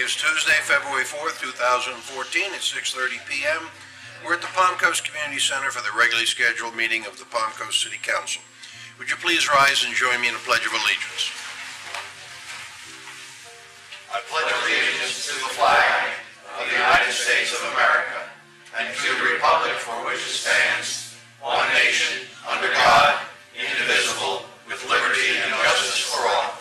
is Tuesday, February 4th, 2014 at 6:30 p.m. We're at the Palm Coast Community Center for the regularly scheduled meeting of the Palm Coast City Council. Would you please rise and join me in a pledge of allegiance? I pledge allegiance to the flag of the United States of America and to the republic for which it stands, one nation, under God, indivisible, with liberty and justice for all.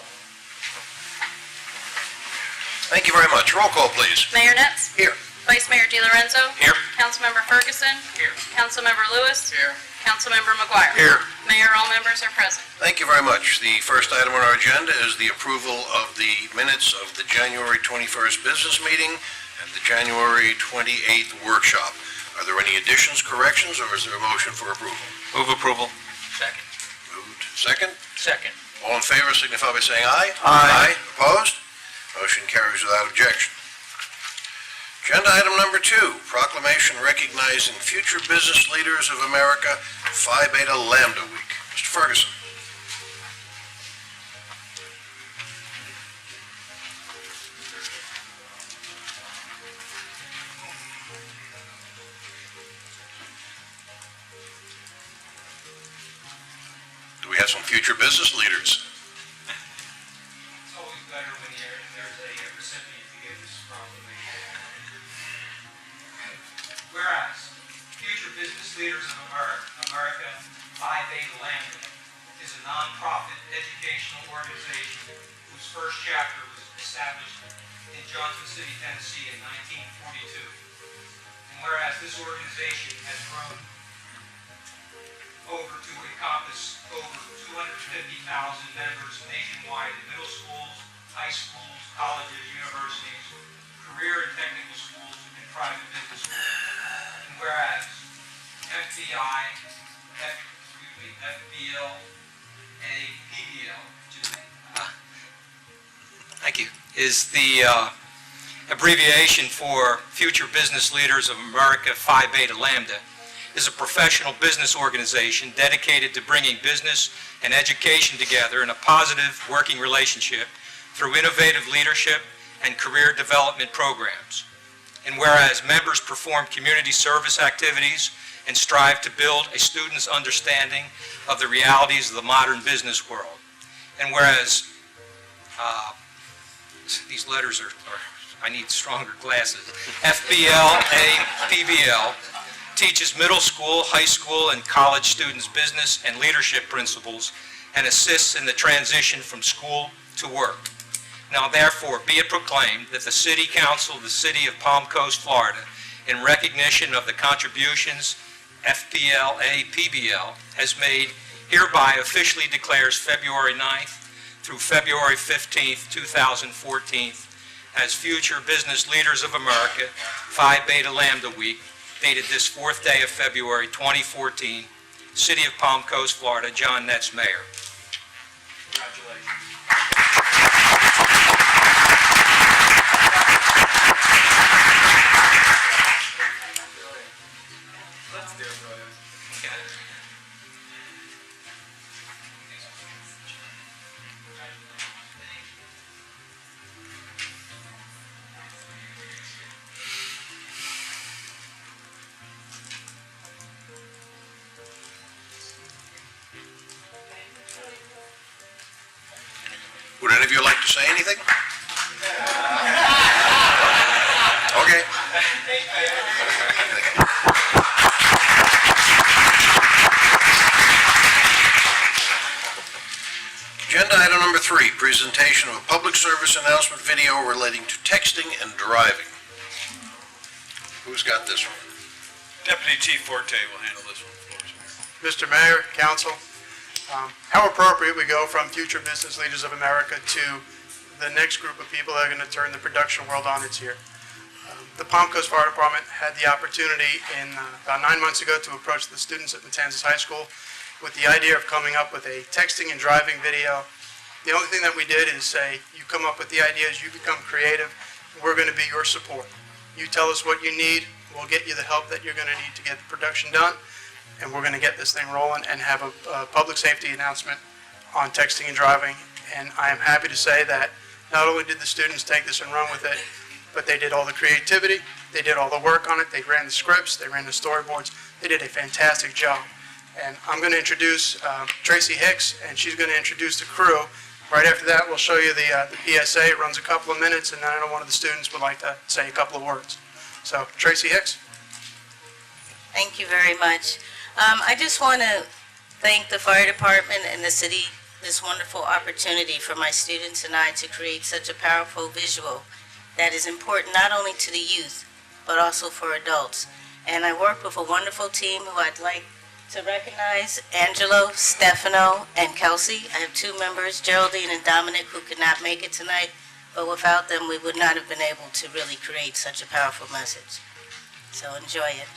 Thank you very much. Roll call, please. Mayor Netz? Here. Vice Mayor DiLorenzo? Here. Councilmember Ferguson? Here. Councilmember Lewis? Here. Councilmember McGuire? Here. Mayor, all members are present. Thank you very much. The first item on our agenda is the approval of the minutes of the January 21st business meeting and the January 28th workshop. Are there any additions, corrections, or is there a motion for approval? Move approval. Second. Moved. Second. Second. All in favor signify by saying aye. Aye. Opposed? Motion carries without objection. Agenda item number 2, proclamation recognizing future business leaders of America, Phi Beta Lambda Week. Mr. Ferguson. Do we have some future business leaders? It's always better when there's a recipient to give this proclamation. Whereas, Future Business Leaders of America, Phi Beta Lambda, is a nonprofit educational organization whose first chapter was established in Johnson City, Tennessee in 1942. And whereas this organization has grown over to encompass over 250,000 members nationwide in middle schools, high schools, colleges, universities, career and technical schools, and private business schools. And whereas FBL, and PBL, Thank you. Is the abbreviation for Future Business Leaders of America, Phi Beta Lambda, is a professional business organization dedicated to bringing business and education together in a positive working relationship through innovative leadership and career development programs. And whereas members perform community service activities and strive to build a student's understanding of the realities of the modern business world. And whereas these letters are, I need stronger glasses, FBLA, PBL, teaches middle school, high school, and college students business and leadership principles and assists in the transition from school to work. Now therefore be it proclaimed that the City Council of the City of Palm Coast, Florida, in recognition of the contributions FBLA PBL has made, hereby officially declares February 9th through February 15th, 2014 as Future Business Leaders of America, Phi Beta Lambda Week, dated this 4th day of February 2014, City of Palm Coast, Florida. John Netz, Mayor. congratulations. Let's do it, brother. Would any of you like to say anything? Okay. Agenda item number 3, presentation of a public service announcement video relating to texting and driving. Who's got this one? Deputy Chief Forte will handle this one. Mr. Mayor, Council, how appropriate we go from Future Business Leaders of America to the next group of people that are going to turn the production world on its ear. The Palm Coast Fire Department had the opportunity about 9 months ago to approach the students at Matanzas High School with the idea of coming up with a texting and driving video. The only thing that we did is say, you come up with the ideas, you become creative, we're going to be your support. You tell us what you need, we'll get you the help that you're going to need to get the production done, and we're going to get this thing rolling and have a public safety announcement on texting and driving. And I am happy to say that not only did the students take this and run with it, but they did all the creativity, they did all the work on it, they ran the scripts, they ran the storyboards, they did a fantastic job. And I'm going to introduce Tracy Hicks, and she's going to introduce the crew. Right after that, we'll show you the PSA. It runs a couple of minutes, and then I know one of the students would like to say a couple of words. So, Tracy Hicks. Thank you very much. I just want to thank the fire department and the city this wonderful opportunity for my students and I to create such a powerful visual that is important not only to the youth, but also for adults. And I work with a wonderful team who I'd like to recognize: Angelo, Stefano, and Kelsey. I have 2 members, Geraldine and Dominic, who could not make it tonight, but without them, we would not have been able to really create such a powerful message. So enjoy it.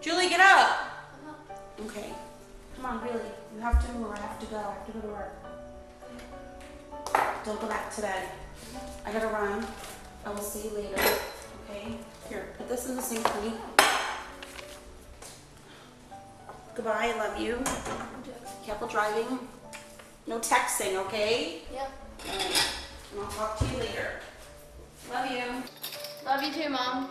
Julie, get up! Okay. Come on, really. You have to or I have to go. I have to go to work. Don't go back to bed. I gotta run. I will see you later. Okay? Here, put this in the sink for me. Goodbye, I love you. Careful driving. No texting, okay? Yep. Alright. And I'll talk to you later. Love you. Love you too, Mom.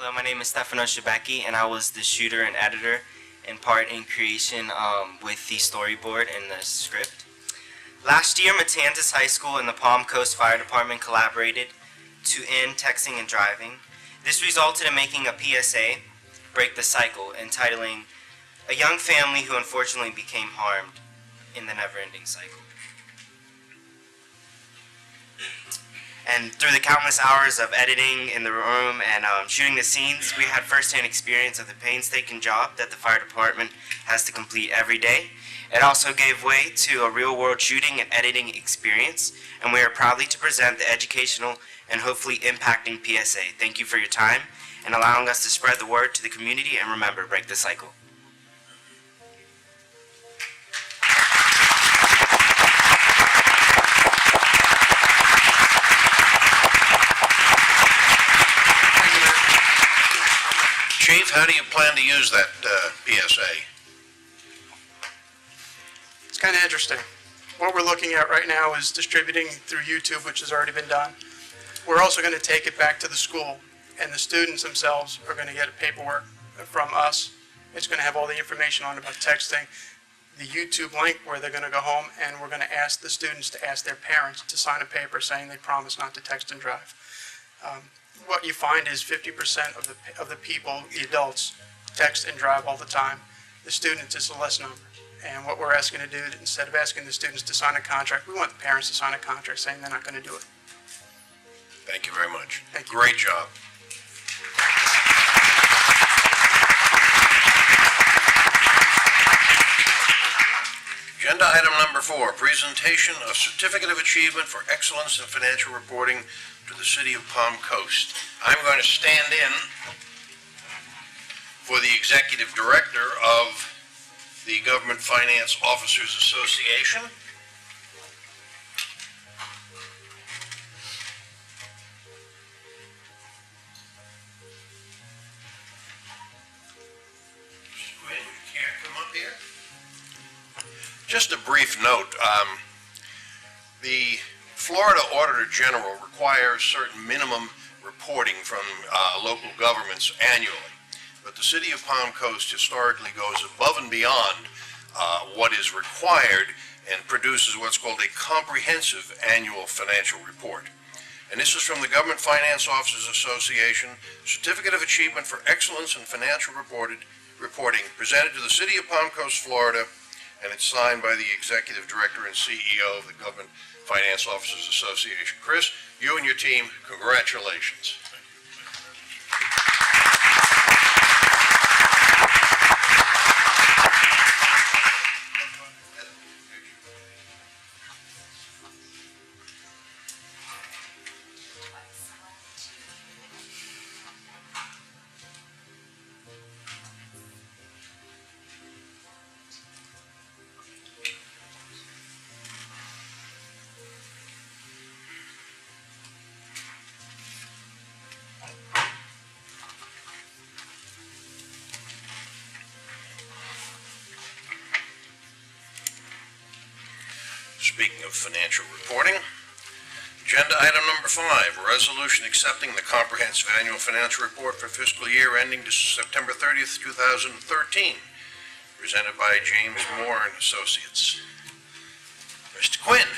Hello, my name is Stefano Shabecki, and I was the shooter and editor in part in creation with the storyboard and the script. Last year, Matanzas High School and the Palm Coast Fire Department collaborated to end texting and driving. This resulted in making a PSA, Break the Cycle, entitling A Young Family Who Unfortunately Became Harmed in the Never-Ending Cycle. And through the countless hours of editing in the room and shooting the scenes, we had firsthand experience of the painstaking job that the fire department has to complete every day. It also gave way to a real-world shooting and editing experience, and we are proudly to present the educational and hopefully impacting PSA. Thank you for your time and allowing us to spread the word to the community, and remember, break the cycle. Chief, how do you plan to use that PSA? It's kind of interesting. What we're looking at right now is distributing through YouTube, which has already been done. We're also going to take it back to the school, and the students themselves are going to get paperwork from us. It's going to have all the information on about texting, the YouTube link where they're going to go home, and we're going to ask the students to ask their parents to sign a paper saying they promise not to text and drive. What you find is 50% of the people, the adults, text and drive all the time. The students is a less number. And what we're asking to do, instead of asking the students to sign a contract, we want the parents to sign a contract saying they're not going to do it. Thank you very much. Thank you. Great job. Agenda item number 4, presentation of Certificate of Achievement for Excellence in Financial Reporting to the City of Palm Coast. I'm going to stand in for the Executive Director of the Government Finance Officers Association. Quinn, you can't come up here. Just a brief note, the Florida Auditor General requires certain minimum reporting from local governments annually, but the City of Palm Coast historically goes above and beyond what is required and produces what's called a comprehensive annual financial report. And this is from the Government Finance Officers Association, Certificate of Achievement for Excellence in Financial Reporting, presented to the City of Palm Coast, Florida, and it's signed by the Executive Director and CEO of the Government Finance Officers Association. Chris, you and your team, congratulations. Speaking of financial reporting, agenda item number 5, resolution accepting the comprehensive annual financial report for fiscal year ending September 30th, 2013, presented by James Moore and Associates. Mr. Quinn.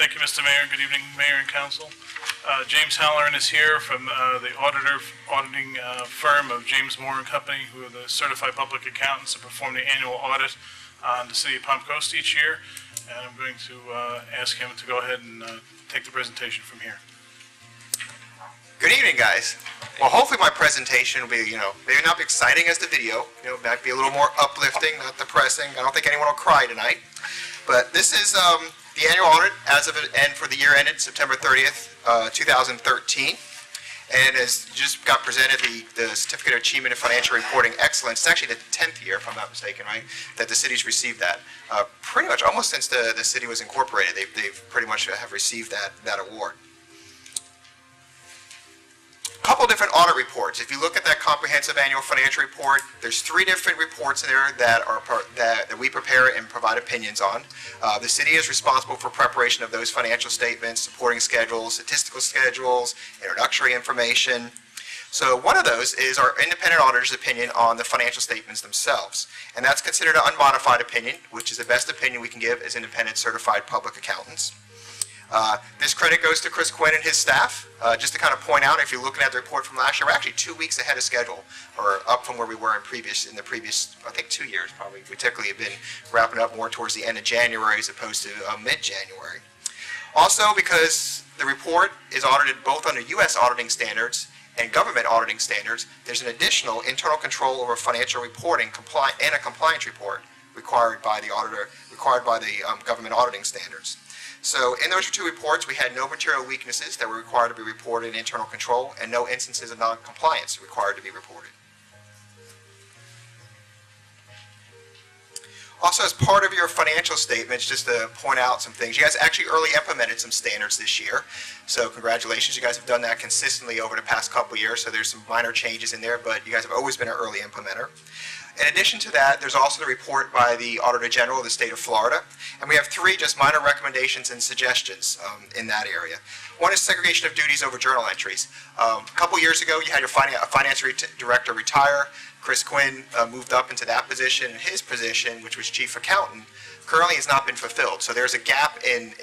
Thank you, Mr. Mayor. Good evening, Mayor and Council. James Halloran is here from the auditing firm of James Moore and Company, who are the certified public accountants that perform the annual audit on the City of Palm Coast each year. And I'm going to ask him to go ahead and take the presentation from here. Good evening, guys. Well, hopefully my presentation will be, maybe not be exciting as the video. Might be a little more uplifting, not depressing. I don't think anyone will cry tonight. But this is the annual audit as of and for the year ended September 30th, 2013. And as just got presented, the Certificate of Achievement in Financial Reporting Excellence. It's actually the 10th year, if I'm not mistaken, right, that the city's received that. Pretty much almost since the city was incorporated, they've pretty much have received that award. A couple couple different audit reports. If you look at that comprehensive annual financial report, there's 3 different reports in there that we prepare and provide opinions on. The city is responsible for preparation of those financial statements, supporting schedules, statistical schedules, introductory information. So one of those is our independent auditor's opinion on the financial statements themselves. And that's considered an unmodified opinion, which is the best opinion we can give as independent certified public accountants. This credit goes to Chris Quinn and his staff. Just to kind of point out, if you're looking at the report from last year, we're actually 2 weeks ahead of schedule, or up from where we were in the previous, I think 2 years probably. We typically have been wrapping up more towards the end of January as opposed to mid-January. Also, because the report is audited both under U.S. auditing standards and government auditing standards, there's an additional internal control over financial reporting and a compliance report required by the auditor, required by the government auditing standards. So in those 2 reports, we had no material weaknesses that were required to be reported in internal control and no instances of non-compliance required to be reported. Also, as part of your financial statements, just to point out some things, you guys actually early implemented some standards this year. So congratulations, you guys have done that consistently over the past couple years. So there's some minor changes in there, but you guys have always been an early implementer. In addition to that, there's also the report by the Auditor General of the state of Florida. And we have 3 just minor recommendations and suggestions in that area. One is segregation of duties over journal entries. A couple years ago, you had your finance director retire. Chris Quinn moved up into that position, and his position, which was chief accountant, currently has not been fulfilled. So there's a gap in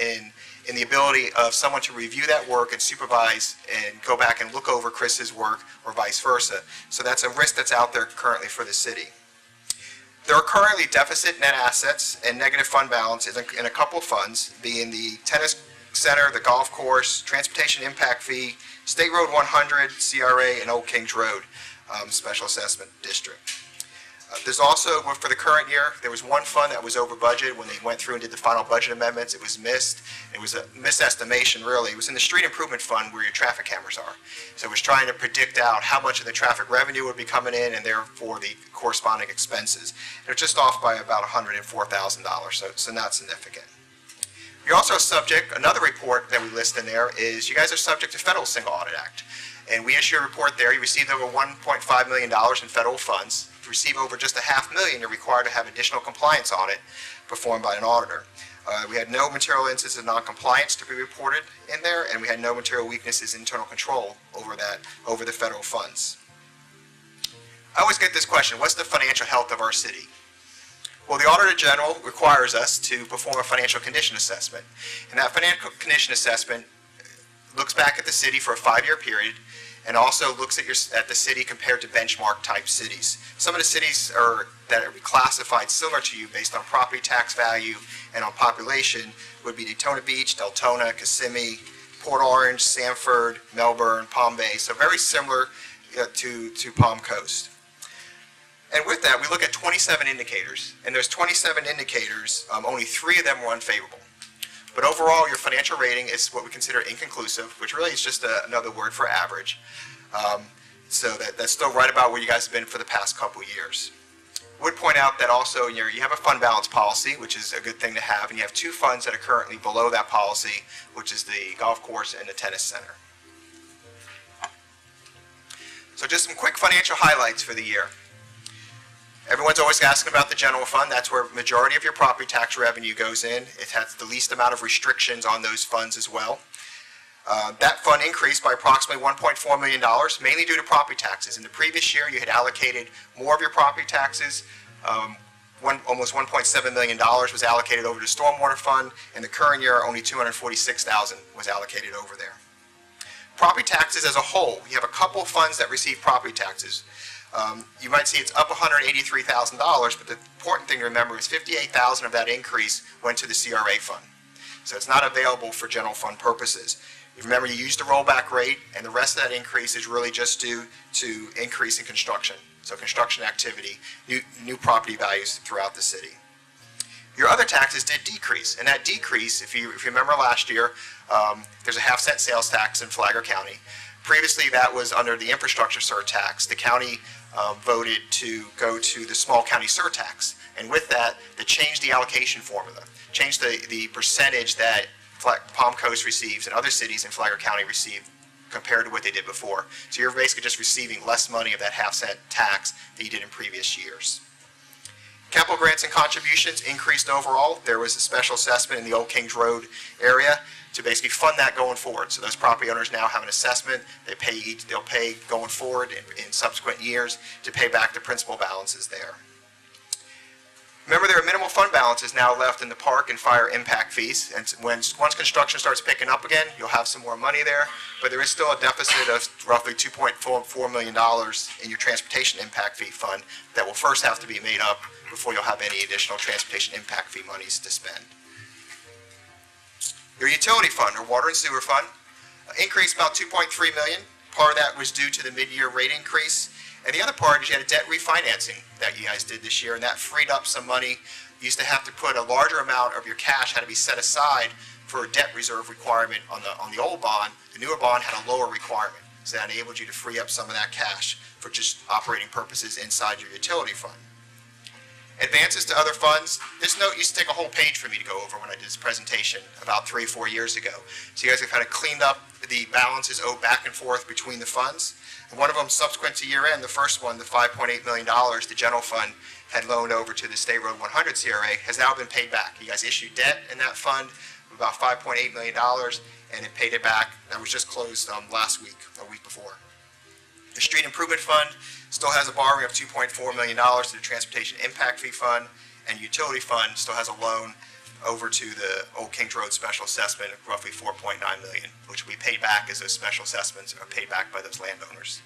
the ability of someone to review that work and supervise and go back and look over Chris's work or vice versa. So that's a risk that's out there currently for the city. There are currently deficit net assets and negative fund balances in a couple of funds, being the tennis center, the golf course, transportation impact fee, State Road 100, CRA, and Old Kings Road Special Assessment District. There's also, for the current year, there was one fund that was over budget. When they went through and did the final budget amendments, it was missed. It was a misestimation, really. It was in the street improvement fund where your traffic cameras are. So it was trying to predict out how much of the traffic revenue would be coming in and therefore the corresponding expenses. It was just off by about $104,000, so not significant. You're also subject, another report that we list in there is you guys are subject to Federal Single Audit Act. And we issue a report there. You received over $1.5 million in federal funds. To receive over just $500,000, you're required to have additional compliance audit performed by an auditor. We had no material instances of non-compliance to be reported in there, and we had no material weaknesses in internal control over the federal funds. I always get this question, what's the financial health of our city? Well, the Auditor General requires us to perform a financial condition assessment. And that financial condition assessment looks back at the city for a 5-year period and also looks at the city compared to benchmark type cities. Some of the cities that are classified similar to you based on property tax value and on population would be Daytona Beach, Deltona, Kissimmee, Port Orange, Sanford, Melbourne, Palm Bay, so very similar to Palm Coast. And with that, we look at 27 indicators, and those 27 indicators, only 3 of them were unfavorable. But overall, your financial rating is what we consider inconclusive, which really is just another word for average. So that's still right about where you guys have been for the past couple years. I would point out that also you have a fund balance policy, which is a good thing to have, and you have 2 funds that are currently below that policy, which is the golf course and the tennis center. So just some quick financial highlights for the year. Everyone's always asking about the general fund. That's where the majority of your property tax revenue goes in. It has the least amount of restrictions on those funds as well. That fund increased by approximately $1.4 million, mainly due to property taxes. In the previous year, you had allocated more of your property taxes. Almost $1.7 million was allocated over to the stormwater fund. In the current year, only $246,000 was allocated over there. Property taxes as a whole, you have a couple funds that receive property taxes. You might see it's up $183,000, but the important thing to remember is $58,000 of that increase went to the CRA fund. So it's not available for general fund purposes. Remember, you use the rollback rate, and the rest of that increase is really just due to increase in construction. So construction activity, new property values throughout the city. Your other taxes did decrease, and that decrease, if you remember last year, there's a half-cent sales tax in Flagler County. Previously, that was under the infrastructure surtax. The county voted to go to the small county surtax, and with that, they changed the allocation formula, changed the percentage that Palm Coast receives and other cities in Flagler County receive compared to what they did before. So you're basically just receiving less money of that half-cent tax that you did in previous years. Capital grants and contributions increased overall. There was a special assessment in the Old Kings Road area to basically fund that going forward. So those property owners now have an assessment. They'll pay going forward in subsequent years to pay back the principal balances there. Remember, there are minimal fund balances now left in the park and fire impact fees. And once construction starts picking up again, you'll have some more money there. But there is still a deficit of roughly $2.4 million in your transportation impact fee fund that will first have to be made up before you'll have any additional transportation impact fee monies to spend. Your utility fund, or water and sewer fund, increased about $2.3 million. Part of that was due to the mid-year rate increase. And the other part is you had a debt refinancing that you guys did this year, and that freed up some money. You used to have to put a larger amount of your cash had to be set aside for a debt reserve requirement on the old bond. The newer bond had a lower requirement, so that enabled you to free up some of that cash for just operating purposes inside your utility fund. Advances to other funds. This note used to take a whole page for me to go over when I did this presentation about 3 or 4 years ago. So you guys have kind of cleaned up the balances owed back and forth between the funds. And one of them, subsequent to year end, the first one, the $5.8 million the general fund had loaned over to the State Road 100 CRA, has now been paid back. You guys issued debt in that fund of about $5.8 million, and it paid it back. That was just closed last week, a week before. The Street Improvement Fund still has a borrowing of $2.4 million to the Transportation Impact Fee Fund, and Utility Fund still has a loan over to the Old Kings Road Special Assessment of roughly $4.9 million, which will be paid back as those special assessments are paid back by those landowners.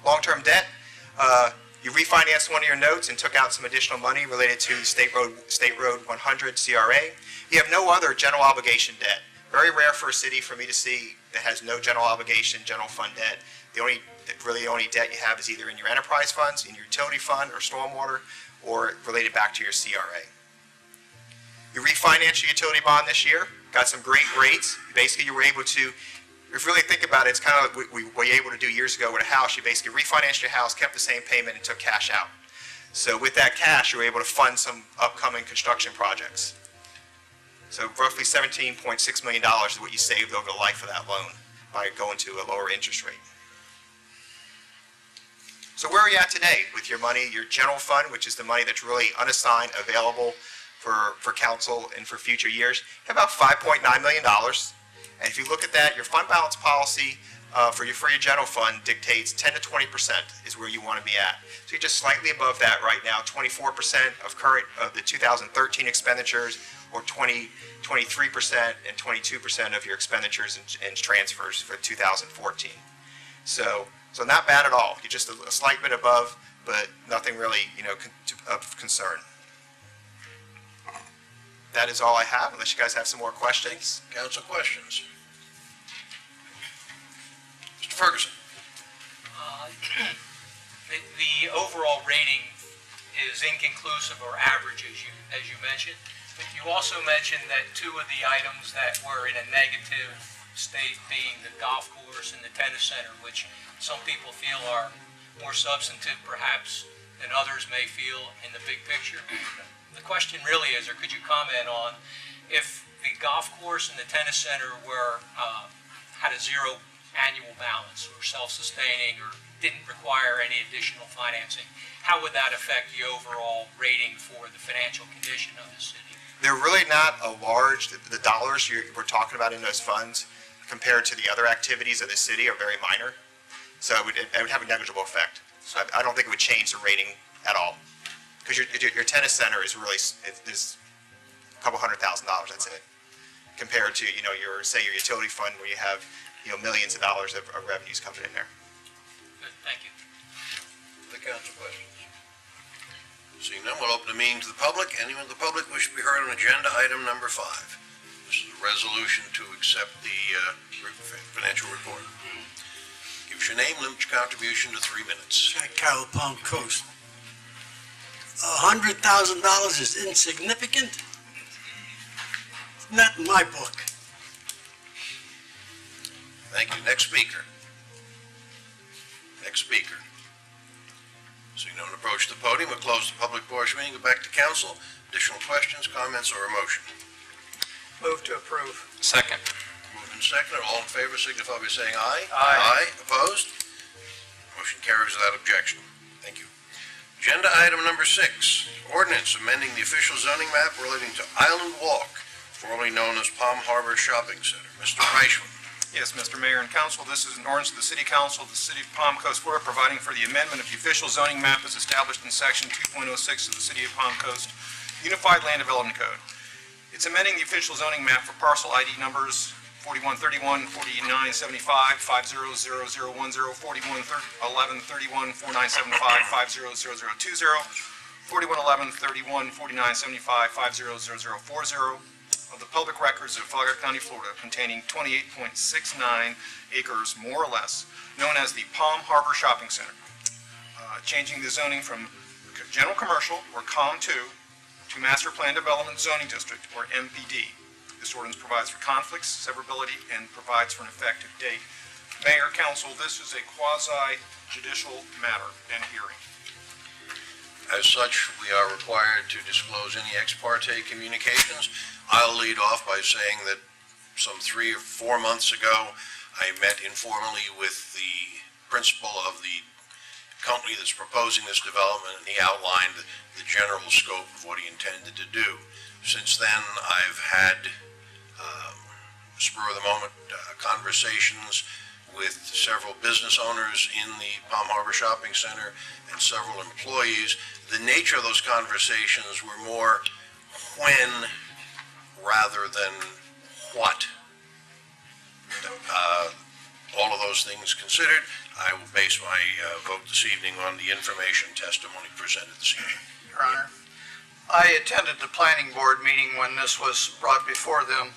Long-term debt, you refinanced one of your notes and took out some additional money related to the State Road 100 CRA. You have no other general obligation debt. Very rare for a city for me to see that has no general obligation, general fund debt. The only debt you have is either in your enterprise funds, in your utility fund or stormwater, or related back to your CRA. You refinanced your utility bond this year, got some great rates. Basically, you were able to, if you really think about it, it's kind of like what we were able to do years ago with a house. You basically refinanced your house, kept the same payment, and took cash out. So with that cash, you were able to fund some upcoming construction projects. So roughly $17.6 million is what you saved over the life of that loan by going to a lower interest rate. So where are you at today with your money, your general fund, which is the money that's really unassigned, available for council and for future years? You have about $5.9 million. And if you look at that, your fund balance policy for your general fund dictates 10 to 20% is where you want to be at. So you're just slightly above that right now, 24% of the 2013 expenditures, or 23% and 22% of your expenditures and transfers for 2014. So not bad at all. You're just a slight bit above, but nothing really, of concern. That is all I have, unless you guys have some more questions. Council questions? Mr. Ferguson? The overall rating is inconclusive or average, as you mentioned. But you also mentioned that 2 of the items that were in a negative state being the golf course and the tennis center, which some people feel are more substantive perhaps than others may feel in the big picture. The question really is, or could you comment on, if the golf course and the tennis center had a 0 annual balance, or self-sustaining, or didn't require any additional financing, how would that affect the overall rating for the financial condition of the city? They're really not a large, the dollars we're talking about in those funds compared to the other activities of the city are very minor. So it would have a negligible effect. So I don't think it would change the rating at all. Because your tennis center is really, is a couple $100,000, that's it. Compared to, your utility fund where you have, millions of dollars of revenues coming in there. Good, thank you. The council questions? Seeing none, we'll open the meeting to the public. Anyone in the public wish to be heard on agenda item number 5. This is a resolution to accept the financial report. Give us your name, limit your contribution to 3 minutes. Jack Carroll, Palm Coast. $100,000 is insignificant? Not in my book. Thank you. Next speaker. Next speaker. Seeing no one approach the podium, we'll close the public portion meeting, go back to council. Additional questions, comments, or a motion? Move to approve. Second. Moved and seconded. All in favor signify by saying aye. Aye. Opposed? Motion carries without objection. Thank you. Agenda item number 6, ordinance amending the official zoning map relating to Island Walk, formerly known as Palm Harbor Shopping Center. Mr. Reichman. Yes, Mr. Mayor and Council, this is an ordinance of the City Council of the City of Palm Coast, Florida, providing for the amendment of the official zoning map as established in Section 2.06 of the City of Palm Coast Unified Land Development Code. It's amending the official zoning map for parcel ID numbers 4131, 4975, 500010, 4111, 31, 4975, 500020, 4111, 31, 4975, 500040, of the public records of Flagler County, Florida, containing 28.69 acres, more or less, known as the Palm Harbor Shopping Center, changing the zoning from general commercial, or COM2, to Master Plan Development Zoning District, or MPD. This ordinance provides for conflicts, severability, and provides for an effective date. Mayor, Council, this is a quasi-judicial matter and hearing. As such, we are required to disclose any ex parte communications. I'll lead off by saying that some 3 or 4 months ago, I met informally with the principal of the company that's proposing this development, and he outlined the general scope of what he intended to do. Since then, I've had spur-of-the-moment conversations with several business owners in the Palm Harbor Shopping Center and several employees. The nature of those conversations were more when rather than what. All of those things considered, I will base my vote this evening on the information testimony presented this evening. Your Honor, I attended the planning board meeting when this was brought before them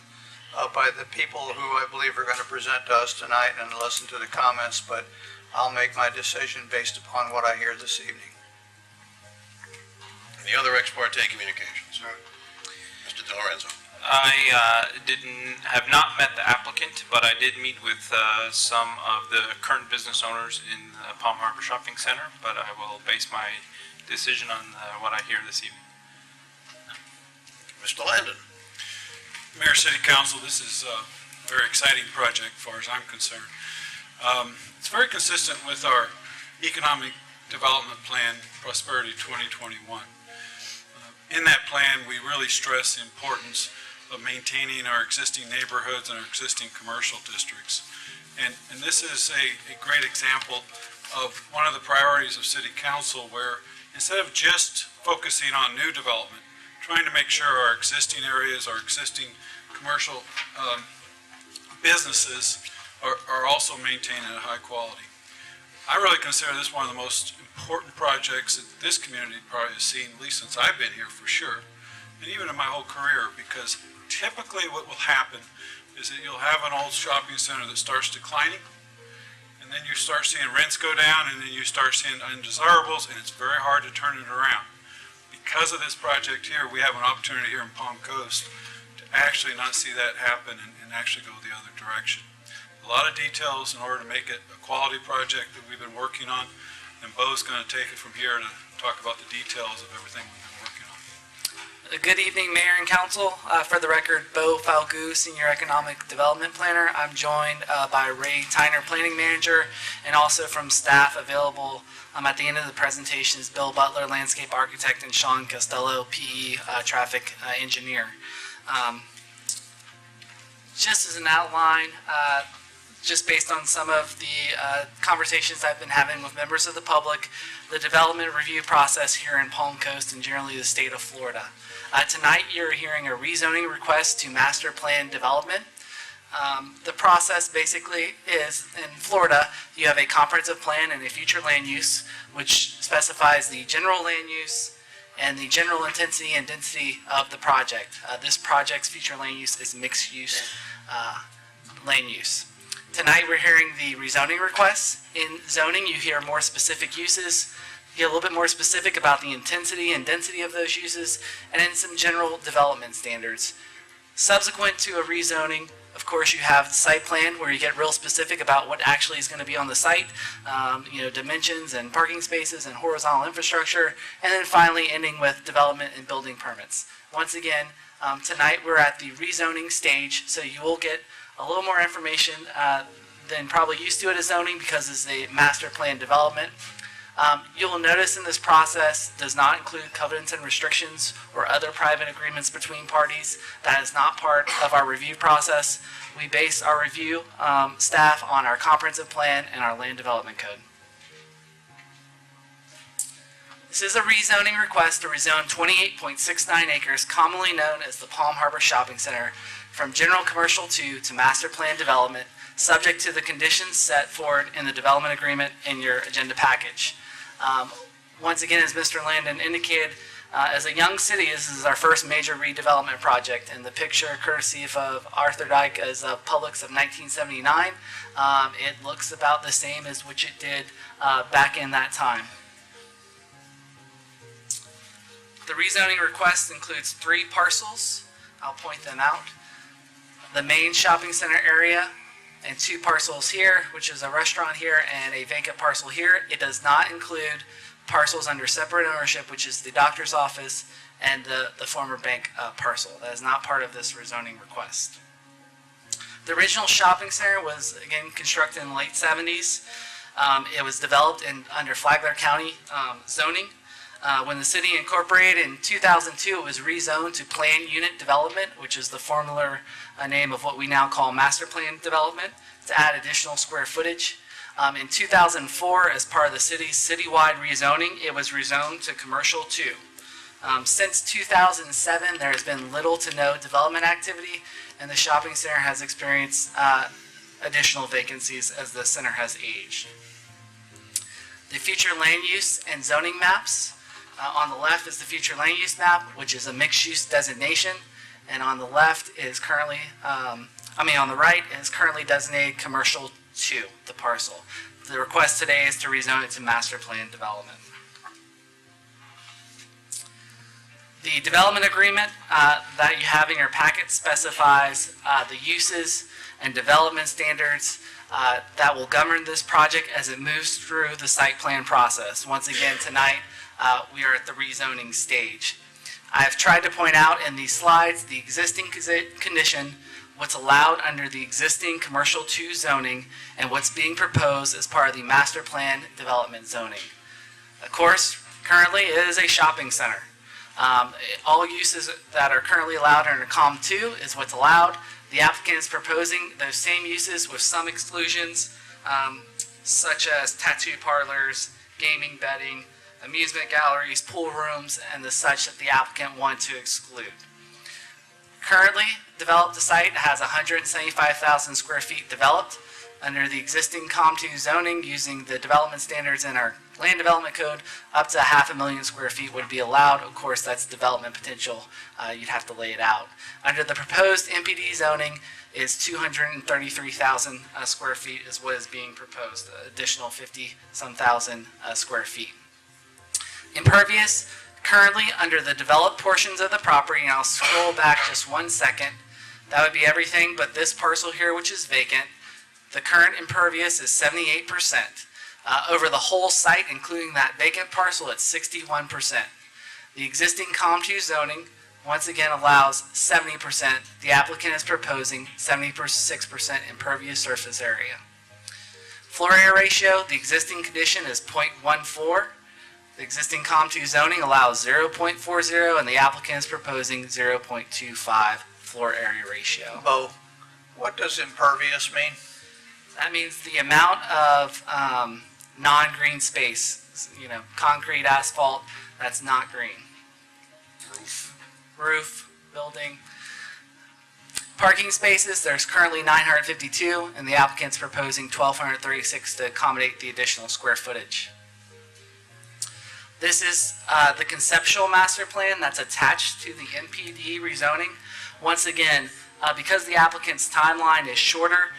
by the people who I believe are going to present to us tonight, and listen to the comments, but I'll make my decision based upon what I hear this evening. Any other ex parte communications? Mr. DiLorenzo. I have not met the applicant, but I did meet with some of the current business owners in the Palm Harbor Shopping Center, but I will base my decision on what I hear this evening. Mr. Landon. Mayor, City Council, this is a very exciting project as far as I'm concerned. It's very consistent with our Economic Development Plan, Prosperity 2021. In that plan, we really stress the importance of maintaining our existing neighborhoods and our existing commercial districts. And this is a great example of one of the priorities of City Council, where instead of just focusing on new development, trying to make sure our existing areas, our existing commercial businesses are also maintained at a high quality. I really consider this one of the most important projects that this community probably has seen, at least since I've been here for sure, and even in my whole career, because typically what will happen is that you'll have an old shopping center that starts declining, and then you start seeing rents go down, and then you start seeing undesirables, and it's very hard to turn it around. Because of this project here, we have an opportunity here in Palm Coast to actually not see that happen and actually go the other direction. A lot of details in order to make it a quality project that we've been working on, and Bo's going to take it from here to talk about the details of everything we've been working on. Good evening, Mayor and Council. For the record, Bo Falgu, Senior Economic Development Planner. I'm joined by Ray Tyner, Planning Manager, and also from staff available at the end of the presentation is Bill Butler, Landscape Architect, and Sean Costello, PE Traffic Engineer. Just as an outline, just based on some of the conversations I've been having with members of the public, the development review process here in Palm Coast and generally the state of Florida. Tonight you're hearing a rezoning request to master plan development. The process basically is, in Florida, you have a comprehensive plan and a future land use, which specifies the general land use and the general intensity and density of the project. This project's future land use is mixed use land use. Tonight we're hearing the rezoning requests. In zoning, you hear more specific uses, you get a little bit more specific about the intensity and density of those uses, and then some general development standards. Subsequent to a rezoning, of course, you have the site plan where you get real specific about what actually is going to be on the site, dimensions and parking spaces and horizontal infrastructure, and then finally ending with development and building permits. Once again, tonight we're at the rezoning stage, so you will get a little more information than probably used to at a zoning because it's a master plan development. You will notice in this process does not include covenants and restrictions or other private agreements between parties. That is not part of our review process. We base our review staff on our comprehensive plan and our land development code. This is a rezoning request to rezone 28.69 acres, commonly known as the Palm Harbor Shopping Center, from general commercial 2 to master plan development, subject to the conditions set forward in the development agreement in your agenda package. Once again, as Mr. Landon indicated, as a young city, this is our first major redevelopment project, and the picture, courtesy of Arthur Dyke as Publix of 1979, it looks about the same as which it did back in that time. The rezoning request includes 3 parcels. I'll point them out. The main shopping center area and 2 parcels here, which is a restaurant here and a vacant parcel here. It does not include parcels under separate ownership, which is the doctor's office and the former bank parcel. That is not part of this rezoning request. The original shopping center was, again, constructed in the late 70s. It was developed under Flagler County zoning. When the city incorporated in 2002, it was rezoned to planned unit development, which is the formular name of what we now call master plan development, to add additional square footage. In 2004, as part of the city's citywide rezoning, it was rezoned to commercial 2. Since 2007, there has been little to no development activity, and the shopping center has experienced additional vacancies as the center has aged. The future land use and zoning maps. On the left is the future land use map, which is a mixed-use designation, and on the left is currently, on the right is currently designated commercial 2, the parcel. The request today is to rezone it to master plan development. The development agreement that you have in your packet specifies the uses and development standards that will govern this project as it moves through the site plan process. Once again, tonight, we are at the rezoning stage. I've tried to point out in these slides the existing condition, what's allowed under the existing commercial 2 zoning, and what's being proposed as part of the master plan development zoning. Of course, currently it is a shopping center. All uses that are currently allowed under COM 2 is what's allowed. The applicant is proposing those same uses with some exclusions, such as tattoo parlors, gaming, betting, amusement galleries, pool rooms, and the such that the applicant wanted to exclude. Currently developed, the site has 175,000 square feet developed under the existing COM 2 zoning using the development standards in our land development code. Up to 500,000 square feet would be allowed. Of course, that's development potential. You'd have to lay it out. Under the proposed MPD zoning is 233,000 square feet is what is being proposed, additional 50-some thousand square feet. Impervious, currently under the developed portions of the property, and I'll scroll back just 1 second, that would be everything but this parcel here, which is vacant. The current impervious is 78%. Over the whole site, including that vacant parcel, it's 61%. The existing COM 2 zoning, once again, allows 70%. The applicant is proposing 76% impervious surface area. Floor area ratio, the existing condition is 0.14. The existing COM 2 zoning allows 0.40, and the applicant is proposing 0.25 floor area ratio. Bo, what does impervious mean? That means the amount of non-green space, concrete, asphalt, that's not green. Roof, building. Parking spaces, there's currently 952, and the applicant's proposing 1,236 to accommodate the additional square footage. This is the conceptual master plan that's attached to the NPD rezoning. Once again, because the applicant's timeline is shorter,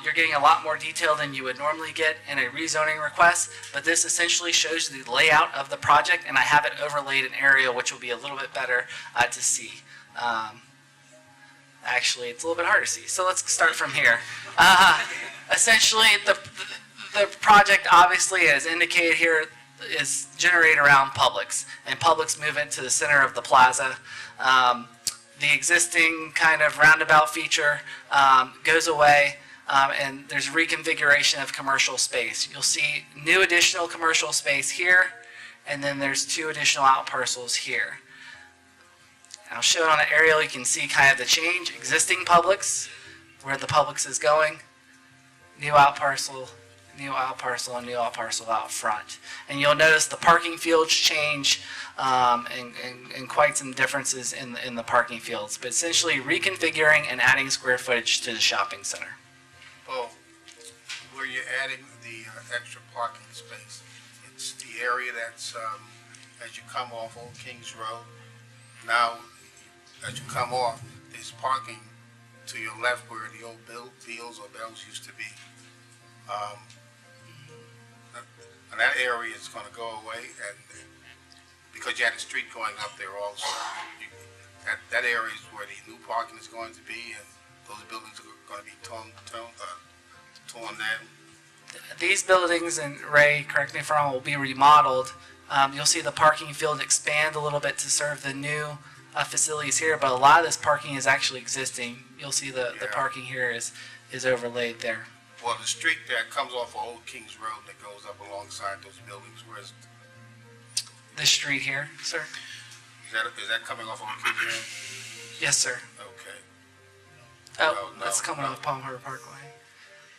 you're getting a lot more detail than you would normally get in a rezoning request, but this essentially shows the layout of the project, and I have it overlaid in aerial, which will be a little bit better to see. Actually, it's a little bit hard to see, so let's start from here. Essentially, the project, obviously, as indicated here, is generated around Publix, and Publix move into the center of the plaza. the existing kind of roundabout feature goes away, and there's reconfiguration of commercial space. You'll see new additional commercial space here, and then there's 2 additional out parcels here. I'll show it on the aerial. You can see kind of the change. Existing Publix, where the Publix is going, new out parcel, new out parcel, and new out parcel out front. And you'll notice the parking fields change, and quite some differences in the parking fields, but essentially reconfiguring and adding square footage to the shopping center. Well, where you're adding the extra parking space, it's the area that's, as you come off Old Kings Road, now, as you come off, there's parking to your left where the old Beals or Bells used to be. And that area is going to go away, and because you had a street going up there also. That area is where the new parking is going to be, and those buildings are going to be torn down. These buildings, and Ray, correct me if I'm wrong, will be remodeled. You'll see the parking field expand a little bit to serve the new facilities here, but a lot of this parking is actually existing. You'll see the parking here is overlaid there. Well, the street that comes off of Old Kings Road that goes up alongside those buildings, where's This street here, sir? is that coming off Old Kings Road? Yes, sir. Okay. Oh, No, that's coming no. off Palm Harbor Parkway.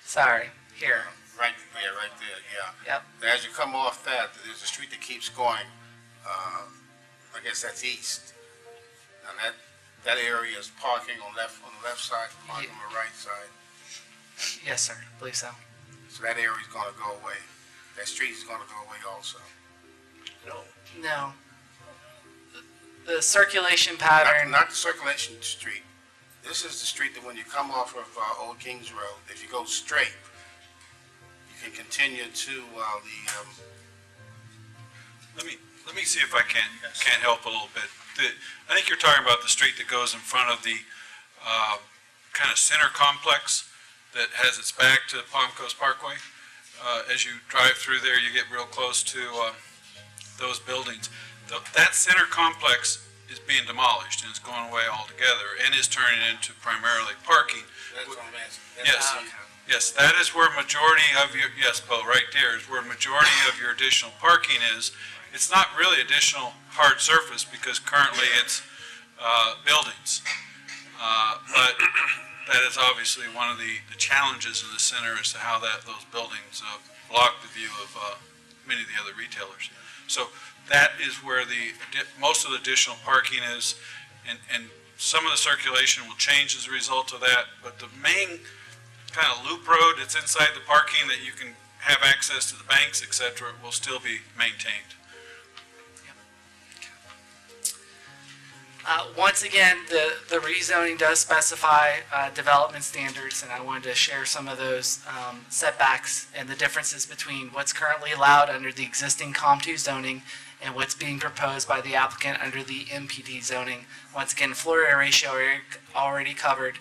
Sorry, here. Right there, yeah. Yep. As you come off that, there's a street that keeps going, I guess that's east. And that area is parking on the left side, parking on the right side. Yes, sir. I believe so. So that area is gonna go away. That street is gonna go away also. No. The circulation pattern. Not the circulation street. This is the street that when you come off of Old Kings Road, if you go straight, you can continue to Let me see if I can't help a little bit. I think you're talking about the street that goes in front of the kind of center complex that has its back to Palm Coast Parkway. As you drive through there, you get real close to those buildings. That center complex is being demolished and it's going away altogether and is turning into primarily parking. That's what I'm asking. Yes, yes, that is where majority of your, yes, Bo, right there is where majority of your additional parking is. It's not really additional hard surface because currently it's buildings. But that is obviously one of the challenges in the center as to how those buildings block the view of many of the other retailers. So that is where most of the additional parking is, and some of the circulation will change as a result of that, but the main kind of loop road that's inside the parking that you can have access to the banks, et cetera, will still be maintained. Once again, the rezoning does specify development standards, and I wanted to share some of those setbacks and the differences between what's currently allowed under the existing COM2 zoning and what's being proposed by the applicant under the MPD zoning. Once again, floor area ratio already covered.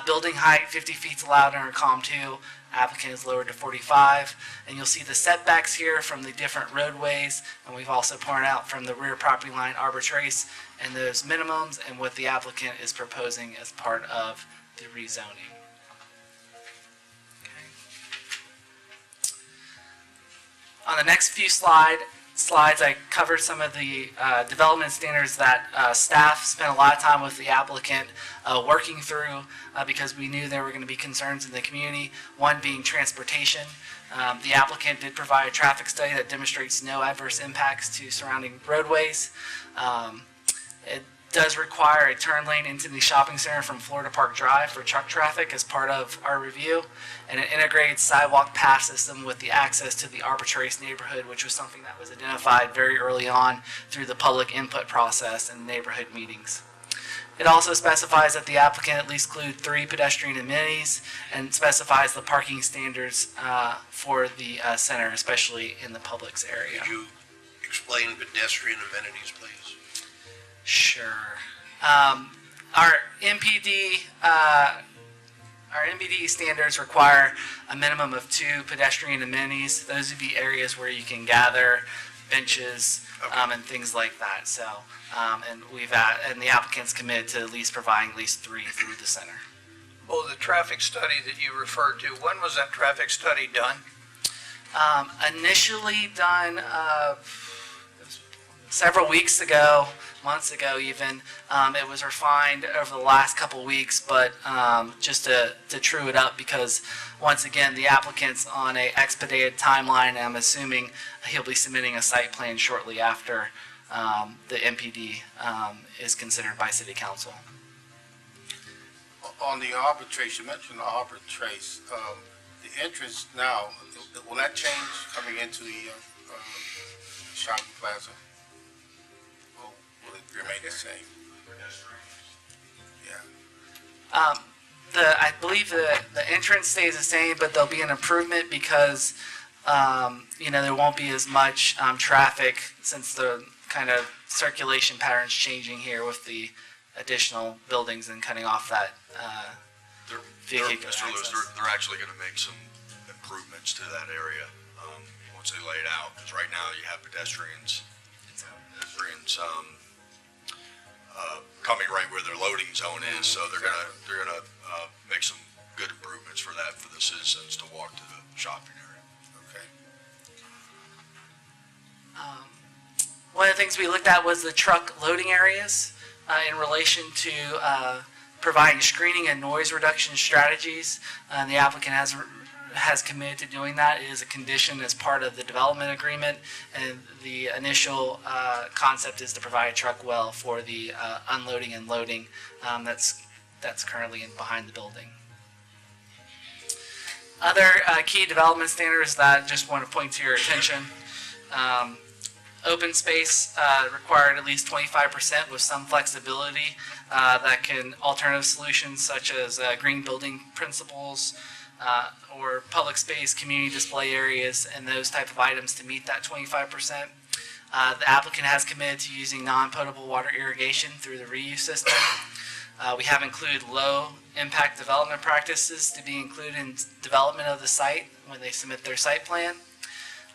Building height, 50 feet allowed under COM2. Applicant is lowered to 45, and you'll see the setbacks here from the different roadways, and we've also pointed out from the rear property line arbor trace and those minimums and what the applicant is proposing as part of the rezoning. Okay. On the next few slides, I covered some of the development standards that staff spent a lot of time with the applicant working through because we knew there were going to be concerns in the community, one being transportation. The applicant did provide a traffic study that demonstrates no adverse impacts to surrounding roadways. It does require a turn lane into the shopping center from Florida Park Drive for truck traffic as part of our review, and an integrated sidewalk path system with the access to the Arbor Trace neighborhood, which was something that was identified very early on through the public input process and neighborhood meetings. It also specifies that the applicant at least include 3 pedestrian amenities and specifies the parking standards for the center, especially in the Publix area. Could you explain pedestrian amenities, please? Sure. Our MPD standards require a minimum of 2 pedestrian amenities. Those would be areas where you can gather benches, and things like that. So, and the applicant's committed to at least providing at least 3 through the center. Oh, the traffic study that you referred to, when was that traffic study done? Initially done several weeks ago, months ago even. It was refined over the last couple weeks, but just to true it up, because once again, the applicant's on a expedited timeline, and I'm assuming he'll be submitting a site plan shortly after the MPD is considered by City Council. On the arbor trace, you mentioned the arbor trace. The entrance now, will that change coming into the shopping plaza? Or will it remain the same? Yeah. I believe the entrance stays the same, but there'll be an improvement because there won't be as much traffic since the kind of circulation patterns changing here with the additional buildings and cutting off that vehicular Mr. Lewis, access. they're actually going to make some improvements to that area once they lay it out. Because right now you have pedestrians coming right where their loading zone is, so they're gonna make some good improvements for that for the citizens to walk to the shopping area. Okay. One of the things we looked at was the truck loading areas in relation to providing screening and noise reduction strategies. The applicant has committed to doing that. It is a condition as part of the development agreement, and the initial concept is to provide a truck well for the unloading and loading that's currently behind the building. Other key development standards that I just want to point to your attention. Open space required at least 25% with some flexibility that can alternative solutions such as green building principles or public space, community display areas, and those type of items to meet that 25%. The applicant has committed to using non-potable water irrigation through the reuse system. We have included low impact development practices to be included in development of the site when they submit their site plan.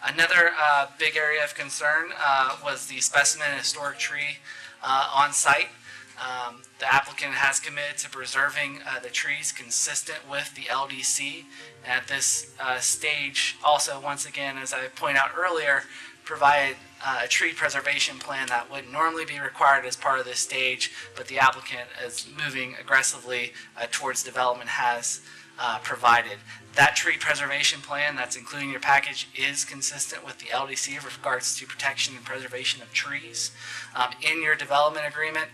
Another big area of concern was the specimen and historic tree on site. The applicant has committed to preserving the trees consistent with the LDC. And at this stage, also, once again, as I pointed out earlier, provide a tree preservation plan that would normally be required as part of this stage, but the applicant, is moving aggressively towards development, has provided. That tree preservation plan that's included in your package is consistent with the LDC with regards to protection and preservation of trees. In your development agreement,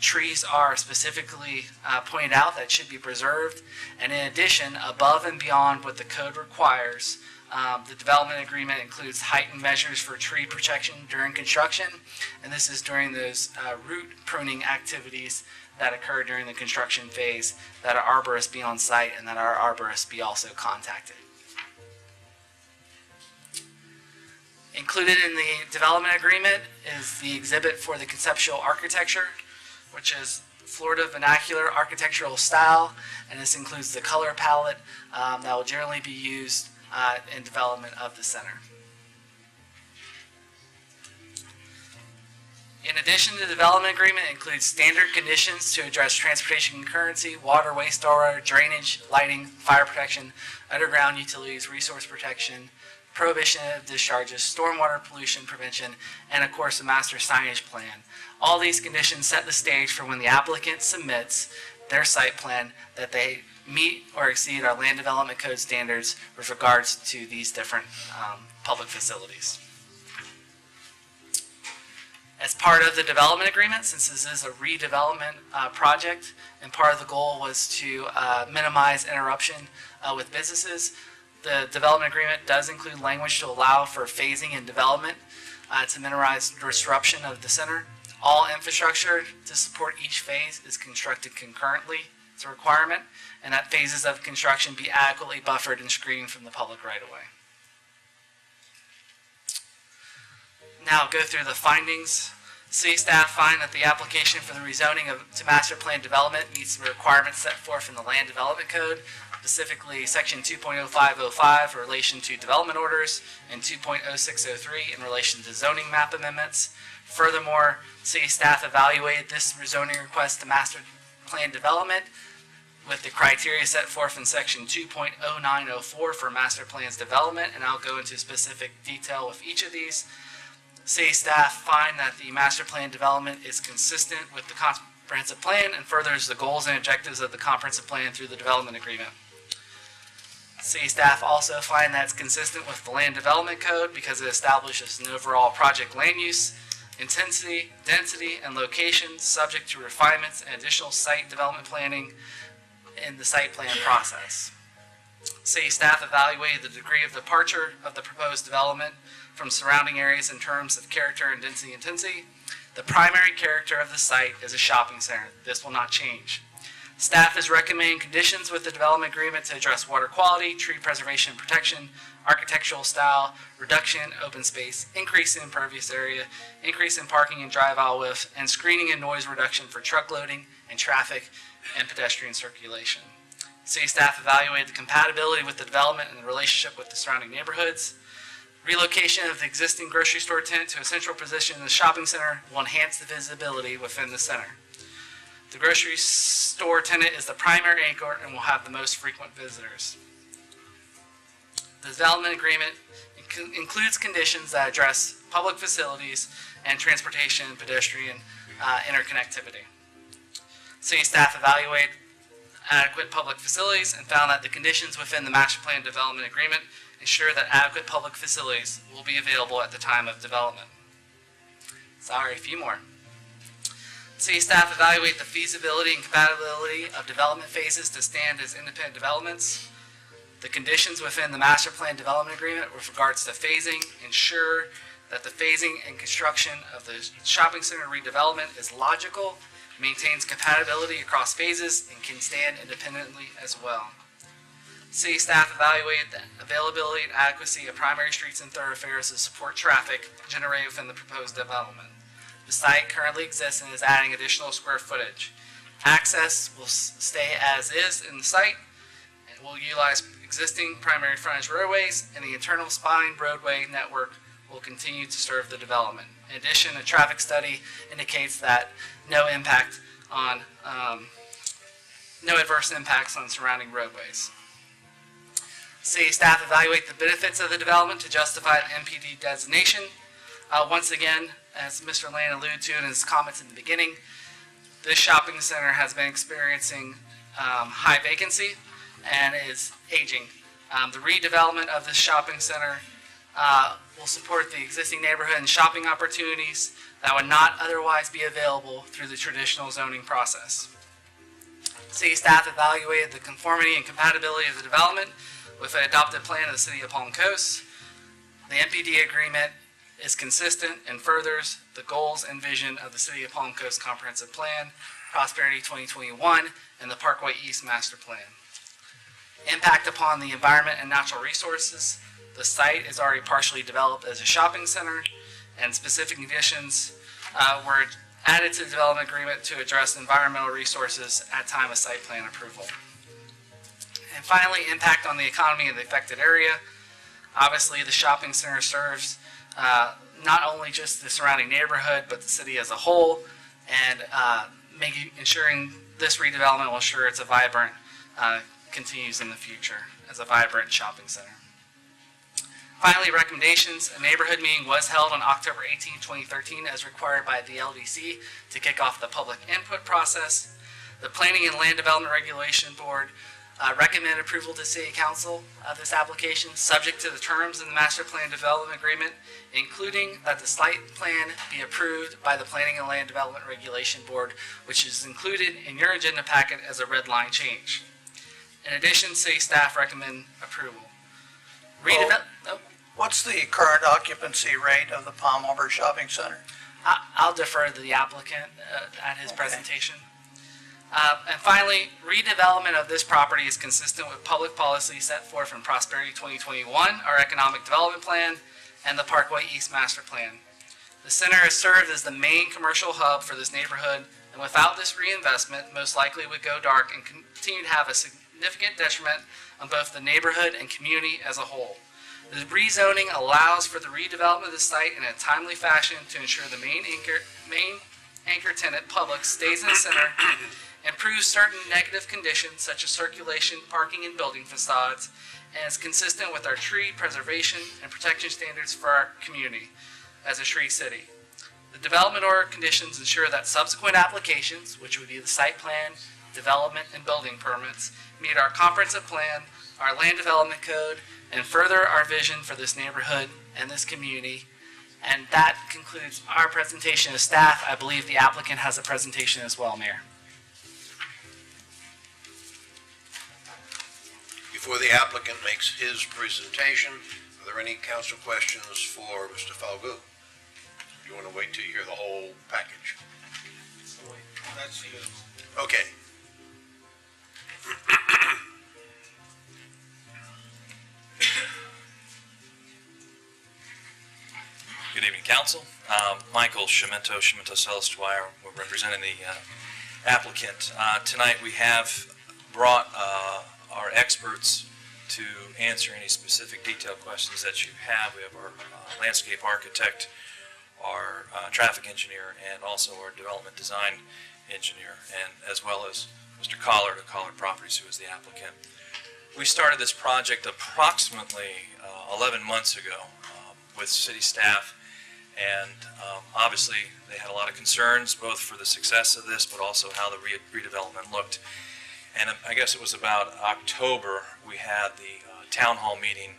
trees are specifically pointed out that should be preserved. And in addition, above and beyond what the code requires, the development agreement includes heightened measures for tree protection during construction. And this is during those root pruning activities that occur during the construction phase, that our arborists be on site and that our arborists be also contacted. Included in the development agreement is the exhibit for the conceptual architecture, which is Florida vernacular architectural style, and this includes the color palette that will generally be used in development of the center. In addition, the development agreement includes standard conditions to address transportation concurrency, water, wastewater, drainage, lighting, fire protection, underground utilities, resource protection, prohibition of discharges, stormwater pollution prevention, and of course a master signage plan. All these conditions set the stage for when the applicant submits their site plan that they meet or exceed our land development code standards with regards to these different public facilities. As part of the development agreement, since this is a redevelopment project, and part of the goal was to minimize interruption with businesses, the development agreement does include language to allow for phasing and development to minimize disruption of the center. All infrastructure to support each phase is constructed concurrently. It's a requirement, and that phases of construction be adequately buffered and screened from the public right-of-way. Now go through the findings. City staff find that the application for the rezoning to master plan development meets the requirements set forth in the Land Development Code, specifically Section 2.0505 in relation to development orders and 2.0603 in relation to zoning map amendments. Furthermore, city staff evaluated this rezoning request to master plan development with the criteria set forth in Section 2.0904 for master plans development, and I'll go into specific detail with each of these. City staff find that the master plan development is consistent with the comprehensive plan and furthers the goals and objectives of the comprehensive plan through the development agreement. City staff also find that it's consistent with the Land Development Code because it establishes an overall project land use, intensity, density, and location subject to refinements and additional site development planning in the site plan process. City staff evaluated the degree of departure of the proposed development from surrounding areas in terms of character and density intensity. The primary character of the site is a shopping center. This will not change. Staff is recommending conditions with the development agreement to address water quality, tree preservation and protection, architectural style, reduction in open space, increase in impervious area, increase in parking and drive aisle width, and screening and noise reduction for truck loading and traffic and pedestrian circulation. City staff evaluated the compatibility with the development and the relationship with the surrounding neighborhoods. Relocation of the existing grocery store tenant to a central position in the shopping center will enhance the visibility within the center. The grocery store tenant is the primary anchor and will have the most frequent visitors. The development agreement includes conditions that address public facilities and transportation and pedestrian interconnectivity. City staff evaluated adequate public facilities and found that the conditions within the master plan development agreement ensure that adequate public facilities will be available at the time of development. Sorry, a few more. City staff evaluate the feasibility and compatibility of development phases to stand as independent developments. The conditions within the master plan development agreement with regards to phasing ensure that the phasing and construction of the shopping center redevelopment is logical, maintains compatibility across phases, and can stand independently as well. City staff evaluated the availability and adequacy of primary streets and thoroughfares to support traffic generated within the proposed development. The site currently exists and is adding additional square footage. Access will stay as is in the site and will utilize existing primary frontage roadways, and the internal spine roadway network will continue to serve the development. In addition, a traffic study indicates that no adverse impacts on surrounding roadways. City staff evaluate the benefits of the development to justify the MPD designation. Once again, as Mr. Lane alluded to in his comments in the beginning, this shopping center has been experiencing high vacancy and is aging. The redevelopment of this shopping center will support the existing neighborhood and shopping opportunities that would not otherwise be available through the traditional zoning process. City staff evaluated the conformity and compatibility of the development with an adopted plan of the City of Palm Coast. The MPD agreement is consistent and furthers the goals and vision of the City of Palm Coast Comprehensive Plan, Prosperity 2021, and the Parkway East Master Plan. Impact upon the environment and natural resources. The site is already partially developed as a shopping center, and specific conditions were added to the development agreement to address environmental resources at time of site plan approval. And finally, impact on the economy of the affected area. Obviously, the shopping center serves not only just the surrounding neighborhood, but the city as a whole, and ensuring this redevelopment will ensure it's a vibrant, continues in the future as a vibrant shopping center. Finally, recommendations. A neighborhood meeting was held on October 18, 2013 as required by the LDC to kick off the public input process. The Planning and Land Development Regulation Board recommended approval to City Council of this application subject to the terms in the Master Plan Development Agreement, including that the site plan be approved by the Planning and Land Development Regulation Board, which is included in your agenda packet as a red line change. In addition, city staff recommend approval. What's the current occupancy rate of the Palm Harbor Shopping Center? I'll defer to the applicant at his presentation. And finally, redevelopment of this property is consistent with public policy set forth in Prosperity 2021, our economic development plan, and the Parkway East Master Plan. The center has served as the main commercial hub for this neighborhood, and without this reinvestment, most likely would go dark and continue to have a significant detriment on both the neighborhood and community as a whole. The rezoning allows for the redevelopment of the site in a timely fashion to ensure the main anchor tenant, Publix, stays in the center, improves certain negative conditions such as circulation, parking, and building facades, and is consistent with our tree preservation and protection standards for our community as a tree city. The development order conditions ensure that subsequent applications, which would be the site plan, development, and building permits, meet our comprehensive plan, our land development code, and further our vision for this neighborhood and this community. And that concludes our presentation as staff. I believe the applicant has a presentation as well, Mayor. Before the applicant makes his presentation, are there any council questions for Mr. Falgout? You want to wait till you hear the whole package? That's good. Okay. Good evening, Council. Michael Schimento, Sales Dwyer. We're representing the applicant. Tonight we have brought our experts to answer any specific detailed questions that you have. We have our landscape architect, our traffic engineer, and also our development design engineer, and as well as Mr. Collard of Collard Properties, who is the applicant. We started this project approximately 11 months ago with city staff, and obviously they had a lot of concerns both for the success of this but also how the redevelopment looked. And I guess it was about October we had the town hall meeting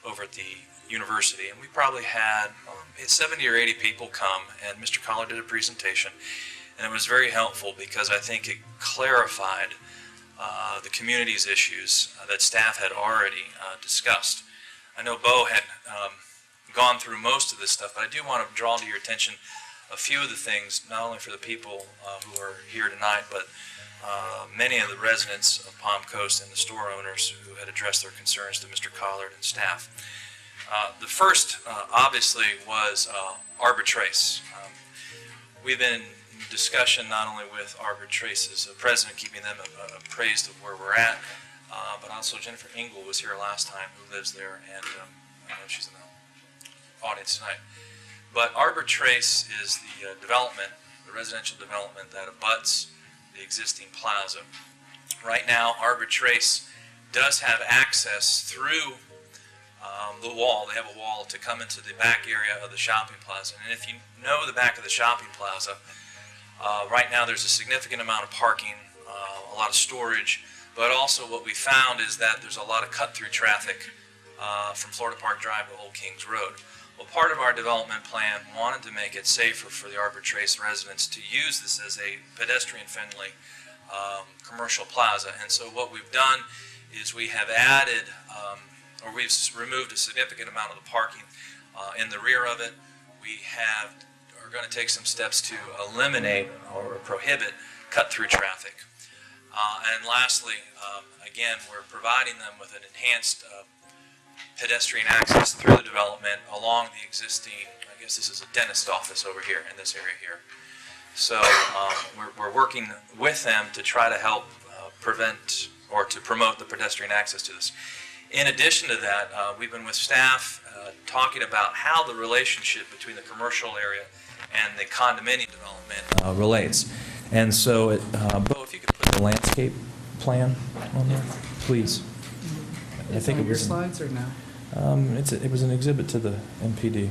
over at the university, and we probably had 70 or 80 people come, and Mr. Collard did a presentation, and it was very helpful because I think it clarified the community's issues that staff had already discussed. I know Bo had gone through most of this stuff, but I do want to draw to your attention a few of the things, not only for the people who are here tonight, but many of the residents of Palm Coast and the store owners who had addressed their concerns to Mr. Collard and staff. The first, obviously, was Arbor Trace. We've been in discussion not only with Arbor Trace's president, keeping them appraised of where we're at, but also Jennifer Engel was here last time, who lives there, and I know she's in the audience tonight. But Arbor Trace is the development, the residential development that abuts the existing plaza. Right now, Arbor Trace does have access through the wall. They have a wall to come into the back area of the shopping plaza. And if you know the back of the shopping plaza, right now there's a significant amount of parking, a lot of storage, but also what we found is that there's a lot of cut-through traffic from Florida Park Drive to Old Kings Road. Well, part of our development plan wanted to make it safer for the Arbor Trace residents to use this as a pedestrian-friendly commercial plaza. And so what we've done is we have added, or we've removed a significant amount of the parking in the rear of it. We are going to take some steps to eliminate or prohibit cut-through traffic. And lastly, again, we're providing them with an enhanced pedestrian access through the development along the existing, I guess this is a dentist office over here in this area here. So we're working with them to try to help prevent or to promote the pedestrian access to this. In addition to that, we've been with staff talking about how the relationship between the commercial area and the condominium development relates. And so, Bo, if you could put the landscape plan on there, please. I think it was your slides or no? It was an exhibit to the MPD.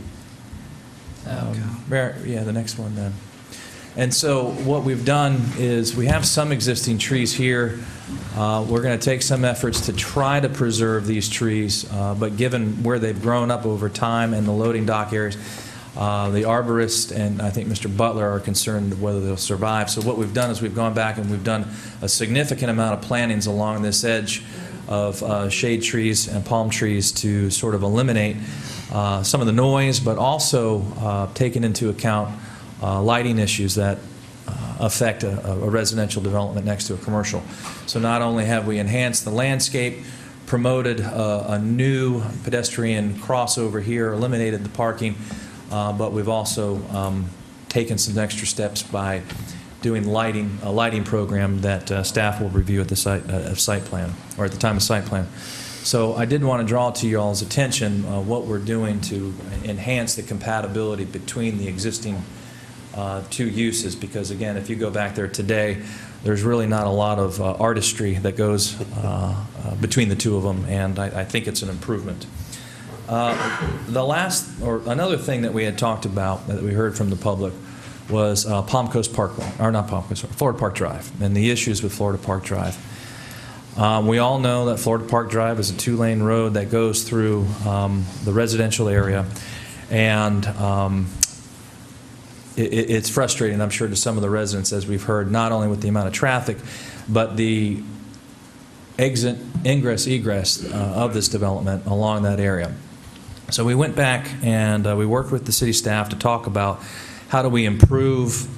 Yeah, the next one then. And so what we've done is we have some existing trees here. We're going to take some efforts to try to preserve these trees, but given where they've grown up over time and the loading dock areas, the arborist and I think Mr. Butler are concerned whether they'll survive. So what we've done is we've gone back and we've done a significant amount of plantings along this edge of shade trees and palm trees to sort of eliminate some of the noise, but also taking into account lighting issues that affect a residential development next to a commercial. So not only have we enhanced the landscape, promoted a new pedestrian crossover here, eliminated the parking, but we've also taken some extra steps by doing a lighting program that staff will review at the site plan, or at the time of site plan. So I did want to draw to you all's attention what we're doing to enhance the compatibility between the existing two uses, because again, if you go back there today, there's really not a lot of artistry that goes between the two of them, and I think it's an improvement. Another thing that we had talked about that we heard from the public was Palm Coast Parkway, or not Palm Coast, Florida Park Drive, and the issues with Florida Park Drive. We all know that Florida Park Drive is a two-lane road that goes through the residential area, and it's frustrating, I'm sure, to some of the residents, as we've heard, not only with the amount of traffic, but the ingress, egress of this development along that area. So we went back and we worked with the city staff to talk about how do we improve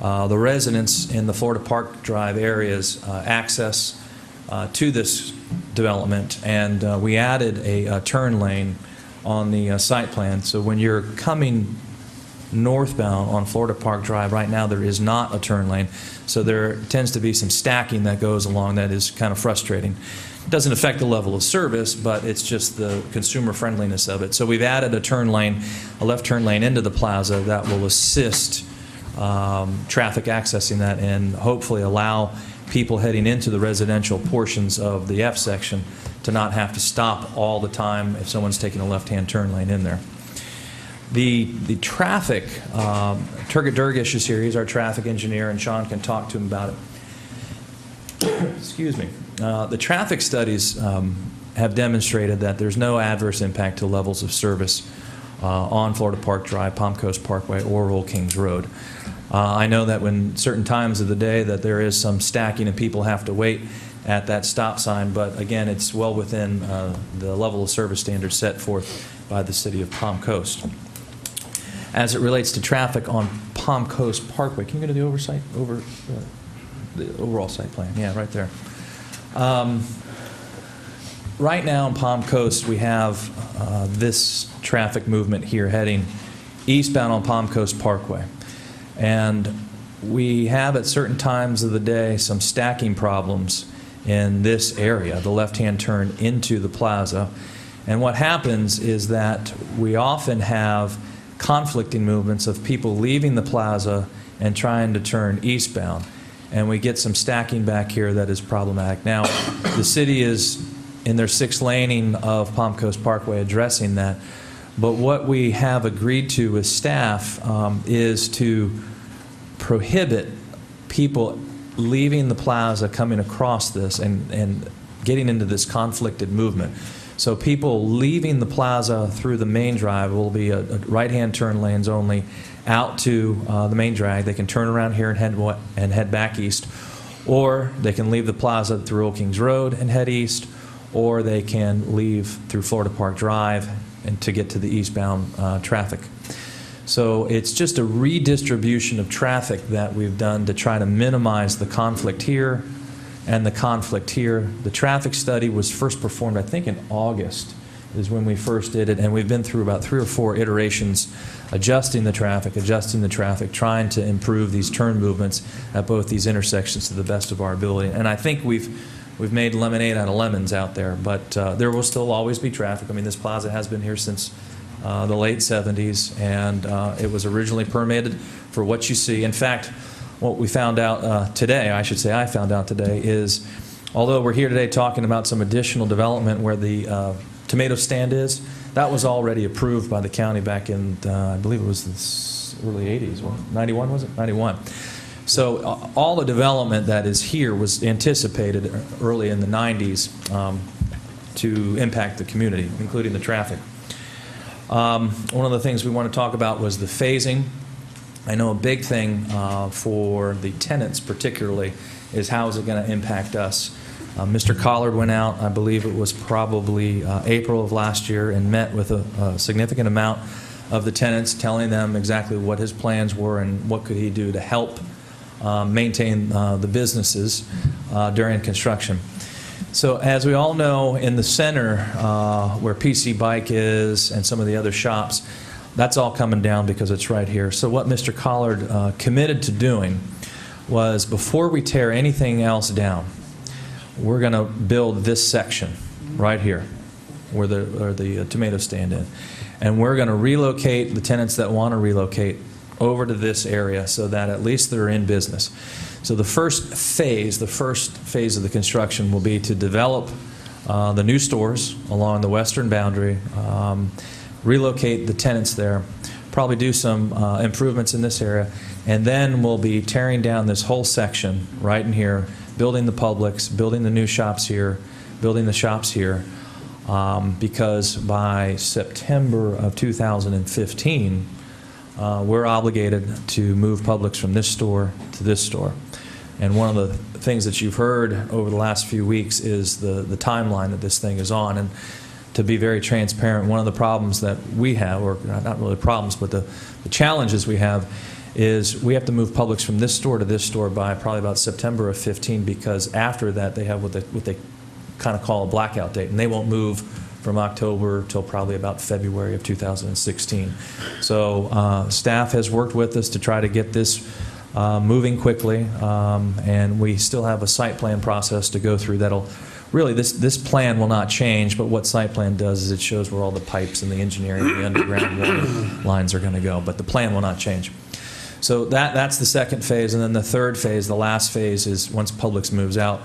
the residents in the Florida Park Drive areas access to this development, and we added a turn lane on the site plan. So when you're coming northbound on Florida Park Drive, right now there is not a turn lane, so there tends to be some stacking that goes along that is kind of frustrating. It doesn't affect the level of service, but it's just the consumer friendliness of it. So we've added a turn lane, a left turn lane into the plaza that will assist traffic accessing that and hopefully allow people heading into the residential portions of the F section to not have to stop all the time if someone's taking a left-hand turn lane in there. The traffic, Turgut Durgish is here. He's our traffic engineer, and Sean can talk to him about it. Excuse me. The traffic studies have demonstrated that there's no adverse impact to levels of service on Florida Park Drive, Palm Coast Parkway, or Old Kings Road. I know that when certain times of the day that there is some stacking and people have to wait at that stop sign, but again, it's well within the level of service standards set forth by the city of Palm Coast. As it relates to traffic on Palm Coast Parkway, can you go to the the overall site plan? Yeah, right there. Right now in Palm Coast, we have this traffic movement here heading eastbound on Palm Coast Parkway. And we have at certain times of the day some stacking problems in this area, the left-hand turn into the plaza. And what happens is that we often have conflicting movements of people leaving the plaza and trying to turn eastbound. And we get some stacking back here that is problematic. Now, the city is in their 6 laning of Palm Coast Parkway addressing that. But what we have agreed to with staff is to prohibit people leaving the plaza, coming across this, and getting into this conflicted movement. So people leaving the plaza through the main drive will be a right-hand turn lanes only out to the main drag. They can turn around here and head back east, or they can leave the plaza through Old Kings Road and head east, or they can leave through Florida Park Drive and to get to the eastbound traffic. So it's just a redistribution of traffic that we've done to try to minimize the conflict here and the conflict here. The traffic study was first performed, I think, in August is when we first did it, and we've been through about 3 or 4 iterations adjusting the traffic, trying to improve these turn movements at both these intersections to the best of our ability. And I think we've made lemonade out of lemons out there, but there will still always be traffic. I mean, this plaza has been here since the late 70s, and it was originally permitted for what you see. In fact, what we found out today, I found out today, is although we're here today talking about some additional development where the tomato stand is, that was already approved by the county back in, I believe it was the early 80s, 91 was it? 91. So all the development that is here was anticipated early in the 90s to impact the community, including the traffic. One of the things we want to talk about was the phasing. I know a big thing for the tenants particularly is how is it going to impact us. Mr. Collard went out, I believe it was probably April of last year, and met with a significant amount of the tenants, telling them exactly what his plans were and what could he do to help maintain the businesses during construction. So as we all know, in the center where PC Bike is and some of the other shops, That's all coming down because it's right here. So what Mr. Collard committed to doing was, before we tear anything else down, we're going to build this section right here where the tomato stand is. And we're going to relocate the tenants that want to relocate over to this area so that at least they're in business. So the first phase of the construction will be to develop the new stores along the western boundary, relocate the tenants there, probably do some improvements in this area, and then we'll be tearing down this whole section right in here, building the Publix, building the new shops here, building the shops here, because by September of 2015, we're obligated to move Publix from this store to this store. And one of the things that you've heard over the last few weeks is the timeline that this thing is on. And to be very transparent, one of the problems that we have, or not really problems, but the challenges we have, is we have to move Publix from this store to this store by probably about September of 15, because after that they have what they kind of call a blackout date, and they won't move from October till probably about February of 2016. So staff has worked with us to try to get this moving quickly, and we still have a site plan process to go through that'll really, this plan will not change, but what site plan does is it shows where all the pipes and the engineering and the underground water lines are going to go, but the plan will not change. So that's the second phase, and then the third phase, the last phase, is once Publix moves out,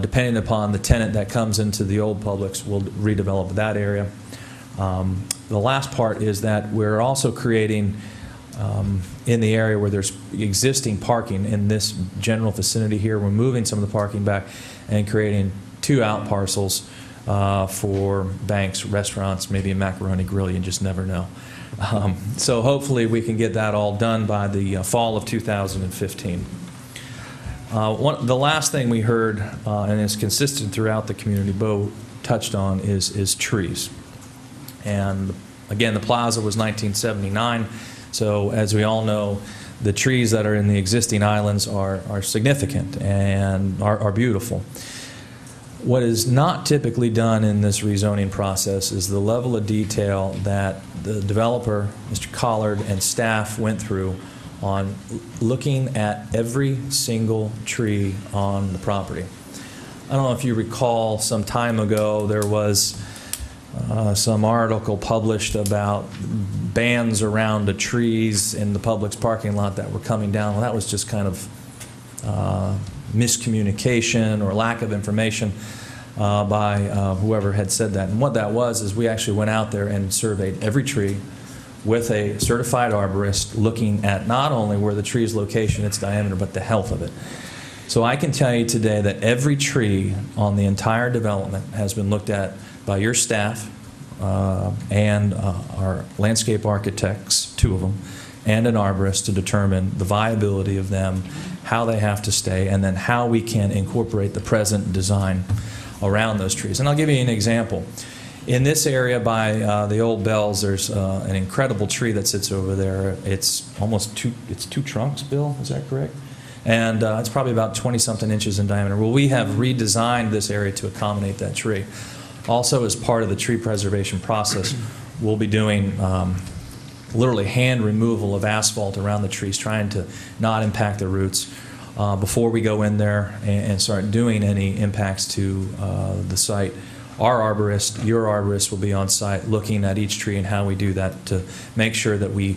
depending upon the tenant that comes into the old Publix, we'll redevelop that area. The last part is that we're also creating, in the area where there's existing parking in this general vicinity here, we're moving some of the parking back and creating 2 out parcels for banks, restaurants, maybe a macaroni grill, you just never know. So hopefully we can get that all done by the fall of 2015. The last thing we heard, and it's consistent throughout the community, Bo touched on, is trees. And again, the plaza was 1979, so as we all know, the trees that are in the existing islands are significant and are beautiful. What is not typically done in this rezoning process is the level of detail that the developer, Mr. Collard, and staff went through on looking at every single tree on the property. I don't know if you recall, some time ago there was some article published about bands around the trees in the Publix parking lot that were coming down. Well, that was just kind of miscommunication or lack of information by whoever had said that. And what that was is we actually went out there and surveyed every tree with a certified arborist, looking at not only where the tree's location, its diameter, but the health of it. So I can tell you today that every tree on the entire development has been looked at by your staff and our landscape architects, 2 of them, and an arborist to determine the viability of them, how they have to stay, and then how we can incorporate the present design around those trees. And I'll give you an example. In this area by the old Bells, there's an incredible tree that sits over there. It's almost 2 trunks, Bill, is that correct? And it's probably about 20-something inches in diameter. Well, we have redesigned this area to accommodate that tree. Also, as part of the tree preservation process, we'll be doing literally hand removal of asphalt around the trees, trying to not impact the roots before we go in there and start doing any impacts to the site. Our arborist, your arborist, will be on site looking at each tree and how we do that to make sure that we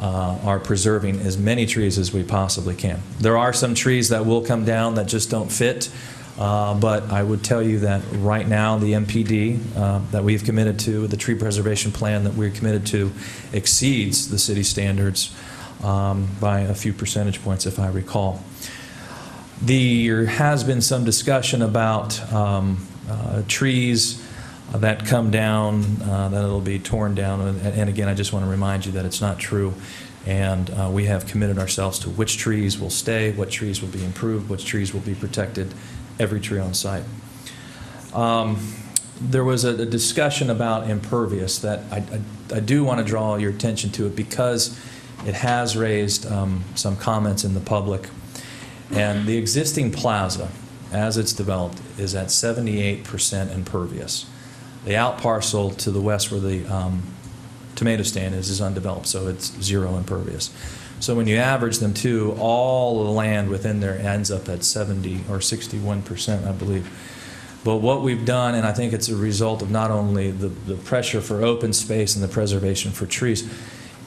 are preserving as many trees as we possibly can. There are some trees that will come down that just don't fit, but I would tell you that right now the MPD that we've committed to, the tree preservation plan that we're committed to, exceeds the city standards by a few percentage points, if I recall. There has been some discussion about trees that come down, that it'll be torn down. And again, I just want to remind you that it's not true. And we have committed ourselves to which trees will stay, what trees will be improved, which trees will be protected, every tree on site. There was a discussion about impervious that I do want to draw your attention to it because it has raised some comments in the public. And the existing plaza, as it's developed, is at 78% impervious. The out parcel to the west where the tomato stand is undeveloped, so it's 0 impervious. So when you average them to, all of the land within there ends up at 70 or 61%, I believe. But what we've done, and I think it's a result of not only the pressure for open space and the preservation for trees,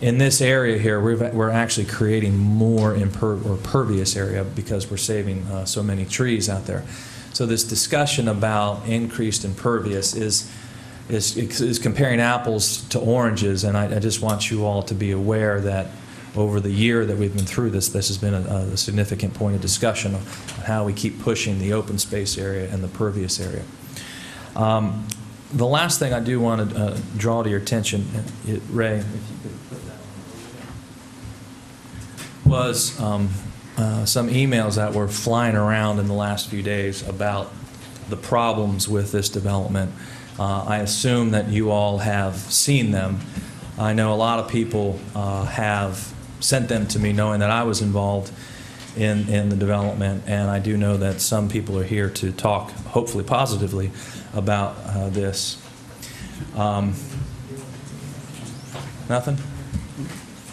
in this area here, we're actually creating more impervious area because we're saving so many trees out there. So this discussion about increased impervious is comparing apples to oranges, and I just want you all to be aware that over the year that we've been through this has been a significant point of discussion of how we keep pushing the open space area and the pervious area. The last thing I do want to draw to your attention, Ray, if you could put that on, was some emails that were flying around in the last few days about the problems with this development. I assume that you all have seen them. I know a lot of people have sent them to me knowing that I was involved in the development, and I do know that some people are here to talk, hopefully positively, about this. Nothing?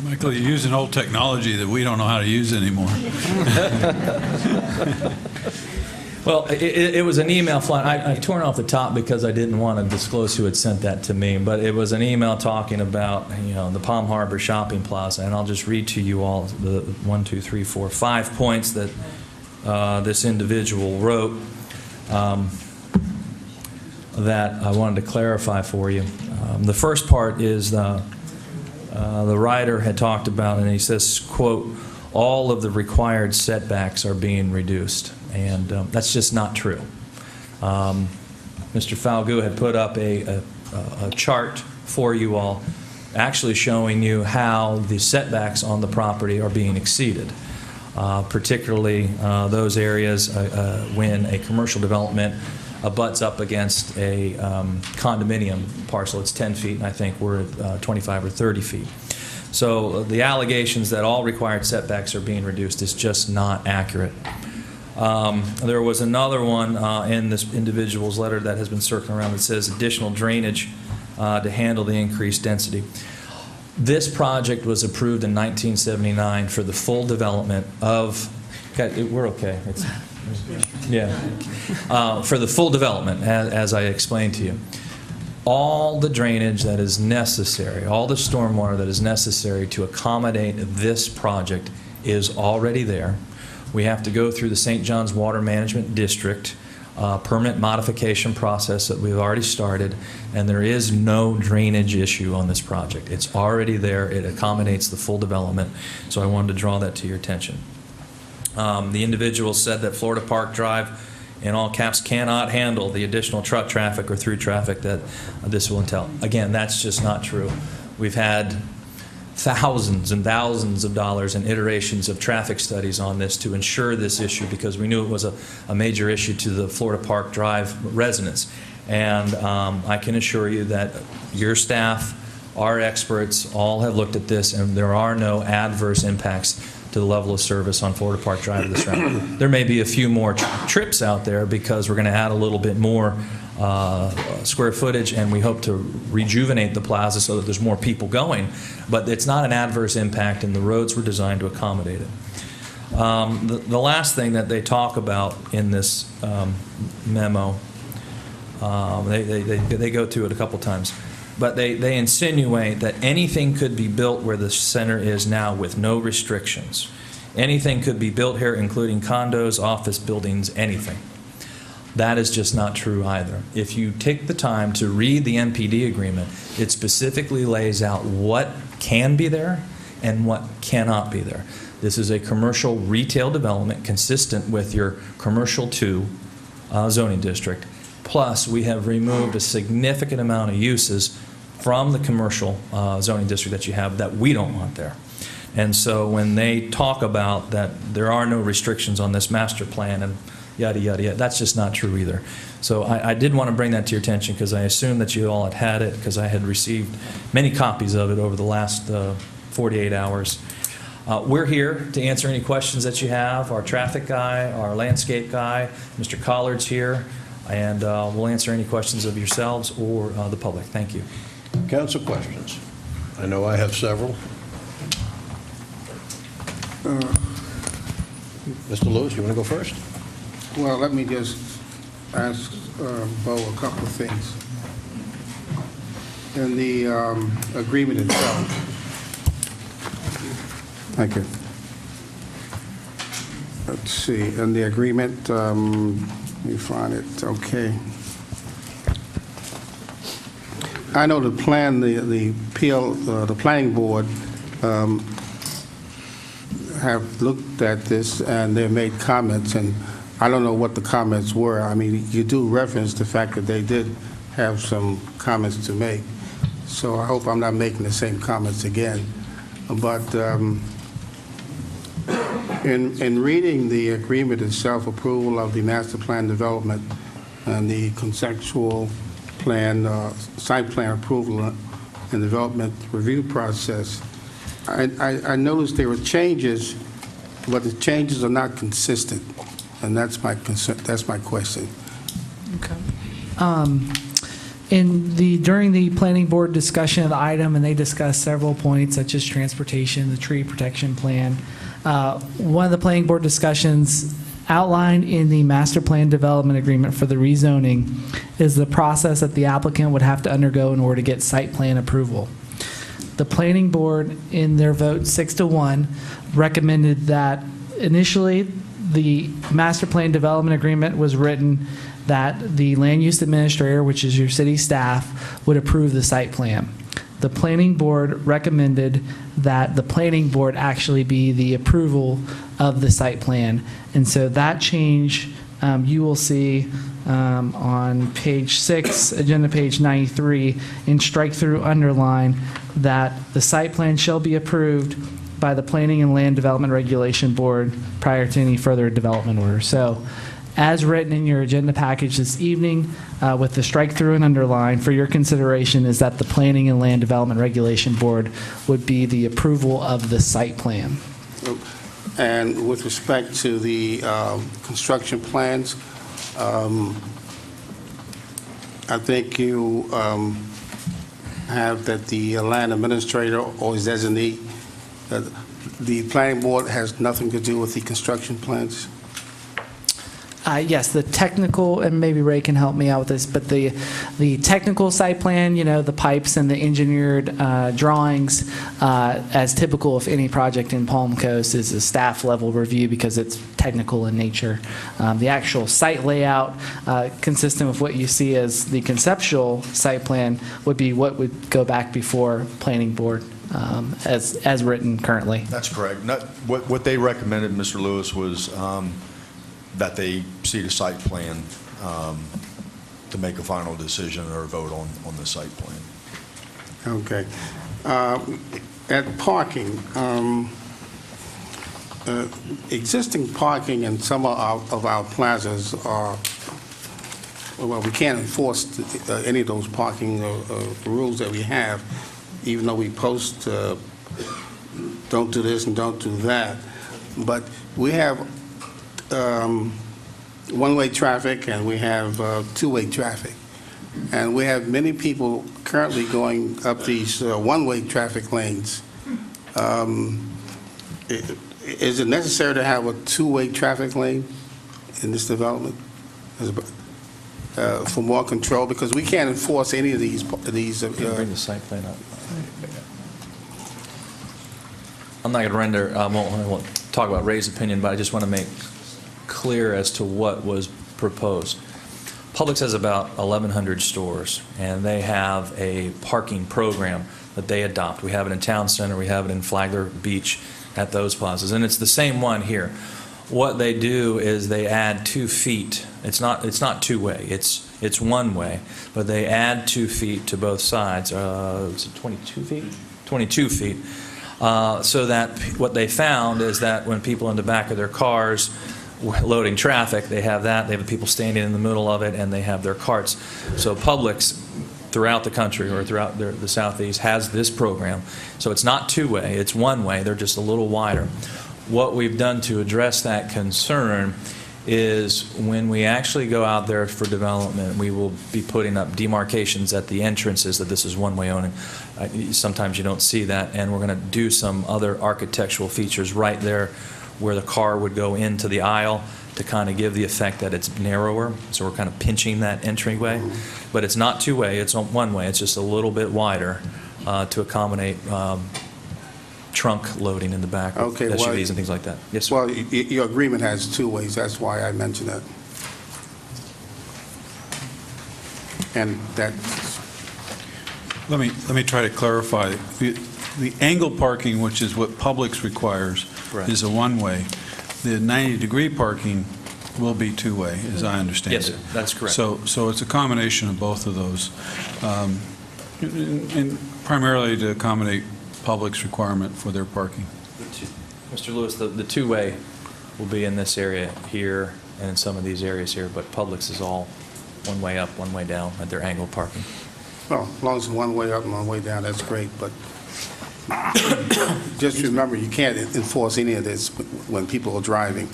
Michael, you're using old technology that we don't know how to use anymore. Well, it was an email flying. I torn off the top because I didn't want to disclose who had sent that to me, but it was an email talking about, the Palm Harbor Shopping Plaza, and I'll just read to you all the 1, 2, 3, 4, 5 points that this individual wrote that I wanted to clarify for you. The first part is the writer had talked about, and he says, quote, all of the required setbacks are being reduced. And that's just not true. Mr. Falgout had put up a chart for you all actually showing you how the setbacks on the property are being exceeded, particularly those areas when a commercial development butts up against a condominium parcel. It's 10 feet, and I think we're at 25 or 30 feet. So the allegations that all required setbacks are being reduced is just not accurate. There was another one in this individual's letter that has been circling around that says additional drainage to handle the increased density. This project was approved in 1979 for the full development of, we're okay. For the full development, as I explained to you. All the drainage that is necessary, all the stormwater that is necessary to accommodate this project is already there. We have to go through the St. John's Water Management District permit modification process that we've already started, and there is no drainage issue on this project. It's already there. It accommodates the full development, so I wanted to draw that to your attention. The individual said that Florida Park Drive, in all caps, cannot handle the additional truck traffic or through traffic that this will entail. Again, that's just not true. We've had thousands and thousands of dollars in iterations of traffic studies on this to ensure this issue because we knew it was a major issue to the Florida Park Drive residents. And I can assure you that your staff, our experts, all have looked at this, and there are no adverse impacts to the level of service on Florida Park Drive this round. There may be a few more trips out there because we're going to add a little bit more square footage, and we hope to rejuvenate the plaza so that there's more people going, but it's not an adverse impact, and the roads were designed to accommodate it. The last thing that they talk about in this memo, they go to it a couple times, but they insinuate that anything could be built where the center is now with no restrictions. Anything could be built here, including condos, office buildings, anything. That is just not true either. If you take the time to read the MPD agreement, it specifically lays out what can be there and what cannot be there. This is a commercial retail development consistent with your commercial 2 zoning district. Plus, we have removed a significant amount of uses from the commercial zoning district that you have that we don't want there. And so when they talk about that there are no restrictions on this master plan and yada, yada, yada, that's just not true either. So I did want to bring that to your attention because I assumed that you all had it because I had received many copies of it over the last 48 hours. We're here to answer any questions that you have. Our traffic guy, our landscape guy, Mr. Collard's here, and we'll answer any questions of yourselves or the public. Thank you. Council questions? I know I have several. Mr. Lewis, you want to go first? Well, let me just ask Bo a couple of things. In the agreement itself. Thank you. Let's see, in the agreement, let me find it, okay. I know the plan, the planning board have looked at this and they made comments, and I don't know what the comments were. I mean, you do reference the fact that they did have some comments to make, so I hope I'm not making the same comments again. But in reading the agreement itself, approval of the master plan development and the conceptual plan, site plan approval and development review process, I noticed there were changes, but the changes are not consistent, and that's my concern. That's my question. Okay. During the planning board discussion of the item, and they discussed several points such as transportation, the tree protection plan. One of the planning board discussions outlined in the master plan development agreement for the rezoning is the process that the applicant would have to undergo in order to get site plan approval. The planning board, in their vote 6-1, recommended that initially the master plan development agreement was written that the land use administrator, which is your city staff, would approve the site plan. The planning board recommended that the planning board actually be the approval of the site plan. And so that change you will see on page 6, agenda page 93, in strike through underline, that the site plan shall be approved by the Planning and Land Development Regulation Board prior to any further development order. So as written in your agenda package this evening, with the strike through and underline for your consideration, is that the Planning and Land Development Regulation Board would be the approval of the site plan. And with respect to the construction plans, I think you have that the land administrator or his designee, the planning board has nothing to do with the construction plans? Yes, the technical, and maybe Ray can help me out with this, but the technical site plan, you know, the pipes and the engineered drawings, as typical of any project in Palm Coast, is a staff level review because it's technical in nature. The actual site layout, consistent with what you see as the conceptual site plan, would be what would go back before planning board. As written currently. That's correct. What they recommended, Mr. Lewis, was that they see the site plan to make a final decision or vote on the site plan. Okay. At parking, existing parking in some of our plazas are, well, we can't enforce any of those parking rules that we have, even though we post don't do this and don't do that. But we have one-way traffic and we have two-way traffic. And we have many people currently going up these one-way traffic lanes. Is it necessary to have a two-way traffic lane in this development for more control? Because we can't enforce any of these. Bring the site plan up. I'm not going to render. I won't talk about Ray's opinion, but I just want to make clear as to what was proposed. Publix has about 1,100 stores, and they have a parking program that they adopt. We have it in Town Center, we have it in Flagler Beach at those plazas, and it's the same one here. What they do is they add 2 feet. It's not two-way. It's one way, but they add 2 feet to both sides. Is it 22 feet? 22 feet. So that what they found is that when people in the back of their cars loading traffic, they have the people standing in the middle of it, and they have their carts. So Publix throughout the country or throughout the Southeast has this program. So it's not two-way, it's one way. They're just a little wider. What we've done to address that concern is when we actually go out there for development, we will be putting up demarcations at the entrances that this is one-way only. Sometimes you don't see that, and we're going to do some other architectural features right there where the car would go into the aisle to kind of give the effect that it's narrower. So we're kind of pinching that entryway. But it's not two-way, it's one-way. It's just a little bit wider to accommodate trunk loading in the back of Okay, well, SUVs and things like that. Yes, sir. Well, your agreement has two ways, that's why I mentioned that. And that, Let me try to clarify. The angle parking, which is what Publix requires, Correct. is a one-way. The 90-degree parking will be two-way, as I understand it. Yes, sir. That's correct. So it's a combination of both of those, and primarily to accommodate Publix requirement for their parking. Mr. Lewis, the two-way will be in this area here and in some of these areas here, but Publix is all one way up, one way down at their angled parking. well, as long as it's one way up and one way down, that's great, but just remember, you can't enforce any of this when people are driving.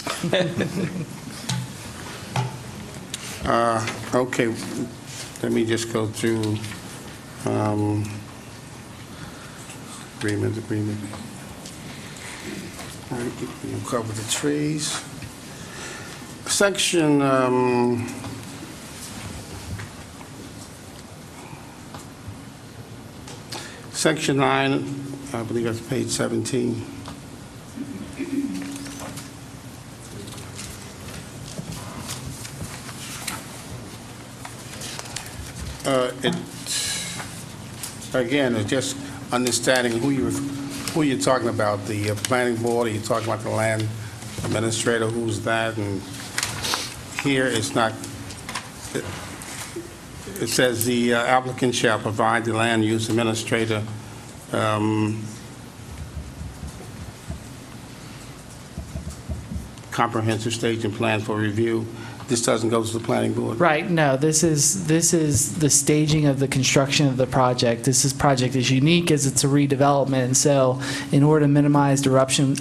Okay, let me just go through agreement. All right, we'll cover the trees. Section Section 9, I believe that's page 17. Again, it's just understanding who you're talking about, the planning board, or you're talking about the land administrator, who's that, and here it's not, it says the applicant shall provide the land use administrator comprehensive staging plan for review. This doesn't go to the planning board? Right, no, this is the staging of the construction of the project. This project is unique as it's a redevelopment, and so in order to minimize disruptions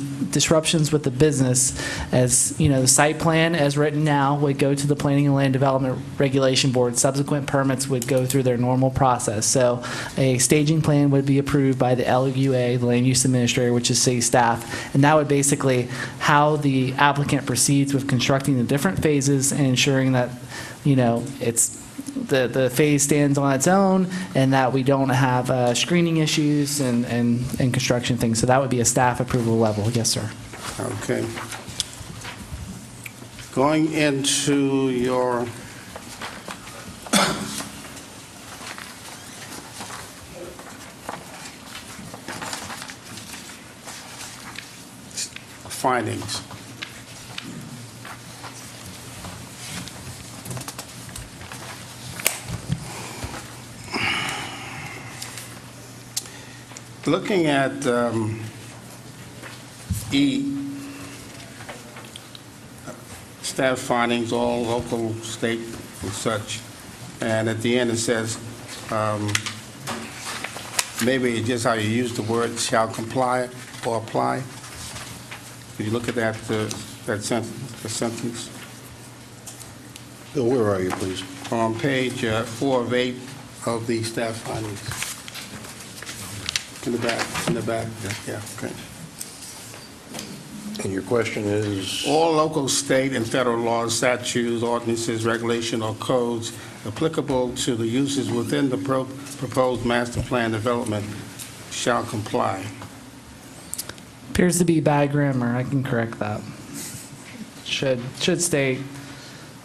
with the business, as, you know, the site plan as written now would go to the Planning and Land Development Regulation Board. Subsequent permits would go through their normal process. So a staging plan would be approved by the LUA, the Land Use Administrator, which is city staff, and that would basically how the applicant proceeds with constructing the different phases and ensuring that, you know, it's the phase stands on its own and that we don't have screening issues and construction things. So that would be a staff approval level. Yes, sir. Okay. Going into your findings. Looking at E, staff findings, all local, state, and such, and at the end it says, maybe just how you use the word shall comply or apply. Could you look at that that sentence? Bill, where are you, please? On page 4 of 8 of the staff findings. In the back, yeah, okay. And your question is? All local, state, and federal laws, statutes, ordinances, regulation, or codes applicable to the uses within the proposed master plan development shall comply. Appears to be bad grammar. I can correct that. Should state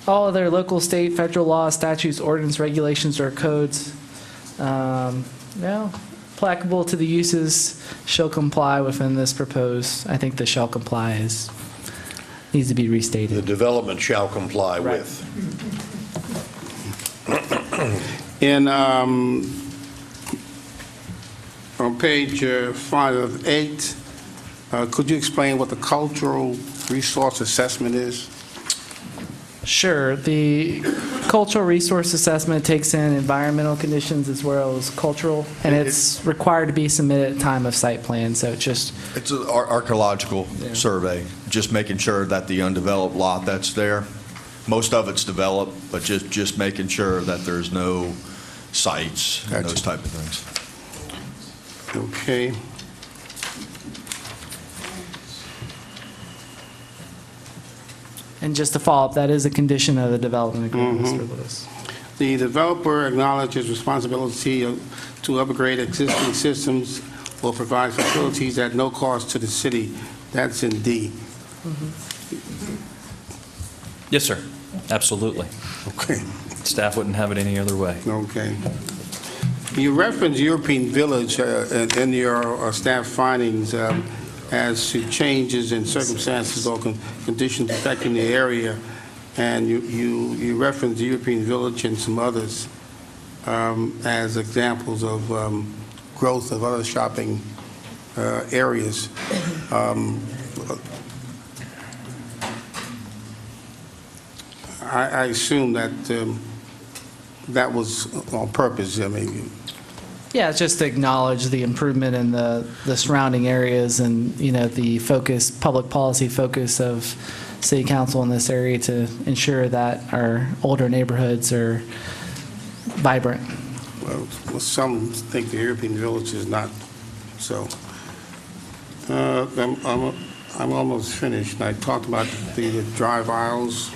all other local, state, federal laws, statutes, ordinance, regulations, or codes, applicable to the uses shall comply within this proposed. I think the shall comply needs to be restated. The development shall comply Right. with. In on page 5 of 8, could you explain what the cultural resource assessment is? Sure. The cultural resource assessment takes in environmental conditions as well as cultural, and it's required to be submitted at time of site plan, so it's just... It's an archaeological survey, just making sure that the undeveloped lot that's there, most of it's developed, but just making sure that there's no sites and those type of things. Okay. And just to follow up, that is a condition of the development agreement, Mr. Lewis. The developer acknowledges responsibility to upgrade existing systems or provide facilities at no cost to the city. That's in D. Yes, sir. Absolutely. Okay. Staff wouldn't have it any other way. Okay. You reference European Village in your staff findings as to changes in circumstances or conditions affecting the area, and you reference the European Village and some others as examples of growth of other shopping areas. I assume that that was on purpose. I mean, Yeah, it's just to acknowledge the improvement in the surrounding areas and, you know, the focus, public policy focus of city council in this area to ensure that our older neighborhoods are vibrant. well, some think the European Village is not so. I'm almost finished. I talked about the drive aisles.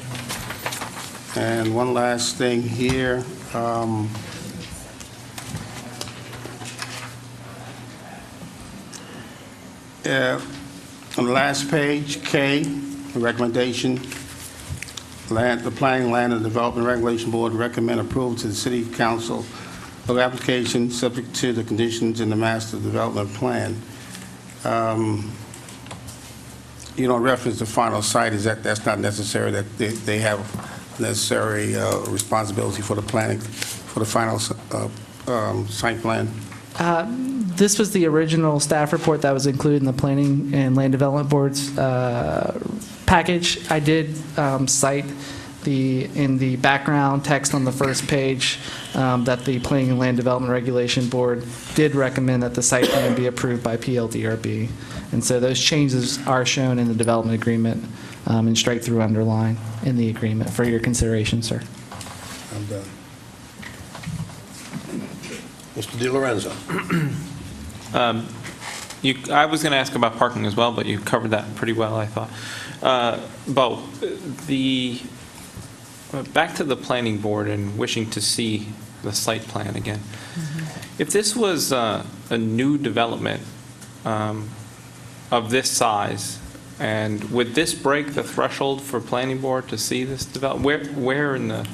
And one last thing here. On the last page, K, the recommendation, the Planning, Land, and Development Regulation Board recommend approval to the City Council of application subject to the conditions in the Master Development Plan. You don't reference the final site. Is that's not necessary, that they have necessary responsibility for the planning, for the final site plan? This was the original staff report that was included in the Planning and Land Development Board's package. I did cite in the background text on the first page that the Planning and Land Development Regulation Board did recommend that the site plan be approved by PLDRB. And so those changes are shown in the development agreement and straight through underline in the agreement for your consideration, sir. I'm done. Mr. Di Lorenzo. I was going to ask about parking as well, but you covered that pretty well, I thought. Bo, back to the planning board and wishing to see the site plan again. If this was a new development of this size, and would this break the threshold for planning board to see this development? Where in the...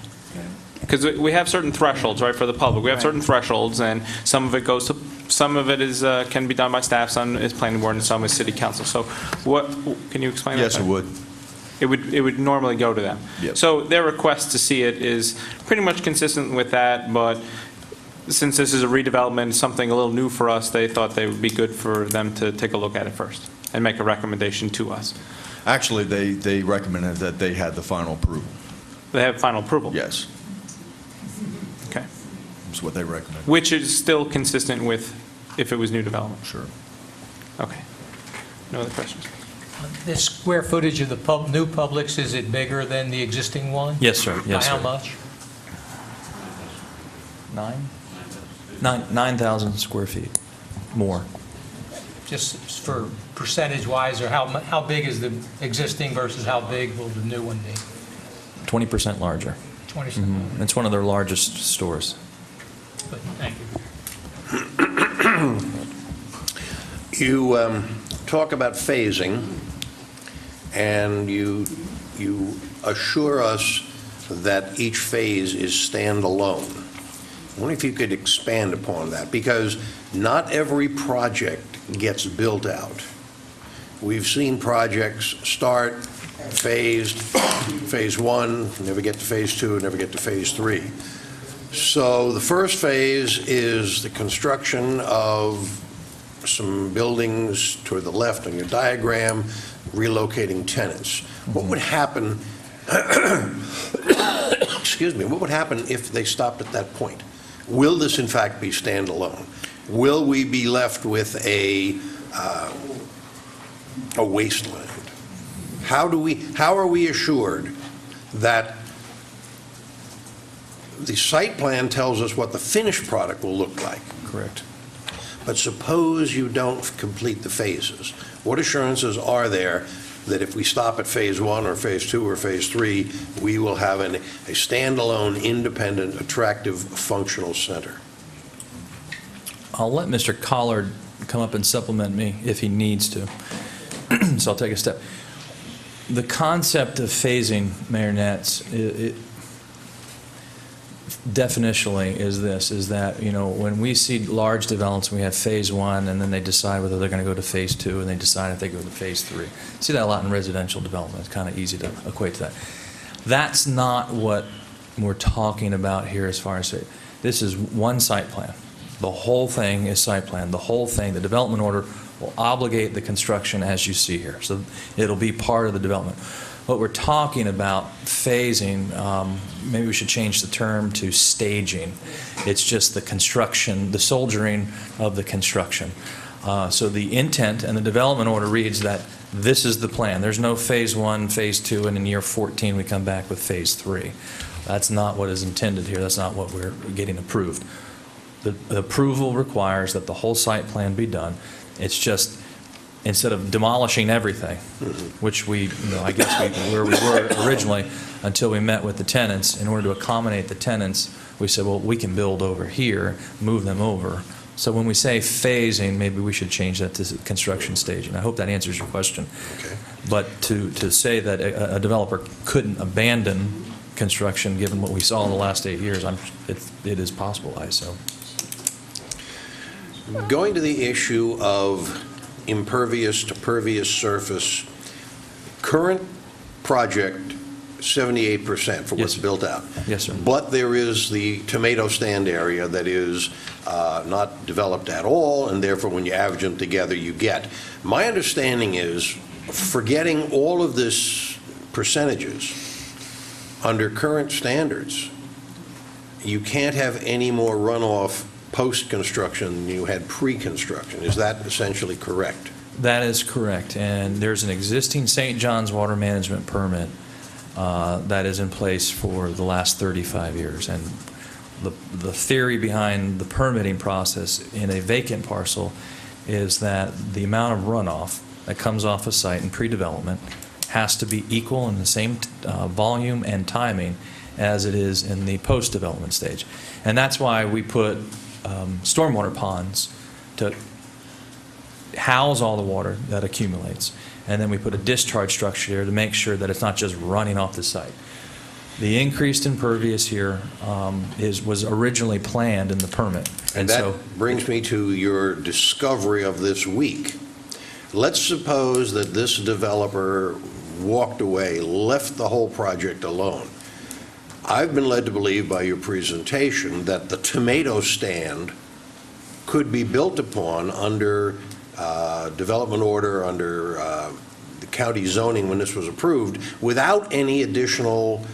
Because we have certain thresholds, right, for the public. We have certain thresholds, and some of it goes to, some of it is can be done by staff, some is planning board, and some is city council. So, what can you explain? Yes, it would. It would normally go to them. Yep. So their request to see it is pretty much consistent with that, but since this is a redevelopment, something a little new for us, they thought they would be good for them to take a look at it first and make a recommendation to us. Actually, they recommended that they had the final approval. They have final approval? Yes. Okay. That's what they recommend. Which is still consistent with if it was new development? Sure. Okay. No other questions? The square footage of the new Publix, is it bigger than the existing one? Yes, sir. Yes, By sir. how much? 9,000 square feet more. Just for percentage-wise, or how big is the existing versus how big will the new one be? 20% larger. 20%. It's one of their largest stores. Good, thank you. You talk about phasing, and you assure us that each phase is standalone. I wonder if you could expand upon that, because not every project gets built out. We've seen projects start phased, phase one, never get to phase two, never get to phase three. So the first phase is the construction of some buildings toward the left on your diagram, relocating tenants. What would happen Excuse me, what would happen if they stopped at that point? Will this in fact be standalone? Will we be left with a wasteland? How are we assured that the site plan tells us what the finished product will look like? Correct. But suppose you don't complete the phases. What assurances are there that if we stop at phase 1 or phase 2 or phase 3, we will have a standalone, independent, attractive, functional center? I'll let Mr. Collard come up and supplement me if he needs to. So I'll take a step. The concept of phasing, Mayor Nets, definitionally is that, you know, when we see large developments, we have phase 1, and then they decide whether they're going to go to phase 2, and they decide if they go to phase 3. See that a lot in residential development. It's kind of easy to equate to that. That's not what we're talking about here as far as this is one site plan. The whole thing is site plan. The whole thing, the development order will obligate the construction as you see here. So it'll be part of the development. What we're talking about phasing, maybe we should change the term to staging. It's just the construction, the soldiering of the construction. So the intent and the development order reads that this is the plan. There's no phase 1, phase 2, and in year 14 we come back with phase 3. That's not what is intended here. That's not what we're getting approved. The approval requires that the whole site plan be done. It's just, instead of demolishing everything, which we, I guess where we were originally until we met with the tenants, in order to accommodate the tenants, we said, well, we can build over here, move them over. So when we say phasing, maybe we should change that to construction staging. I hope that answers your question. Okay. But to say that a developer couldn't abandon construction, given what we saw in the last 8 years, it is possible, I assume. Going to the issue of impervious to pervious surface, current project 78% for what's built out. Yes, sir. But there is the tomato stand area that is not developed at all, and therefore when you average them together, you get. My understanding is, forgetting all of this percentages, under current standards, you can't have any more runoff post-construction than you had pre-construction. Is that essentially correct? That is correct, and there's an existing St. John's water management permit that is in place for the last 35 years, and the theory behind the permitting process in a vacant parcel is that the amount of runoff that comes off a site in pre-development has to be equal in the same volume and timing as it is in the post-development stage. And that's why we put stormwater ponds to house all the water that accumulates. And then we put a discharge structure here to make sure that it's not just running off the site. The increased impervious here was originally planned in the permit. And that brings me to your discovery of this week. Let's suppose that this developer walked away, left the whole project alone. I've been led to believe by your presentation that the tomato stand could be built upon under development order, under the county zoning when this was approved, without any additional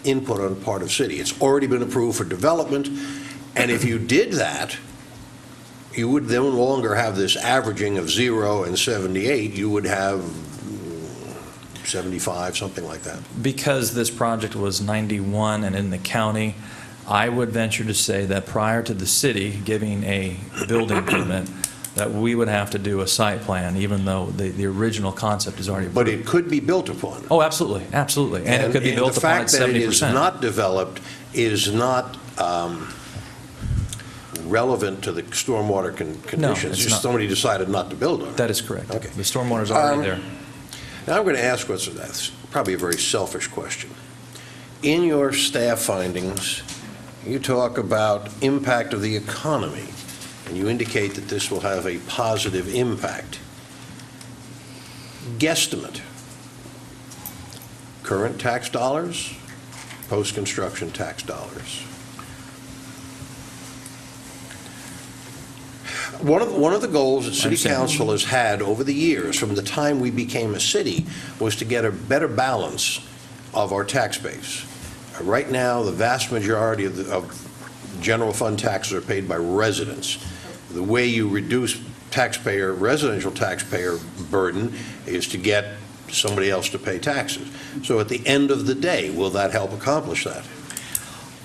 input on the part of city. It's already been approved for development, and if you did that, you would no longer have this averaging of 0 and 78. You would have 75, something like that. Because this project was 91 and in the county, I would venture to say that prior to the city giving a building permit, that we would have to do a site plan, even though the original concept is already approved. But it could be built upon. Oh, absolutely, absolutely. And it could be built upon at 70%. The fact that it is not developed is not relevant to the stormwater conditions. No, it's just not. Somebody decided not to build on it. That is correct. Okay. The stormwater is already there. Now I'm going to ask that's probably a very selfish question. In your staff findings, you talk about impact of the economy, and you indicate that this will have a positive impact. Guesstimate. Current tax dollars, post-construction tax dollars. One of the goals that City Council has had over the years, from the time we became a city, was to get a better balance of our tax base. Right now, the vast majority of general fund taxes are paid by residents. The way you reduce residential taxpayer burden is to get somebody else to pay taxes. So at the end of the day, will that help accomplish that?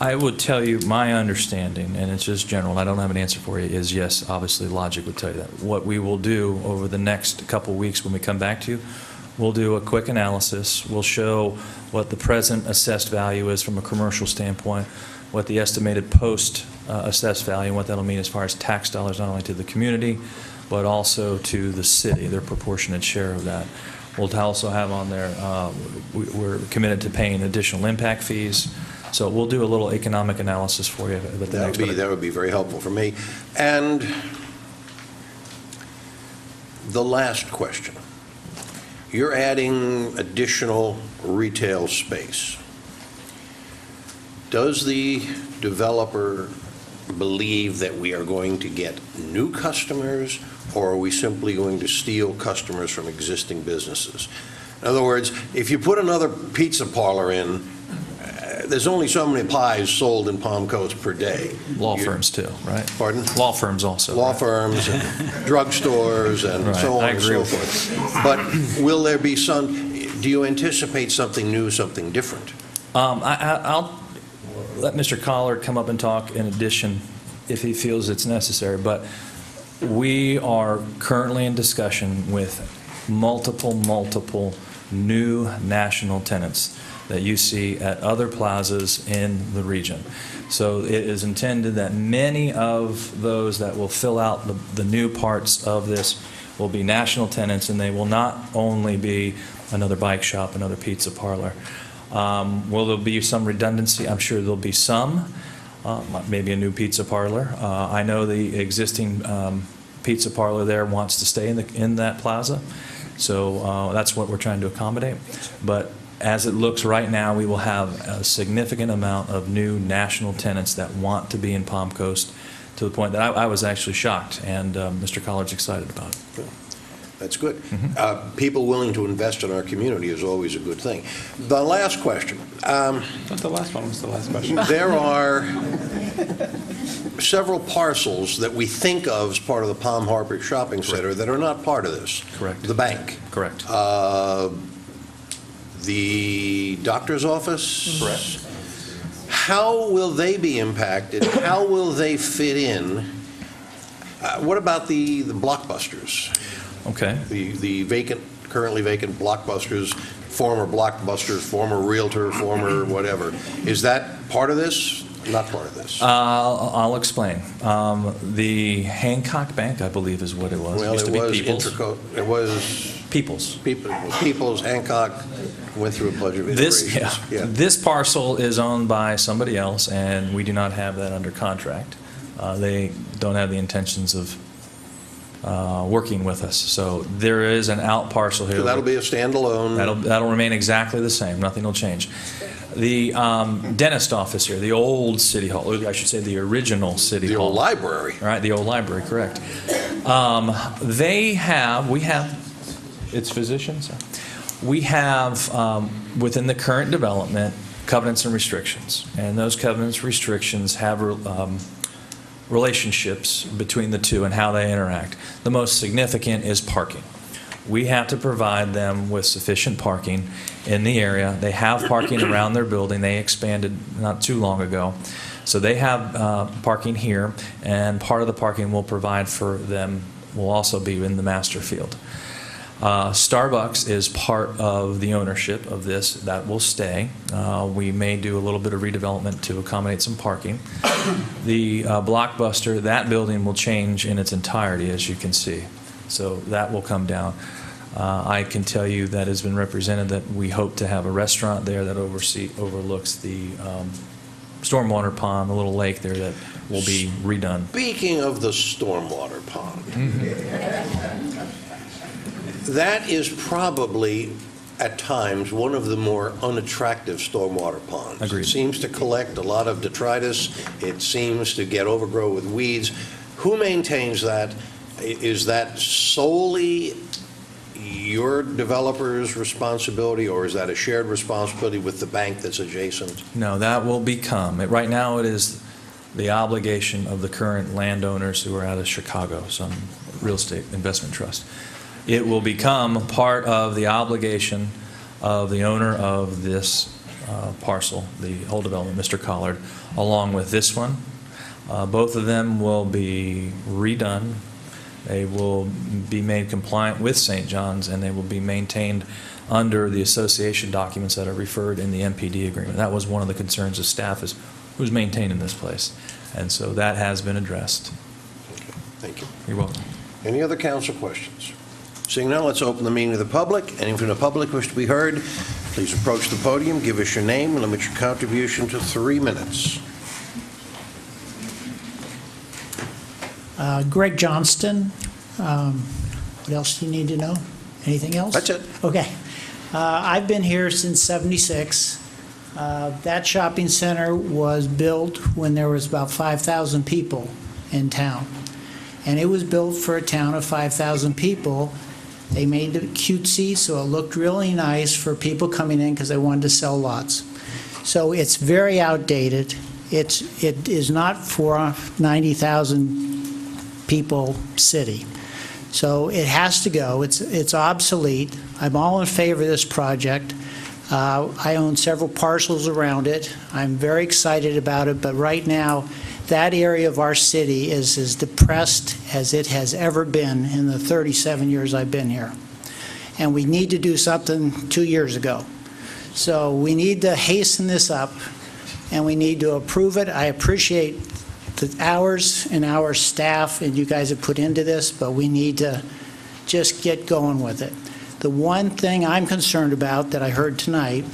I would tell you my understanding, and it's just general, I don't have an answer for you, is yes, obviously logic would tell you that. What we will do over the next couple of weeks when we come back to you, we'll do a quick analysis. We'll show what the present assessed value is from a commercial standpoint, what the estimated post-assessed value, and what that'll mean as far as tax dollars, not only to the community, but also to the city, their proportionate share of that. We'll also have on there, we're committed to paying additional impact fees. So we'll do a little economic analysis for you. That would be very helpful for me. And the last question. You're adding additional retail space. Does the developer believe that we are going to get new customers, or are we simply going to steal customers from existing businesses? In other words, if you put another pizza parlor in, there's only so many pies sold in Palm Coast per day. Law firms too, right? Pardon? Law firms also. Law firms, and drugstores, and so on and so forth. But will there be do you anticipate something new, something different? I'll let Mr. Collard come up and talk in addition if he feels it's necessary, but we are currently in discussion with multiple new national tenants that you see at other plazas in the region. So it is intended that many of those that will fill out the new parts of this will be national tenants, and they will not only be another bike shop, another pizza parlor. Will there be some redundancy? I'm sure there'll be some, maybe a new pizza parlor. I know the existing pizza parlor there wants to stay in that plaza, so that's what we're trying to accommodate. But as it looks right now, we will have a significant amount of new national tenants that want to be in Palm Coast, to the point that I was actually shocked, and Mr. Collard's excited about it. That's good. People willing to invest in our community is always a good thing. The last question. But the last one was the last question. There are several parcels that we think of as part of the Palm Harbor Shopping Center that are not part of this. Correct. The bank. Correct. The doctor's office? Correct. How will they be impacted? How will they fit in? What about the Blockbusters? Okay. The currently vacant Blockbusters, former Blockbusters, former Realtor, former whatever. Is that part of this? Not part of this. I'll explain. The Hancock Bank, I believe, is what it was. Well, it was People's. People's, Hancock, went through a bunch of iterations. This parcel is owned by somebody else, and we do not have that under contract. They don't have the intentions of working with us. So there is an out parcel here. So that'll be a standalone. That'll remain exactly the same. Nothing will change. The dentist office here, the old City Hall, I should say the original City Hall. The old library. Right, the old library, correct. We have, it's physicians? We have, within the current development, covenants and restrictions. And those covenants and restrictions have relationships between the two and how they interact. The most significant is parking. We have to provide them with sufficient parking in the area. They have parking around their building. They expanded not too long ago. So they have parking here, and part of the parking we'll provide for them will also be in the master field. Starbucks is part of the ownership of this. That will stay. We may do a little bit of redevelopment to accommodate some parking. The Blockbuster, that building will change in its entirety, as you can see. So that will come down. I can tell you that has been represented that we hope to have a restaurant there that overlooks the stormwater pond, the little lake there that will be redone. Speaking of the stormwater pond, that is probably at times one of the more unattractive stormwater ponds. Agreed. It seems to collect a lot of detritus. It seems to get overgrown with weeds. Who maintains that? Is that solely your developer's responsibility, or is that a shared responsibility with the bank that's adjacent? No, that will become, right now it is the obligation of the current landowners who are out of Chicago, some real estate investment trust. It will become part of the obligation of the owner of this parcel, the whole development, Mr. Collard, along with this one. Both of them will be redone. They will be made compliant with St. John's, and they will be maintained under the association documents that are referred in the MPD agreement. That was one of the concerns of staff, is who's maintaining this place. And so that has been addressed. Okay, thank you. You're welcome. Any other council questions? Seeing none, let's open the meeting to the public. Anyone from the public wish to be heard, please approach the podium, give us your name, and limit your contribution to 3 minutes. Greg Johnston. What else do you need to know? Anything else? That's it. Okay. I've been here since '76. That shopping center was built when there was about 5,000 people in town. And it was built for a town of 5,000 people. They made it cutesy, so it looked really nice for people coming in because they wanted to sell lots. So it's very outdated. It is not for a 90,000 people city. So it has to go. It's obsolete. I'm all in favor of this project. I own several parcels around it. I'm very excited about it, but right now, that area of our city is as depressed as it has ever been in the 37 years I've been here. And we need to do something 2 years ago. So we need to hasten this up, and we need to approve it. I appreciate the hours and our staff and you guys have put into this, but we need to just get going with it. The one thing I'm concerned about that I heard tonight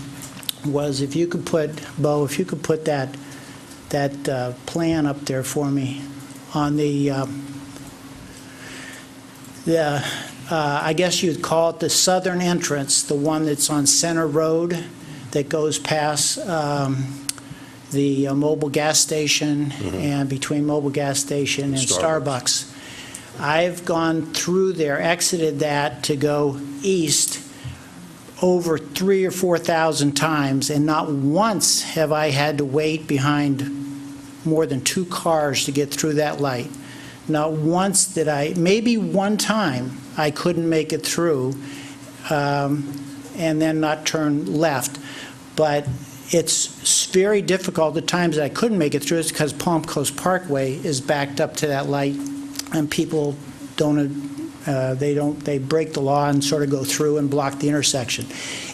was if you could put, Bo, if you could put that plan up there for me on the I guess you'd call it the southern entrance, the one that's on Center Road that goes past the Mobil gas station and between Mobil gas station and Starbucks. I've gone through there, exited that to go east over 3,000 or 4,000 times, and not once have I had to wait behind more than 2 cars to get through that light. Not once did I, maybe one time I couldn't make it through and then not turn left. But it's very difficult. The times that I couldn't make it through is because Palm Coast Parkway is backed up to that light, and people they break the law and sort of go through and block the intersection.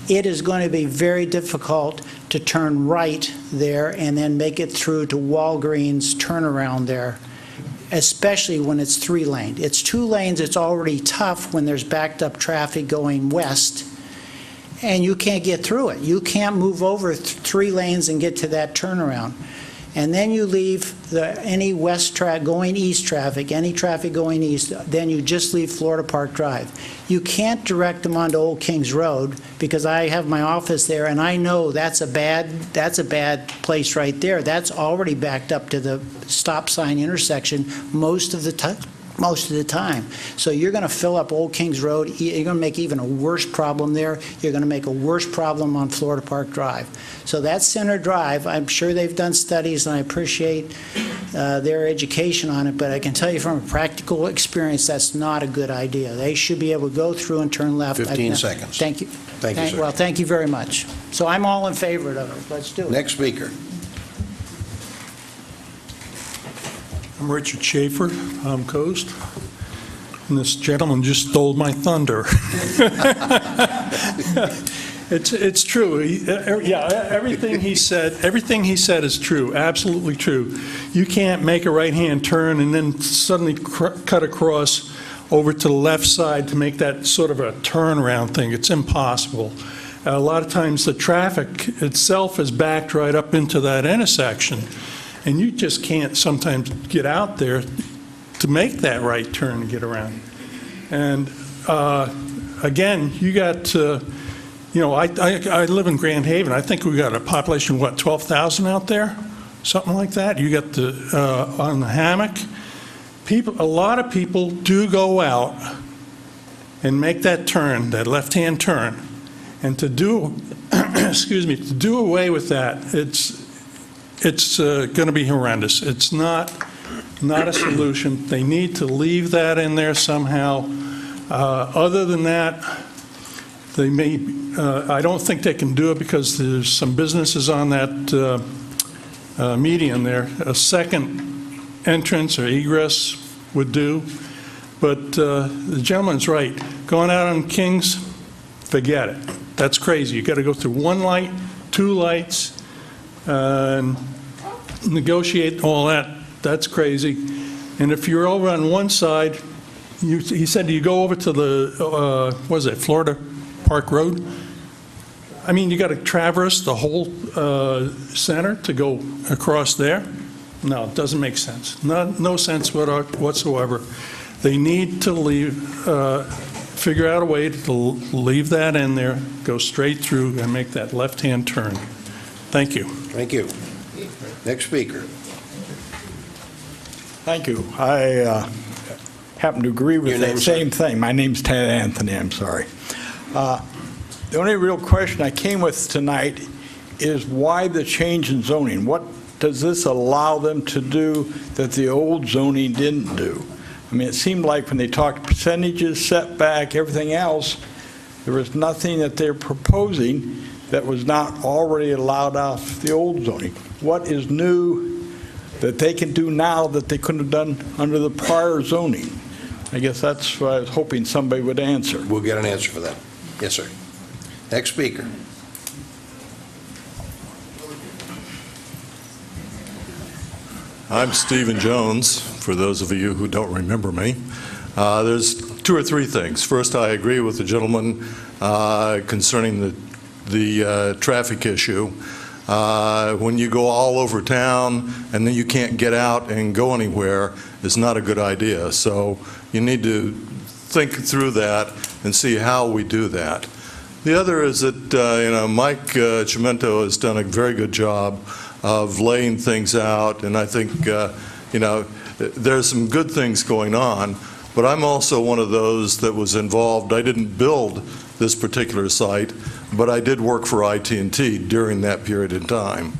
It is going to be very difficult to turn right there and then make it through to Walgreens turnaround there, especially when it's 3-lane. It's 2 lanes, it's already tough when there's backed up traffic going west, and you can't get through it. You can't move over 3 lanes and get to that turnaround. And then you leave any west going east traffic, any traffic going east, then you just leave Florida Park Drive. You can't direct them onto Old Kings Road because I have my office there, and I know that's a bad place right there. That's already backed up to the stop sign intersection most of the time. So you're going to fill up Old Kings Road. You're going to make even a worse problem there. You're going to make a worse problem on Florida Park Drive. So that Center Drive, I'm sure they've done studies, and I appreciate their education on it, but I can tell you from a practical experience, that's not a good idea. They should be able to go through and turn left. 15 seconds. Thank you. Thank you, sir. Well, thank you very much. So I'm all in favor of it. Let's do it. Next speaker. I'm Richard Schaefer, Palm Coast, and this gentleman just stole my thunder. It's true. Everything he said is true, absolutely true. You can't make a right-hand turn and then suddenly cut across over to the left side to make that sort of a turnaround thing. It's impossible. A lot of times the traffic itself is backed right up into that intersection, and you just can't sometimes get out there to make that right turn and get around. And again, you got, I live in Grand Haven. I think we got a population of, 12,000 out there? Something like that. You got on the Hammock. A lot of people do go out and make that turn, that left-hand turn, and to do, excuse me, to do away with that, it's going to be horrendous. It's not a solution. They need to leave that in there somehow. Other than that, they may, I don't think they can do it because there's some businesses on that median there. A second entrance or egress would do. But the gentleman's right. Going out on Kings, forget it. That's crazy. You got to go through one light, two lights, and negotiate all that. That's crazy. And if you're over on one side, he said you go over to the, what is it, Florida Park Road? I mean, you got to traverse the whole center to go across there? No, it doesn't make sense. No sense whatsoever. They need to leave, figure out a way to leave that in there, go straight through and make that left-hand turn. Thank you. Thank you. Next speaker. Thank you. I happen to agree with that same thing. My name's Ted Anthony, I'm sorry. The only real question I came with tonight is why the change in zoning? What does this allow them to do that the old zoning didn't do? I mean, it seemed like when they talked percentages, setback, everything else, there was nothing that they're proposing that was not already allowed off the old zoning. What is new that they can do now that they couldn't have done under the prior zoning? I guess that's what I was hoping somebody would answer. We'll get an answer for that. Yes, sir. Next speaker. I'm Stephen Jones, for those of you who don't remember me. There's two or three things. First, I agree with the gentleman concerning the traffic issue. When you go all over town and then you can't get out and go anywhere, it's not a good idea. So you need to think through that and see how we do that. The other is that Mike Chimento has done a very good job of laying things out, and I think there's some good things going on, but I'm also one of those that was involved. I didn't build this particular site, but I did work for IT&T during that period of time.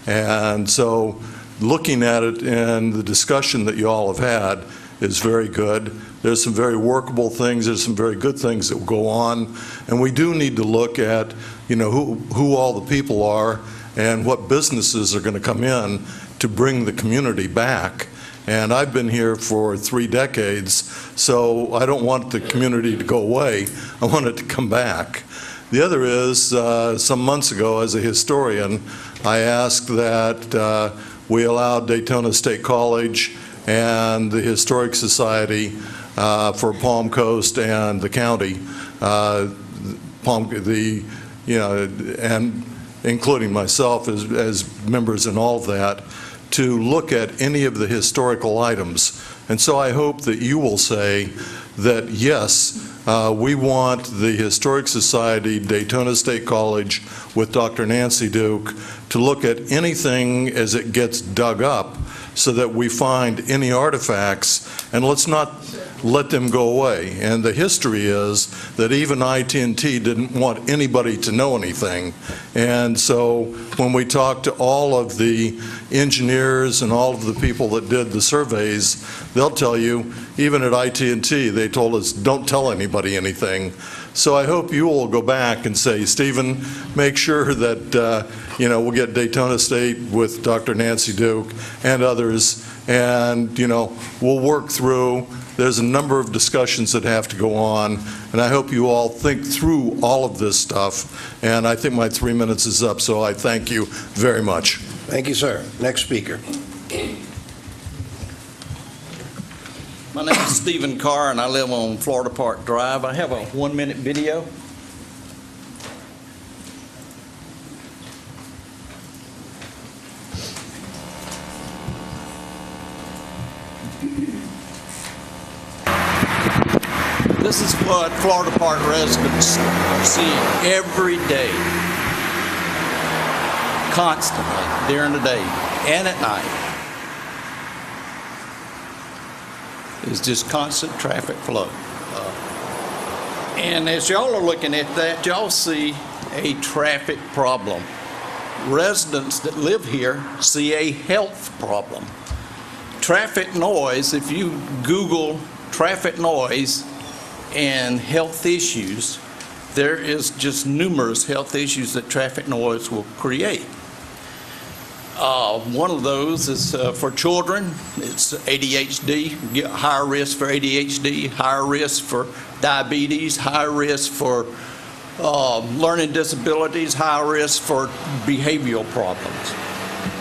And so looking at it and the discussion that you all have had is very good. There's some very workable things, there's some very good things that will go on, and we do need to look at who all the people are and what businesses are going to come in to bring the community back. And I've been here for 3 decades, so I don't want the community to go away. I want it to come back. The other is, some months ago, as a historian, I asked that we allow Daytona State College and the Historic Society for Palm Coast and the county, and including myself as members in all of that, to look at any of the historical items. And so I hope that you will say that, yes, we want the Historic Society, Daytona State College, with Dr. Nancy Duke, to look at anything as it gets dug up so that we find any artifacts, and let's not let them go away. And the history is that even IT&T didn't want anybody to know anything. And so when we talk to all of the engineers and all of the people that did the surveys, they'll tell you, even at IT&T, they told us, don't tell anybody anything. So I hope you will go back and say, Stephen, make sure that we'll get Daytona State with Dr. Nancy Duke and others, and we'll work through. There's a number of discussions that have to go on, and I hope you all think through all of this stuff. And I think my 3 minutes is up, so I thank you very much. Thank you, sir. Next speaker. My name is Stephen Carr, and I live on Florida Park Drive. I have a 1-minute video. This is what Florida Park residents are seeing every day, constantly, during the day and at night. It's just constant traffic flow. And as y'all are looking at that, y'all see a traffic problem. Residents that live here see a health problem. Traffic noise, if you Google traffic noise and health issues, there is just numerous health issues that traffic noise will create. One of those is for children. It's ADHD, get higher risk for ADHD, higher risk for diabetes, higher risk for learning disabilities, higher risk for behavioral problems.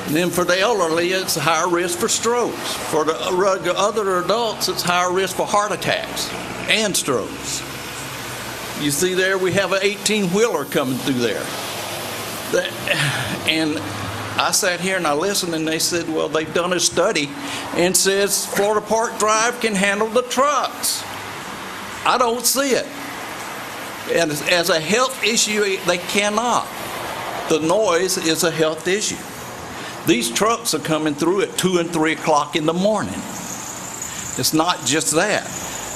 And then for the elderly, it's higher risk for strokes. For the other adults, it's higher risk for heart attacks and strokes. You see there, we have an 18-wheeler coming through there. And I sat here and I listened, and they said, well, they've done a study and says Florida Park Drive can handle the trucks. I don't see it. And as a health issue, they cannot. The noise is a health issue. These trucks are coming through at 2 and 3 o'clock in the morning. It's not just that.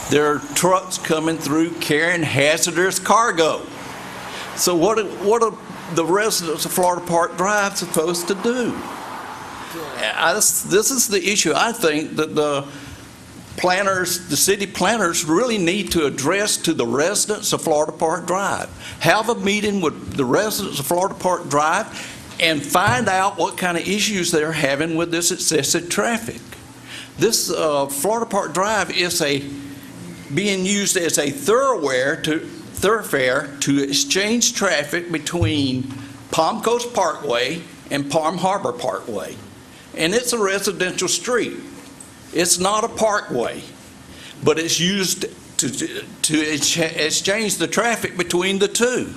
There are trucks coming through carrying hazardous cargo. So what are the residents of Florida Park Drive supposed to do? This is the issue I think that the city planners really need to address to the residents of Florida Park Drive. Have a meeting with the residents of Florida Park Drive and find out what kind of issues they're having with this excessive traffic. This Florida Park Drive is being used as a thoroughfare to exchange traffic between Palm Coast Parkway and Palm Harbor Parkway. And it's a residential street. It's not a parkway, but it's used to exchange the traffic between the two.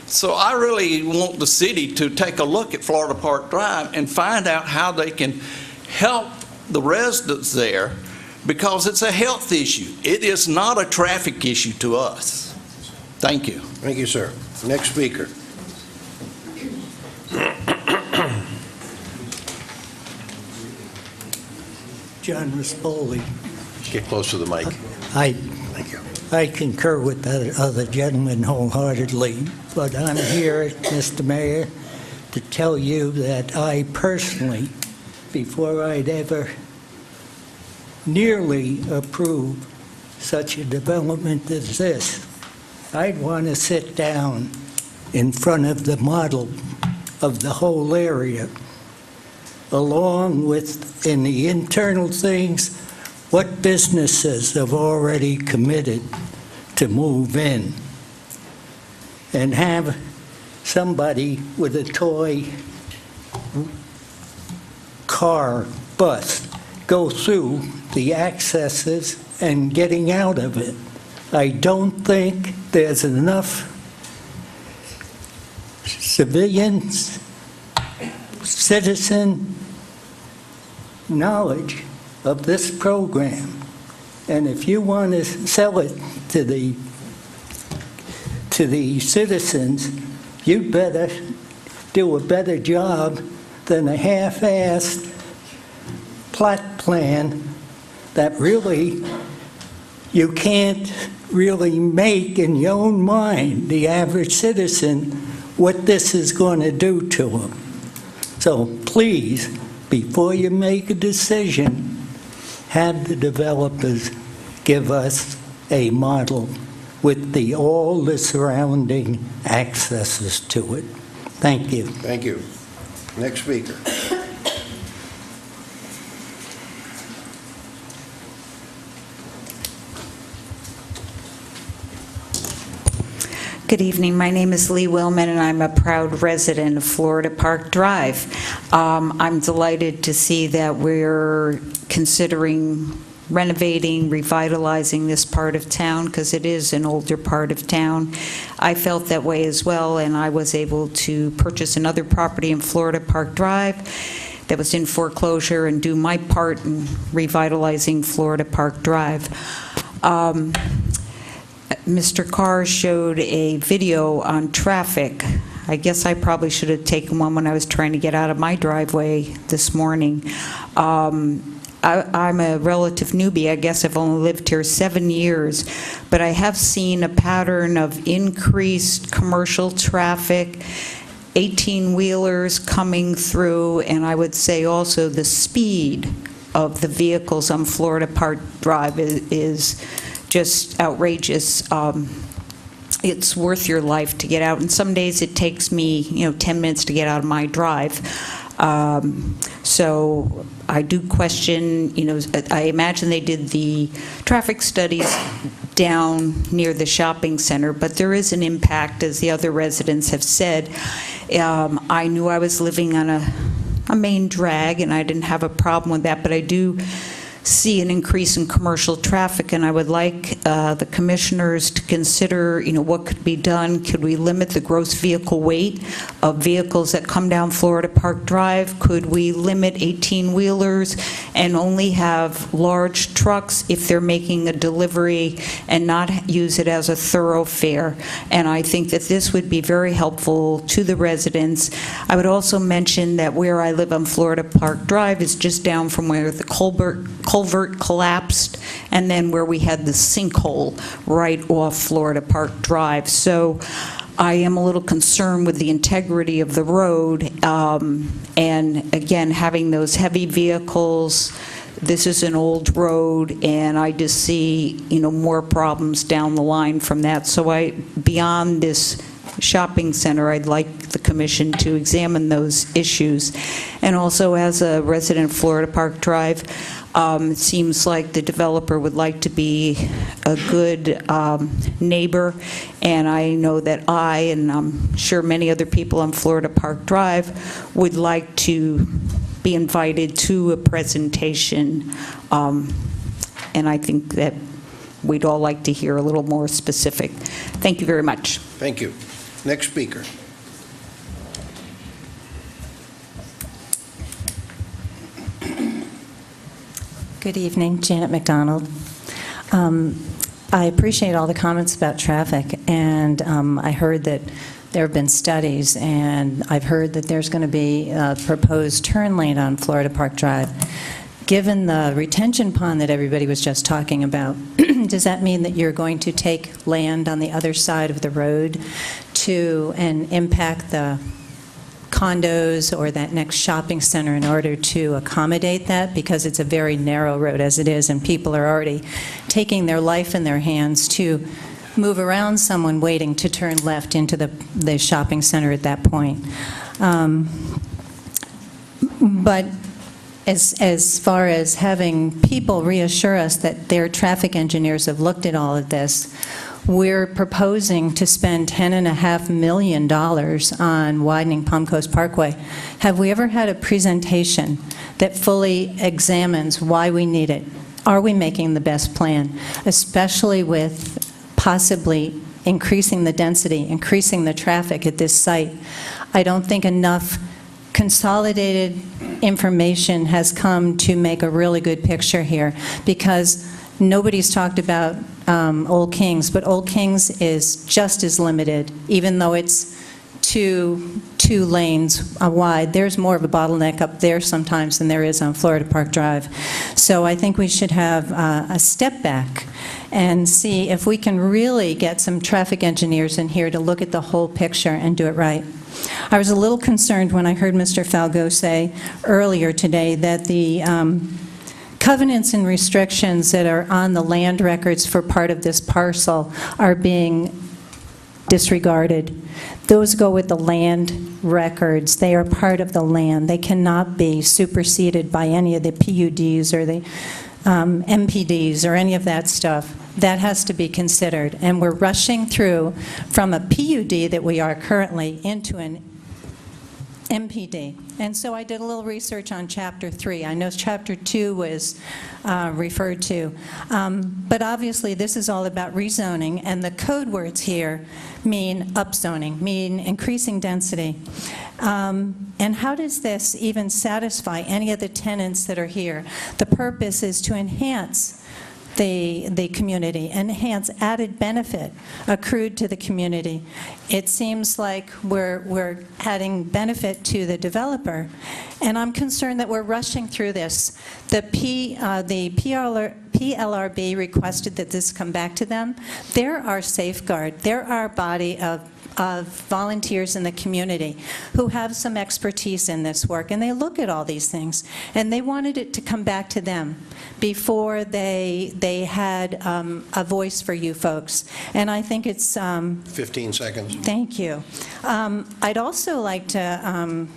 So I really want the city to take a look at Florida Park Drive and find out how they can help the residents there, because it's a health issue. It is not a traffic issue to us. Thank you. Thank you, sir. Next speaker. John Rispoli. Get close to the mic. Thank you. I concur with the other gentleman wholeheartedly, but I'm here, Mr. Mayor, to tell you that I personally, before I'd ever nearly approve such a development as this, I'd want to sit down in front of the model of the whole area, along with, in the internal things, what businesses have already committed to move in, and have somebody with a toy car bus go through the accesses and getting out of it. I don't think there's enough civilians, citizen knowledge of this program. And if you want to sell it to the citizens, you'd better do a better job than a half-assed plot plan that really you can't really make in your own mind, the average citizen, what this is going to do to them. So please, before you make a decision, have the developers give us a model with all the surrounding accesses to it. Thank you. Thank you. Next speaker. Good evening. My name is Lee Willman, and I'm a proud resident of Florida Park Drive. I'm delighted to see that we're considering renovating, revitalizing this part of town, because it is an older part of town. I felt that way as well, and I was able to purchase another property in Florida Park Drive that was in foreclosure and do my part in revitalizing Florida Park Drive. Mr. Carr showed a video on traffic. I guess I probably should have taken one when I was trying to get out of my driveway this morning. I'm a relative newbie. I guess I've only lived here 7 years, but I have seen a pattern of increased commercial traffic, 18-wheelers coming through, and I would say also the speed of the vehicles on Florida Park Drive is just outrageous. It's worth your life to get out, and some days it takes me, 10 minutes to get out of my drive. So I do question, I imagine they did the traffic studies down near the shopping center, but there is an impact, as the other residents have said. I knew I was living on a main drag, and I didn't have a problem with that, but I do see an increase in commercial traffic, and I would like the commissioners to consider, what could be done. Could we limit the gross vehicle weight of vehicles that come down Florida Park Drive? Could we limit 18-wheelers and only have large trucks if they're making a delivery and not use it as a thoroughfare? And I think that this would be very helpful to the residents. I would also mention that where I live on Florida Park Drive is just down from where the culvert collapsed, and then where we had the sinkhole right off Florida Park Drive. So I am a little concerned with the integrity of the road, and again, having those heavy vehicles. This is an old road, and I just see, more problems down the line from that. So beyond this shopping center, I'd like the commission to examine those issues. And also, as a resident of Florida Park Drive, it seems like the developer would like to be a good neighbor, and I know that I, and I'm sure many other people on Florida Park Drive, would like to be invited to a presentation, and I think that we'd all like to hear a little more specific. Thank you very much. Thank you. Next speaker. Good evening, Janet McDonald. I appreciate all the comments about traffic, and I heard that there have been studies, and I've heard that there's going to be a proposed turn lane on Florida Park Drive. Given the retention pond that everybody was just talking about, does that mean that you're going to take land on the other side of the road and impact the condos or that next shopping center in order to accommodate that? Because it's a very narrow road as it is, and people are already taking their life in their hands to move around someone waiting to turn left into the shopping center at that point. But as far as having people reassure us that their traffic engineers have looked at all of this, we're proposing to spend $10.5 million on widening Palm Coast Parkway. Have we ever had a presentation that fully examines why we need it? Are we making the best plan, especially with possibly increasing the density, increasing the traffic at this site? I don't think enough consolidated information has come to make a really good picture here, because nobody's talked about Old Kings, but Old Kings is just as limited, even though it's two lanes wide. There's more of a bottleneck up there sometimes than there is on Florida Park Drive. So I think we should have a step back and see if we can really get some traffic engineers in here to look at the whole picture and do it right. I was a little concerned when I heard Mr. Falgo say earlier today that the covenants and restrictions that are on the land records for part of this parcel are being disregarded. Those go with the land records. They are part of the land. They cannot be superseded by any of the PUDs or the MPDs or any of that stuff. That has to be considered. And we're rushing through from a PUD that we are currently into an MPD. And so I did a little research on Chapter 3. I know Chapter 2 was referred to. But obviously this is all about rezoning, and the code words here mean upzoning, mean increasing density. And how does this even satisfy any of the tenants that are here? The purpose is to enhance the community, enhance added benefit accrued to the community. It seems like we're adding benefit to the developer, and I'm concerned that we're rushing through this. The PLRB requested that this come back to them. They're our safeguard. They're our body of volunteers in the community who have some expertise in this work, and they look at all these things, and they wanted it to come back to them before they had a voice for you folks. And I think it's 15 seconds. Thank you. I'd also like to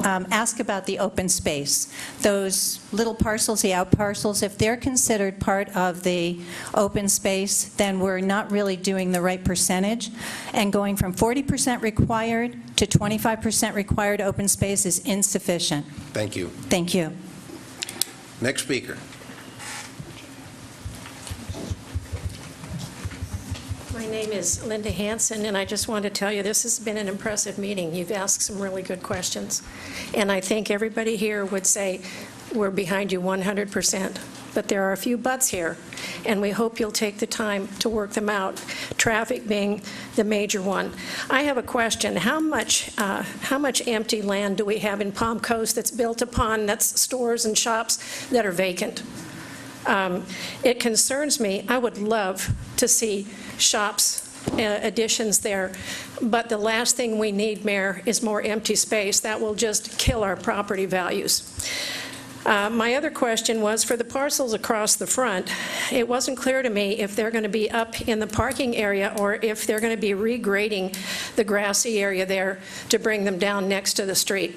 ask about the open space. Those little parcels, the out parcels, if they're considered part of the open space, then we're not really doing the right percentage. And going from 40% required to 25% required open space is insufficient. Thank you. Thank you. Next speaker. My name is Linda Hansen, and I just want to tell you this has been an impressive meeting. You've asked some really good questions. And I think everybody here would say we're behind you 100%. But there are a few buts here, and we hope you'll take the time to work them out, traffic being the major one. I have a question. How much empty land do we have in Palm Coast that's built upon, that's stores and shops that are vacant? It concerns me. I would love to see shops, additions there, but the last thing we need, Mayor, is more empty space. That will just kill our property values. My other question was, for the parcels across the front, it wasn't clear to me if they're going to be up in the parking area or if they're going to be regrading the grassy area there to bring them down next to the street.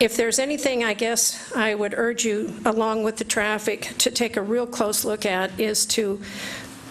If there's anything, I guess I would urge you, along with the traffic, to take a real close look at is to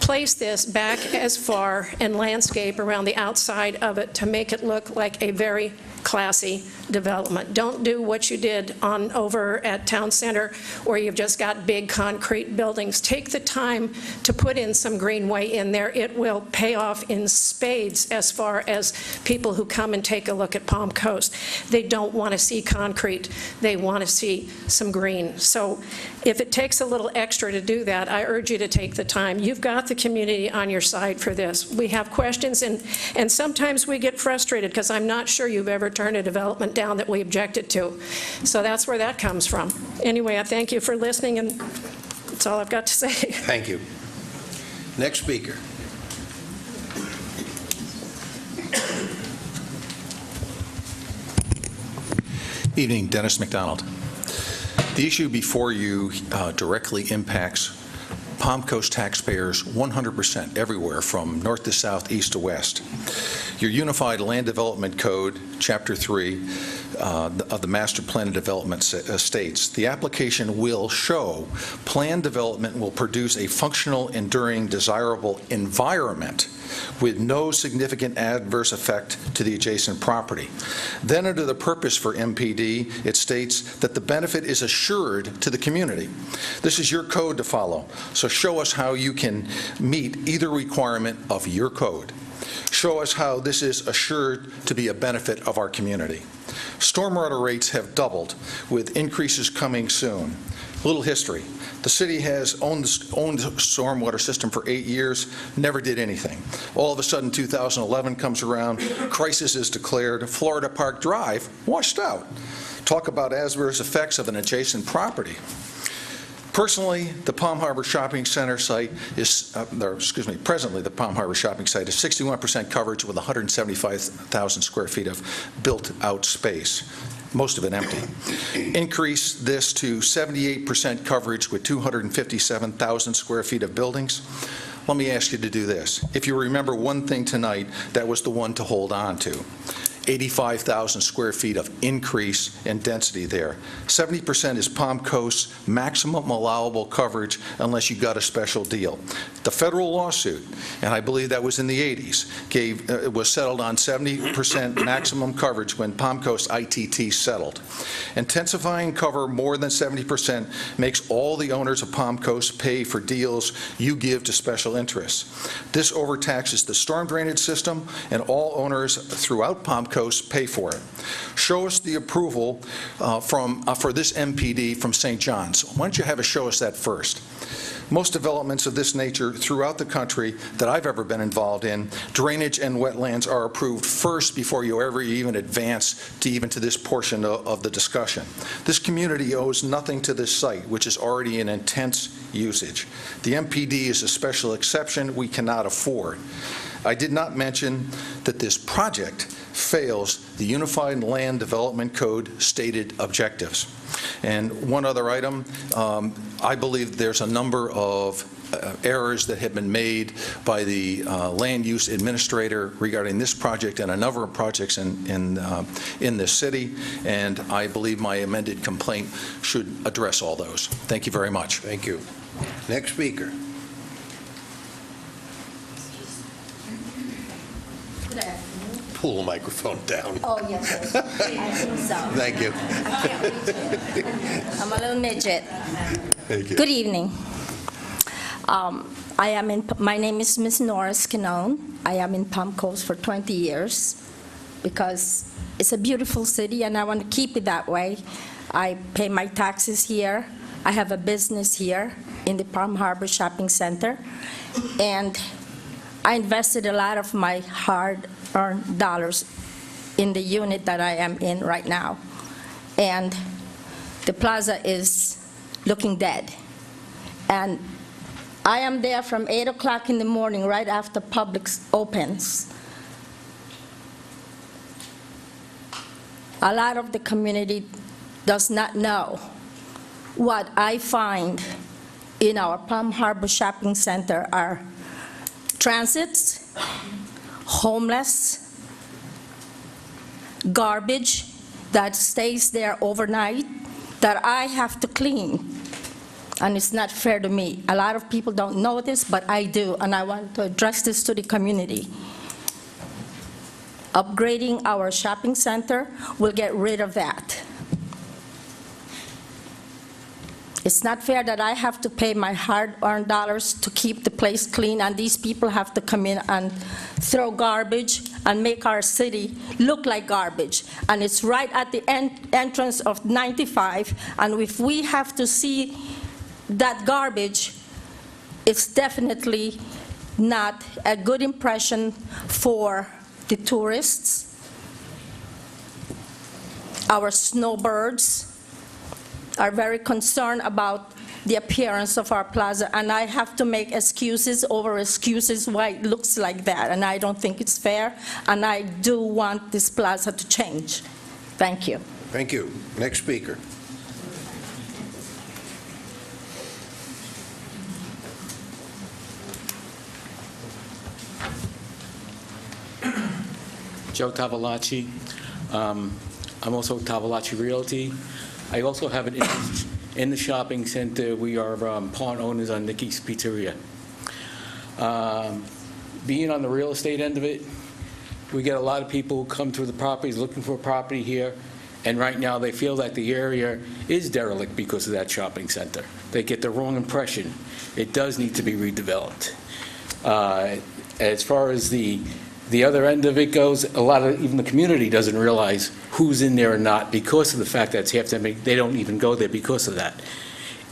place this back as far and landscape around the outside of it to make it look like a very classy development. Don't do what you did over at Town Center where you've just got big concrete buildings. Take the time to put in some greenway in there. It will pay off in spades as far as people who come and take a look at Palm Coast. They don't want to see concrete. They want to see some green. So if it takes a little extra to do that, I urge you to take the time. You've got the community on your side for this. We have questions, and sometimes we get frustrated because I'm not sure you've ever turned a development down that we objected to. So that's where that comes from. Anyway, I thank you for listening, and that's all I've got to say. Thank you. Next speaker. Evening, Dennis McDonald. The issue before you directly impacts Palm Coast taxpayers 100% everywhere from north to south, east to west. Your Unified Land Development Code, Chapter 3 of the Master Plan and Development states, the application will show planned development will produce a functional, enduring, desirable environment with no significant adverse effect to the adjacent property. Then under the purpose for MPD, it states that the benefit is assured to the community. This is your code to follow, so show us how you can meet either requirement of your code. Show us how this is assured to be a benefit of our community. Stormwater rates have doubled, with increases coming soon. A little history. The city has owned the stormwater system for 8 years, never did anything. All of a sudden, 2011 comes around, crisis is declared, Florida Park Drive washed out. Talk about adverse effects of an adjacent property. Personally, the Palm Harbor Shopping Center site is, presently the Palm Harbor Shopping site is 61% coverage with 175,000 square feet of built-out space, most of it empty. Increase this to 78% coverage with 257,000 square feet of buildings. Let me ask you to do this. If you remember one thing tonight, that was the one to hold on to. 85,000 square feet of increase in density there. 70% is Palm Coast's maximum allowable coverage unless you got a special deal. The federal lawsuit, and I believe that was in the 80s, was settled on 70% maximum coverage when Palm Coast ITT settled. Intensifying cover more than 70% makes all the owners of Palm Coast pay for deals you give to special interests. This overtaxes the storm drainage system, and all owners throughout Palm Coast pay for it. Show us the approval for this MPD from St. John's. Why don't you have us show us that first? Most developments of this nature throughout the country that I've ever been involved in, drainage and wetlands are approved first before you ever even advance to this portion of the discussion. This community owes nothing to this site, which is already in intense usage. The MPD is a special exception we cannot afford. I did not mention that this project fails the Unified Land Development Code stated objectives. And one other item, I believe there's a number of errors that have been made by the land use administrator regarding this project and a number of projects in this city, and I believe my amended complaint should address all those. Thank you very much. Thank you. Next speaker. Pull the microphone down. Oh, yes, I think so. Thank you. I can't reach it. I'm a little midget. Thank you. Good evening. My name is Ms. Norris Canone. I am in Palm Coast for 20 years because it's a beautiful city and I want to keep it that way. I pay my taxes here. I have a business here in the Palm Harbor Shopping Center. And I invested a lot of my hard-earned dollars in the unit that I am in right now. And the plaza is looking dead. And I am there from 8 o'clock in the morning, right after Publix opens. A lot of the community does not know what I find in our Palm Harbor Shopping Center are transits, homeless, garbage that stays there overnight that I have to clean. And it's not fair to me. A lot of people don't know this, but I do, and I want to address this to the community. Upgrading our shopping center will get rid of that. It's not fair that I have to pay my hard-earned dollars to keep the place clean, and these people have to come in and throw garbage and make our city look like garbage. And it's right at the entrance of 95, and if we have to see that garbage, it's definitely not a good impression for the tourists, our snowbirds are very concerned about the appearance of our plaza, and I have to make excuses over excuses why it looks like that, and I don't think it's fair, and I do want this plaza to change. Thank you. Thank you. Next speaker. Joe Tavalacci. I'm also Tavalacci Realty. I also have an interest in the shopping center. We are part owners on Nicky's Pizzeria. Being on the real estate end of it, we get a lot of people who come through the properties looking for a property here, and right now they feel that the area is derelict because of that shopping center. They get the wrong impression. It does need to be redeveloped. As far as the other end of it goes, a lot of, even the community doesn't realize who's in there or not because of the fact that it's half time. They don't even go there because of that.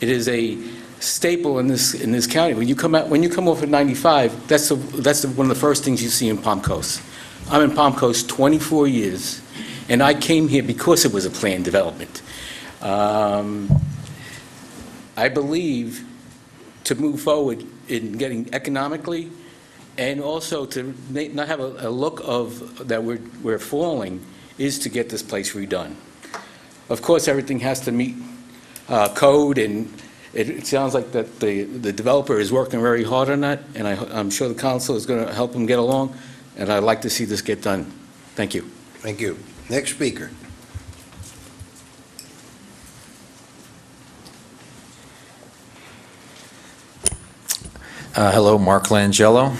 It is a staple in this county. When you come off of 95, that's one of the first things you see in Palm Coast. I'm in Palm Coast 24 years, and I came here because it was a planned development. I believe to move forward in getting economically, and also to not have a look of that we're falling, is to get this place redone. Of course, everything has to meet code, and it sounds like that the developer is working very hard on that, and I'm sure the council is going to help him get along, and I'd like to see this get done. Thank you. Thank you. Next speaker. Hello, Mark Langelo.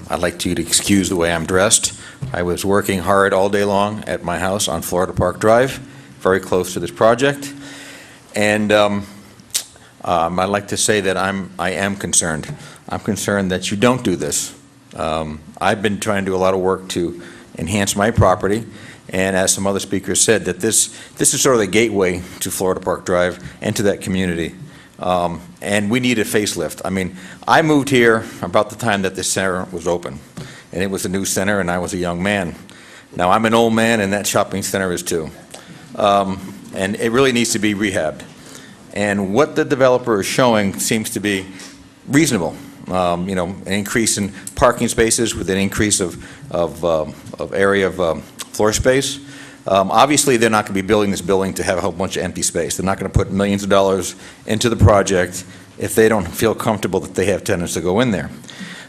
I'd like you to excuse the way I'm dressed. I was working hard all day long at my house on Florida Park Drive, very close to this project. And I'd like to say that I am concerned. I'm concerned that you don't do this. I've been trying to do a lot of work to enhance my property, and as some other speakers said, that this is sort of the gateway to Florida Park Drive and to that community. And we need a facelift. I mean, I moved here about the time that the center was open, and it was a new center, and I was a young man. Now, I'm an old man, and that shopping center is too. And it really needs to be rehabbed. And what the developer is showing seems to be reasonable. You know, an increase in parking spaces with an increase of area of floor space. Obviously, they're not going to be building this building to have a whole bunch of empty space. They're not going to put millions of dollars into the project if they don't feel comfortable that they have tenants to go in there.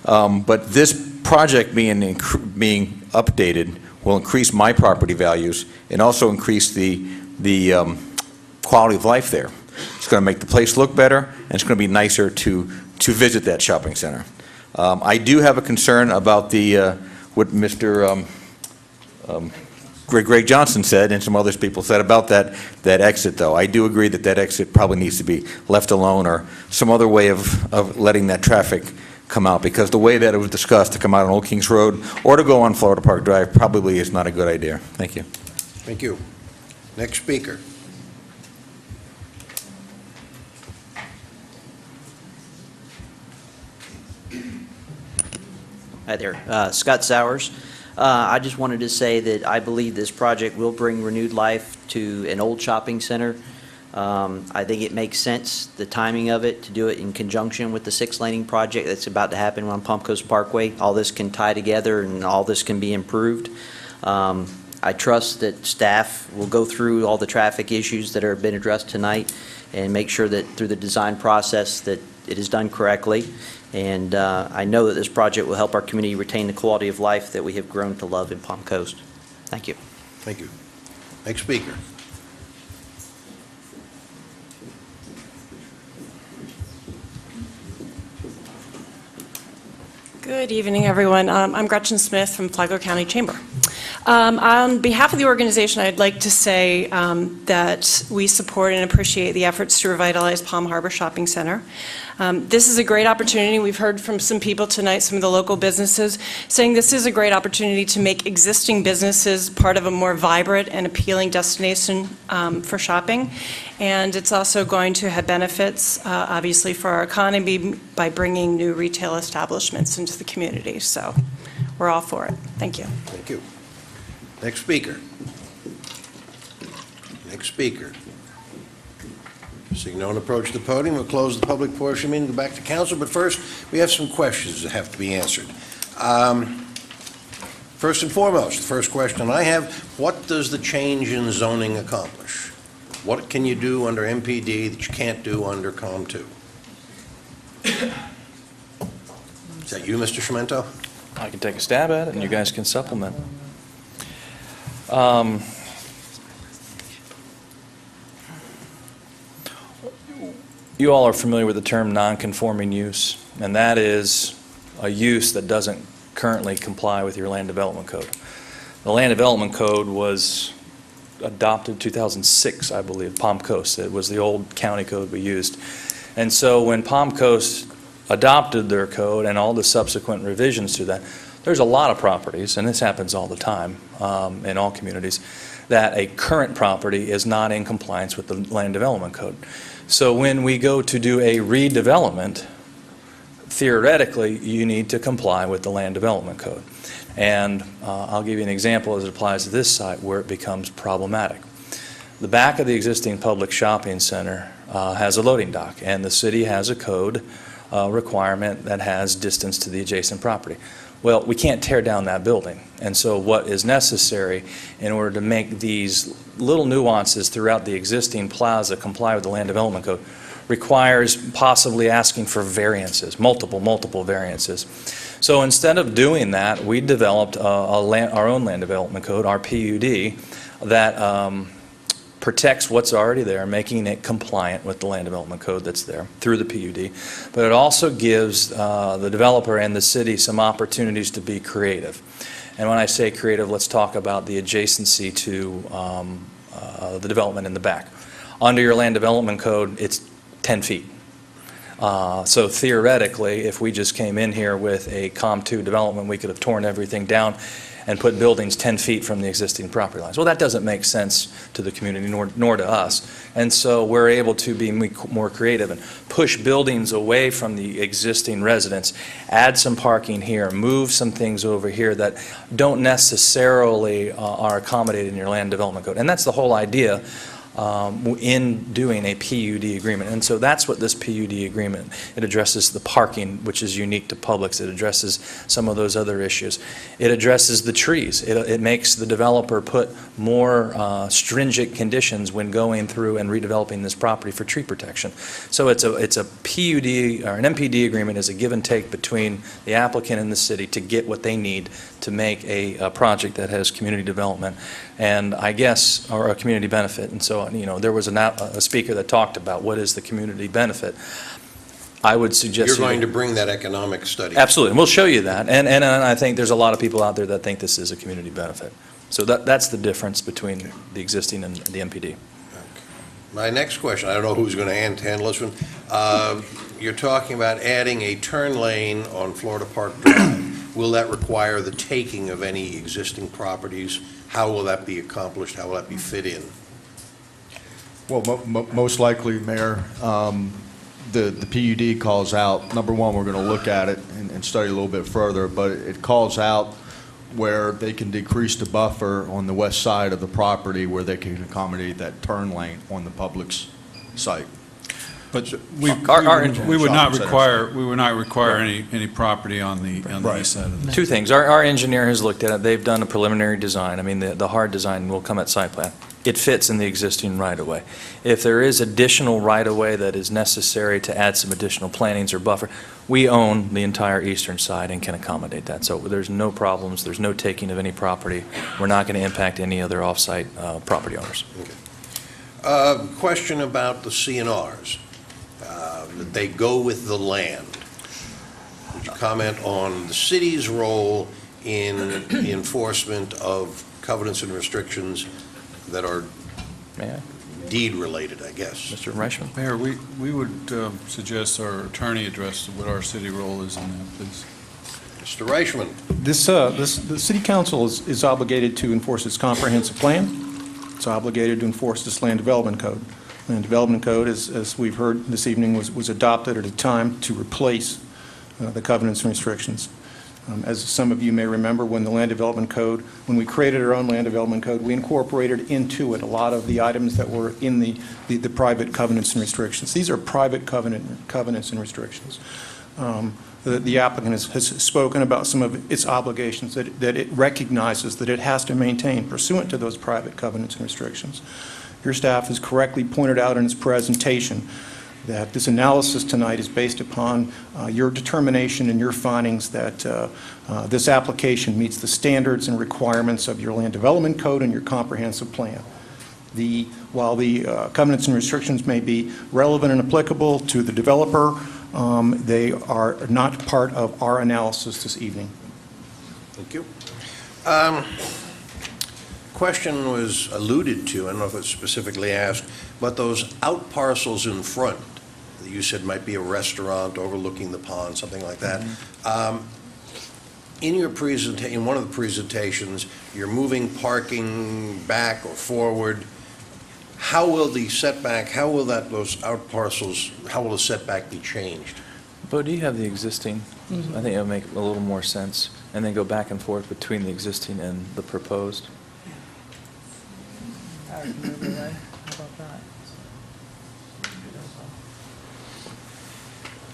But this project being updated will increase my property values and also increase the quality of life there. It's going to make the place look better, and it's going to be nicer to visit that shopping center. I do have a concern about what Mr. Greg Johnson said and some other people said about that exit, though. I do agree that that exit probably needs to be left alone or some other way of letting that traffic come out, because the way that it was discussed to come out on Old Kings Road or to go on Florida Park Drive probably is not a good idea. Thank you. Thank you. Next speaker. Hi there, Scott Sowers. I just wanted to say that I believe this project will bring renewed life to an old shopping center. I think it makes sense, the timing of it, to do it in conjunction with the 6-laning project that's about to happen on Palm Coast Parkway. All this can tie together and all this can be improved. I trust that staff will go through all the traffic issues that have been addressed tonight and make sure that through the design process that it is done correctly. And I know that this project will help our community retain the quality of life that we have grown to love in Palm Coast. Thank you. Thank you. Next speaker. Good evening, everyone. I'm Gretchen Smith from Flagler County Chamber. On behalf of the organization, I'd like to say that we support and appreciate the efforts to revitalize Palm Harbor Shopping Center. This is a great opportunity. We've heard from some people tonight, some of the local businesses, saying this is a great opportunity to make existing businesses part of a more vibrant and appealing destination for shopping. And it's also going to have benefits, obviously, for our economy by bringing new retail establishments into the community. So we're all for it. Thank you. Thank you. Next speaker. Next speaker. Seeing no one approach the podium, we'll close the public portion of the meeting, go back to council. But first, we have some questions that have to be answered. First and foremost, the first question I have, what does the change in zoning accomplish? What can you do under MPD that you can't do under COM2? Is that you, Mr. Schmento? I can take a stab at it, and you guys can supplement. You all are familiar with the term non-conforming use, and that is a use that doesn't currently comply with your land development code. The land development code was adopted 2006, I believe, Palm Coast. It was the old county code we used. And so when Palm Coast adopted their code and all the subsequent revisions to that, there's a lot of properties, and this happens all the time in all communities, that a current property is not in compliance with the land development code. So when we go to do a redevelopment, theoretically, you need to comply with the land development code. And I'll give you an example as it applies to this site where it becomes problematic. The back of the existing public shopping center has a loading dock, and the city has a code requirement that has distance to the adjacent property. Well, we can't tear down that building, and so what is necessary in order to make these little nuances throughout the existing plaza comply with the land development code requires possibly asking for variances, multiple variances. So instead of doing that, we developed our own land development code, our PUD, that protects what's already there, making it compliant with the land development code that's there through the PUD. But it also gives the developer and the city some opportunities to be creative. And when I say creative, let's talk about the adjacency to the development in the back. Under your land development code, it's 10 feet. So theoretically, if we just came in here with a COM2 development, we could have torn everything down and put buildings 10 feet from the existing property lines. Well, that doesn't make sense to the community nor to us. And so we're able to be more creative and push buildings away from the existing residents, add some parking here, move some things over here that don't necessarily are accommodated in your land development code. And that's the whole idea in doing a PUD agreement. And so that's what this PUD agreement, it addresses the parking, which is unique to Publix. It addresses some of those other issues. It addresses the trees. It makes the developer put more stringent conditions when going through and redeveloping this property for tree protection. So it's a PUD, or an MPD agreement is a give and take between the applicant and the city to get what they need to make a project that has community development and I guess, or a community benefit. And so, there was a speaker that talked about what is the community benefit. I would suggest You're going to bring that economic study. Absolutely, and we'll show you that. And I think there's a lot of people out there that think this is a community benefit. So that's the difference between the existing and the MPD. My next question, I don't know who's going to handle this one. You're talking about adding a turn lane on Florida Park Drive. Will that require the taking of any existing properties? How will that be accomplished? How will that be fit in? Well, most likely, Mayor, the PUD calls out, number one, we're going to look at it and study a little bit further, but it calls out where they can decrease the buffer on the west side of the property where they can accommodate that turn lane on the Publix site. But we would not require any property on the east side of the. Two things. Our engineer has looked at it. They've done a preliminary design. I mean, the hard design will come at site plan. It fits in the existing right-of-way. If there is additional right-of-way that is necessary to add some additional plantings or buffer, we own the entire eastern side and can accommodate that. So there's no problems. There's no taking of any property. We're not going to impact any other off-site property owners. Okay. Question about the CNRs. That they go with the land. Would you comment on the city's role in the enforcement of covenants and restrictions that are deed-related, I guess? Mr. Reichman? Mayor, we would suggest our attorney address what our city role is in that, please. Mr. Reichman. The city council is obligated to enforce its comprehensive plan. It's obligated to enforce this land development code. Land development code, as we've heard this evening, was adopted at a time to replace the covenants and restrictions. As some of you may remember, when the land development code, when we created our own land development code, we incorporated into it a lot of the items that were in the private covenants and restrictions. These are private covenants and restrictions. The applicant has spoken about some of its obligations that it recognizes that it has to maintain pursuant to those private covenants and restrictions. Your staff has correctly pointed out in its presentation that this analysis tonight is based upon your determination and your findings that this application meets the standards and requirements of your land development code and your comprehensive plan. While the covenants and restrictions may be relevant and applicable to the developer, they are not part of our analysis this evening. Thank you. Question was alluded to, I don't know if it's specifically asked, but those out parcels in front that you said might be a restaurant overlooking the pond, something like that. In your in one of the presentations, you're moving parking back or forward. How will the setback, how will those out parcels, how will the setback be changed? Bo, do you have the existing? I think it would make a little more sense, and then go back and forth between the existing and the proposed.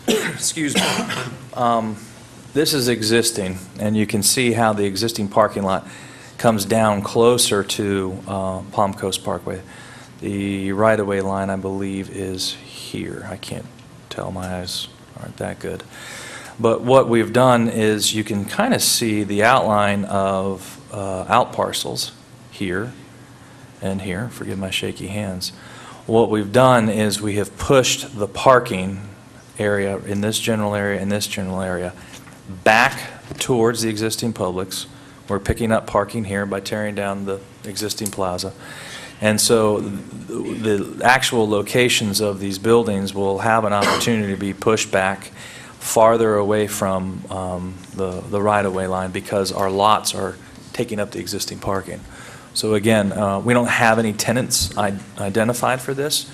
Excuse me. This is existing, and you can see how the existing parking lot comes down closer to Palm Coast Parkway. The right-of-way line, I believe, is here. I can't tell. My eyes aren't that good. But what we've done is you can kind of see the outline of out parcels here and here. Forgive my shaky hands. What we've done is we have pushed the parking area in this general area and this general area back towards the existing Publix. We're picking up parking here by tearing down the existing plaza. And so the actual locations of these buildings will have an opportunity to be pushed back farther away from the right-of-way line because our lots are taking up the existing parking. So again, we don't have any tenants identified for this.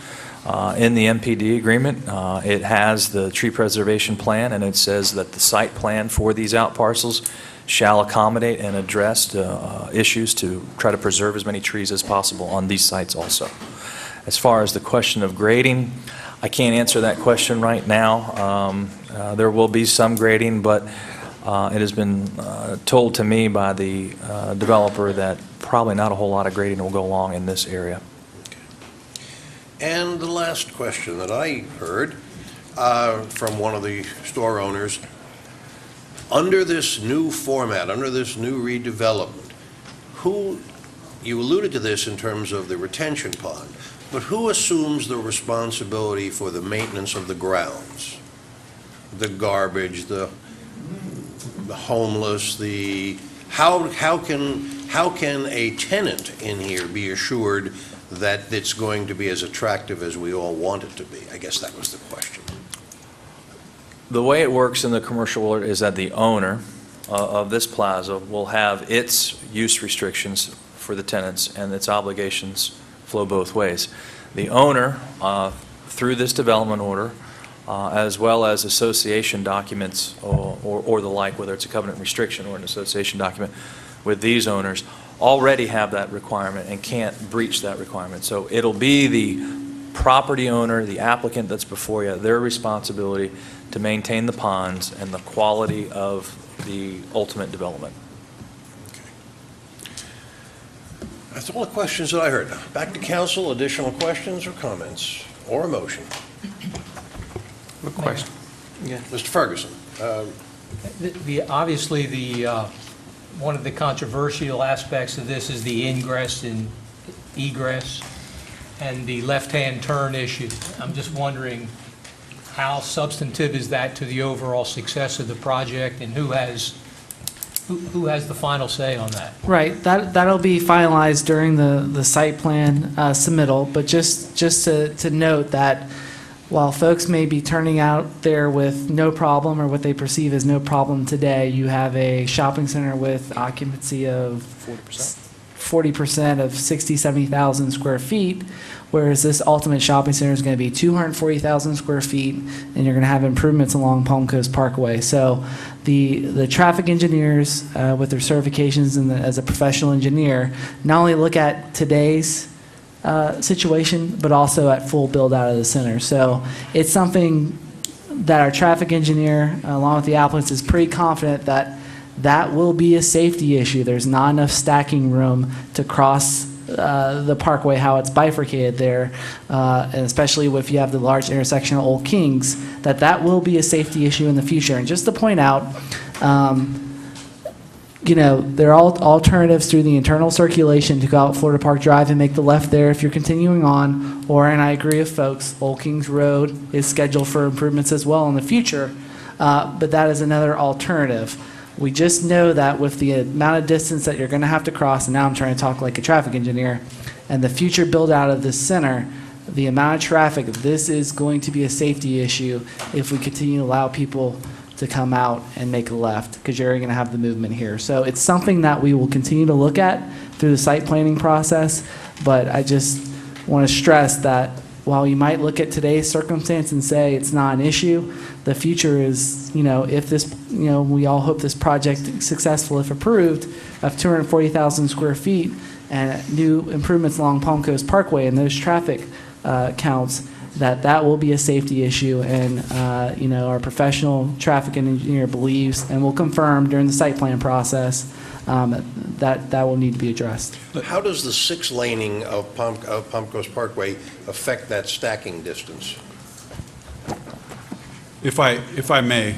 In the MPD agreement, it has the tree preservation plan, and it says that the site plan for these out parcels shall accommodate and address issues to try to preserve as many trees as possible on these sites also. As far as the question of grading, I can't answer that question right now. There will be some grading, but it has been told to me by the developer that probably not a whole lot of grading will go along in this area. And the last question that I heard from one of the store owners, under this new format, under this new redevelopment, you alluded to this in terms of the retention pond, but who assumes the responsibility for the maintenance of the grounds? The garbage, the homeless, how can a tenant in here be assured that it's going to be as attractive as we all want it to be? I guess that was the question. The way it works in the commercial world is that the owner of this plaza will have its use restrictions for the tenants and its obligations flow both ways. The owner, through this development order, as well as association documents or the like, whether it's a covenant restriction or an association document with these owners, already have that requirement and can't breach that requirement. So it'll be the property owner, the applicant that's before you, their responsibility to maintain the ponds and the quality of the ultimate development. That's all the questions that I heard. Back to council, additional questions or comments or a motion? Good question. Yeah. Mr. Ferguson. Obviously, one of the controversial aspects of this is the ingress and egress and the left-hand turn issue. I'm just wondering how substantive is that to the overall success of the project, and who has the final say on that? Right, that'll be finalized during the site plan submittal, but just to note that while folks may be turning out there with no problem or what they perceive as no problem today, you have a shopping center with occupancy of 40% of 60, 70,000 square feet, whereas this ultimate shopping center is going to be 240,000 square feet, and you're going to have improvements along Palm Coast Parkway. So the traffic engineers with their certifications and as a professional engineer not only look at today's situation, but also at full build out of the center. So it's something that our traffic engineer, along with the applicants, is pretty confident that that will be a safety issue. There's not enough stacking room to cross the parkway, how it's bifurcated there, and especially if you have the large intersection of Old Kings, that will be a safety issue in the future. And just to point out, there are alternatives through the internal circulation to go out Florida Park Drive and make the left there if you're continuing on, and I agree with folks, Old Kings Road is scheduled for improvements as well in the future, but that is another alternative. We just know that with the amount of distance that you're going to have to cross, and now I'm trying to talk like a traffic engineer, and the future build out of this center, the amount of traffic, this is going to be a safety issue if we continue to allow people to come out and make a left, because you're going to have the movement here. So it's something that we will continue to look at through the site planning process, but I just want to stress that while you might look at today's circumstance and say it's not an issue, the future is, if this, we all hope this project is successful if approved, of 240,000 square feet and new improvements along Palm Coast Parkway and those traffic counts, that will be a safety issue, and our professional traffic engineer believes and will confirm during the site plan process that will need to be addressed. How does the 6-laning of Palm Coast Parkway affect that stacking distance? If I may,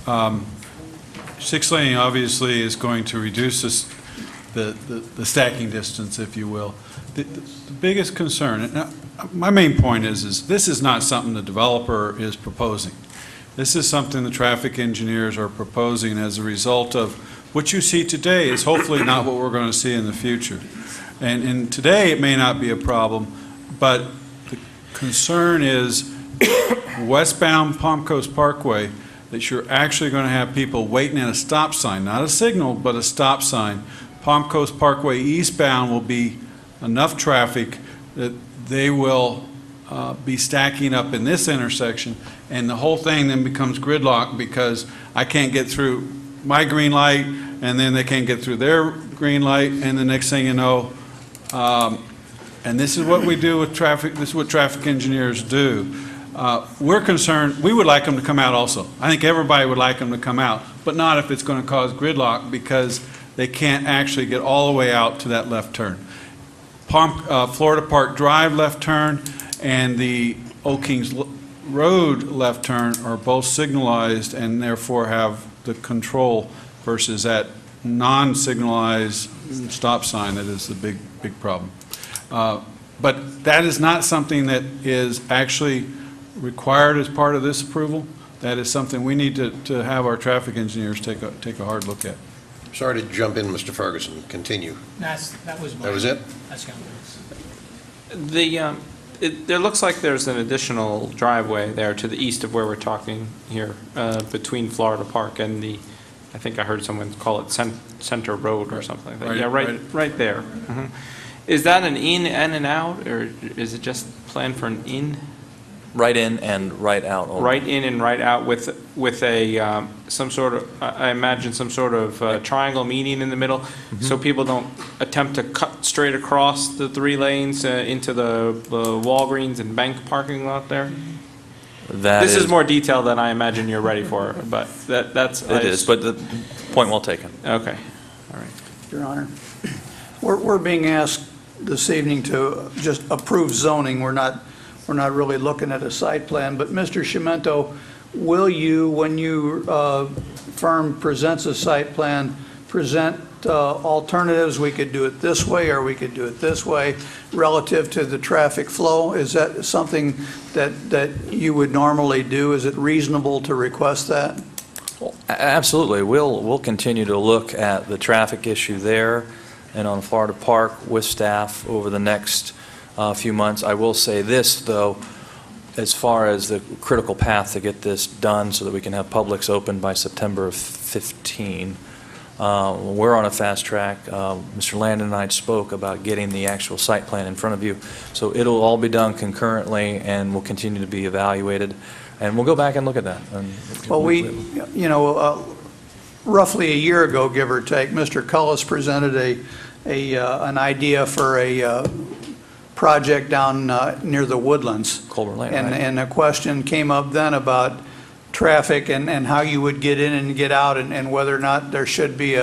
6-laning obviously is going to reduce the stacking distance, if you will. The biggest concern, and my main point is this is not something the developer is proposing. This is something the traffic engineers are proposing as a result of what you see today is hopefully not what we're going to see in the future. And today, it may not be a problem, but the concern is westbound Palm Coast Parkway, that you're actually going to have people waiting at a stop sign, not a signal, but a stop sign. Palm Coast Parkway eastbound will be enough traffic that they will be stacking up in this intersection, and the whole thing then becomes gridlock because I can't get through my green light, and then they can't get through their green light, and the next thing you know, and this is what we do with traffic, this is what traffic engineers do. We're concerned, we would like them to come out also. I think everybody would like them to come out, but not if it's going to cause gridlock because they can't actually get all the way out to that left turn. Florida Park Drive left turn and the Old Kings Road left turn are both signalized and therefore have the control versus that non-signalized stop sign that is the big problem. But that is not something that is actually required as part of this approval. That is something we need to have our traffic engineers take a hard look at. Sorry to jump in, Mr. Ferguson. Continue. That was That was it? That's kind There looks like there's an additional driveway there to the east of where we're talking here, between Florida Park and I think I heard someone call it Center Road or something like that. Yeah, right there. Mhm. Is that an in and an out, or is it just planned for an in? Right in and right out. only. Right in and right out with a, some sort of, I imagine some sort of triangle median in the middle, so people don't attempt to cut straight across the 3 lanes into the Walgreens and bank parking lot there? This is more detail than I imagine you're ready for, but that's... It is, but the point well taken. Okay, all right. Your Honor, we're being asked this evening to just approve zoning. We're not really looking at a site plan, but Mr. Chimento, will you, when your firm presents a site plan, present alternatives? We could do it this way, or we could do it this way, relative to the traffic flow? Is that something that you would normally do? Is it reasonable to request that? Well, absolutely. We'll continue to look at the traffic issue there and on Florida Park with staff over the next few months. I will say this, though, as far as the critical path to get this done so that we can have Publix open by September of 15, we're on a fast track. Mr. Landon and I spoke about getting the actual site plan in front of you. So it'll all be done concurrently and will continue to be evaluated. And we'll go back and look at that. Well, roughly a year ago, give or take, Mr. Cullis presented an idea for a project down near the Woodlands. Culver Lane, and a question came up then about traffic and how you would get in and get out, and whether or not there should be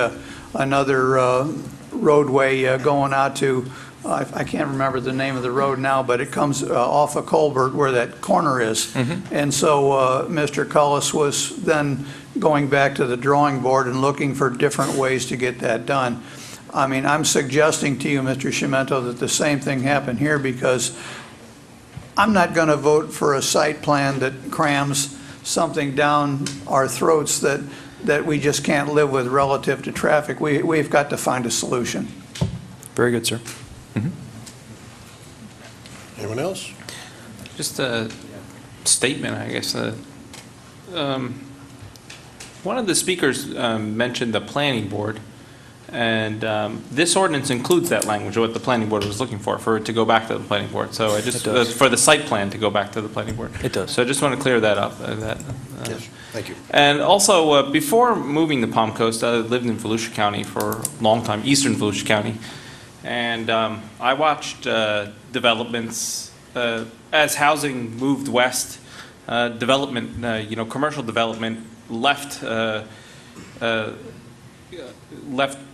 another roadway going out to, I can't remember the name of the road now, but it comes off of Colbert where that corner is. And so Mr. Cullis was then going back to the drawing board and looking for different ways to get that done. I mean, I'm suggesting to you, Mr. Chimento, that the same thing happen here, because I'm not going to vote for a site plan that crams something down our throats that we just can't live with relative to traffic. We've got to find a solution. Very good, sir. Anyone else? Just a statement, I guess. One of the speakers mentioned the planning board, and this ordinance includes that language, what the planning board was looking for it to go back to the planning board. So I just, for the site plan to go back to the planning board. It does. So I just want to clear that up. Yes, thank you. And also, before moving to Palm Coast, I lived in Volusia County for a long time, eastern Volusia County. And I watched developments as housing moved west, development, commercial development left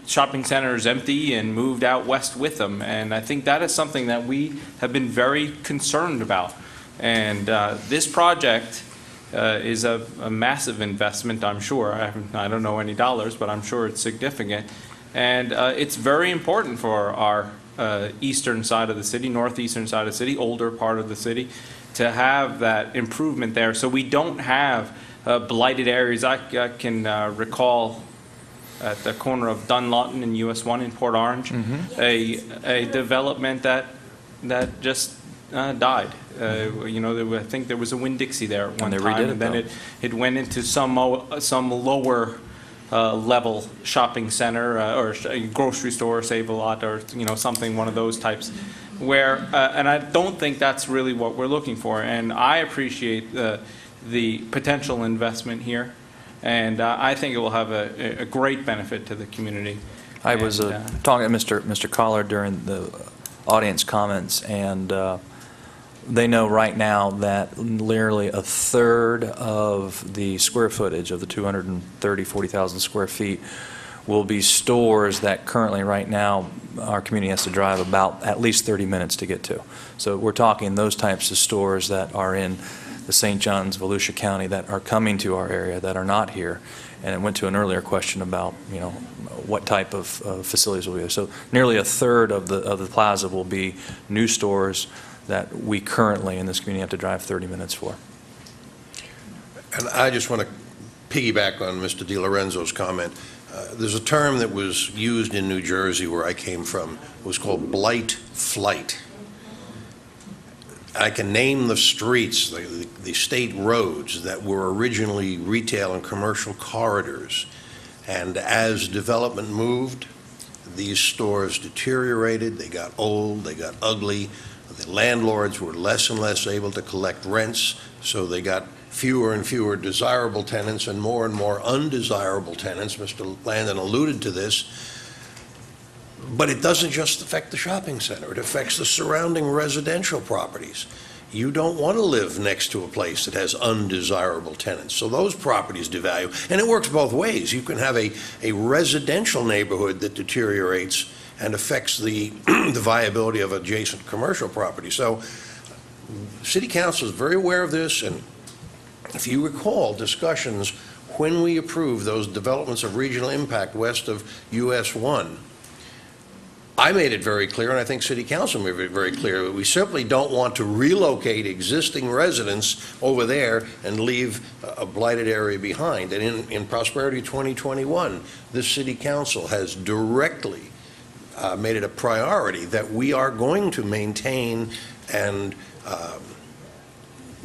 shopping centers empty and moved out west with them. And I think that is something that we have been very concerned about. And this project is a massive investment, I'm sure. I don't know any dollars, but I'm sure it's significant. And it's very important for our eastern side of the city, northeastern side of the city, older part of the city, to have that improvement there so we don't have blighted areas. I can recall at the corner of Dunlawton and US 1 in Port Orange, a development that just died. I think there was a Winn-Dixie there at one they time, redid it, and then though. it went into some lower level shopping center or grocery store, Save-A-Lot, or something, one of those types. Where and I don't think that's really what we're looking for. And I appreciate the potential investment here, and I think it will have a great benefit to the community. I was talking to Mr. Collard during the audience comments, and they know right now that nearly a third of the square footage of the 40,000 square feet will be stores that currently right now our community has to drive about at least 30 minutes to get to. So we're talking those types of stores that are in the St. Johns, Volusia County, that are coming to our area that are not here. And it went to an earlier question about, what type of facilities will be there. So nearly a third of the plaza will be new stores that we currently in this community have to drive 30 minutes for. And I just want to piggyback on Mr. DiLorenzo's comment. There's a term that was used in New Jersey where I came from. It was called blight flight. I can name the streets, the state roads that were originally retail and commercial corridors. And as development moved, these stores deteriorated, they got old, they got ugly. The landlords were less and less able to collect rents, so they got fewer and fewer desirable tenants and more undesirable tenants. Mr. Landon alluded to this. But it doesn't just affect the shopping center. It affects the surrounding residential properties. You don't want to live next to a place that has undesirable tenants. So those properties devalue. And it works both ways. You can have a residential neighborhood that deteriorates and affects the viability of adjacent commercial property. So City Council is very aware of this, and if you recall discussions when we approved those developments of regional impact west of US 1, I made it very clear, and I think City Council made it very clear, that we simply don't want to relocate existing residents over there and leave a blighted area behind. And in Prosperity 2021, this City Council has directly made it a priority that we are going to maintain and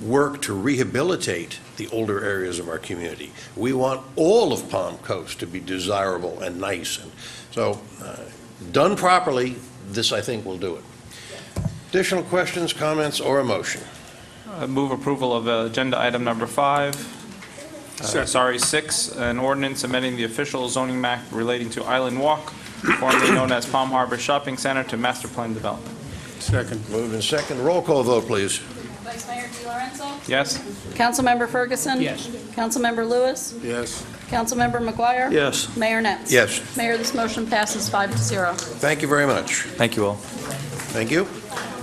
work to rehabilitate the older areas of our community. We want all of Palm Coast to be desirable and nice. And so, done properly, this, I think, will do it. Additional questions, comments, or a motion? Move approval of agenda item number 6, an ordinance amending the official zoning map relating to Island Walk, formerly known as Palm Harbor Shopping Center, to master plan development. Second. Moved and second. Roll call vote, please. Vice Mayor DiLorenzo? Yes. Councilmember Ferguson? Yes. Councilmember Lewis? Yes. Councilmember McGuire? Yes. Mayor Netz? Yes. Mayor, this motion passes 5-0. Thank you very much. Thank you all. Thank you.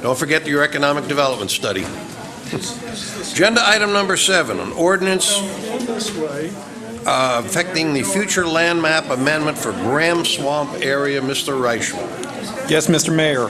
Don't forget your economic development study. Agenda item number 7, an ordinance affecting the future land map amendment for Graham Swamp area. Mr. Reichman. Yes, Mr. Mayor.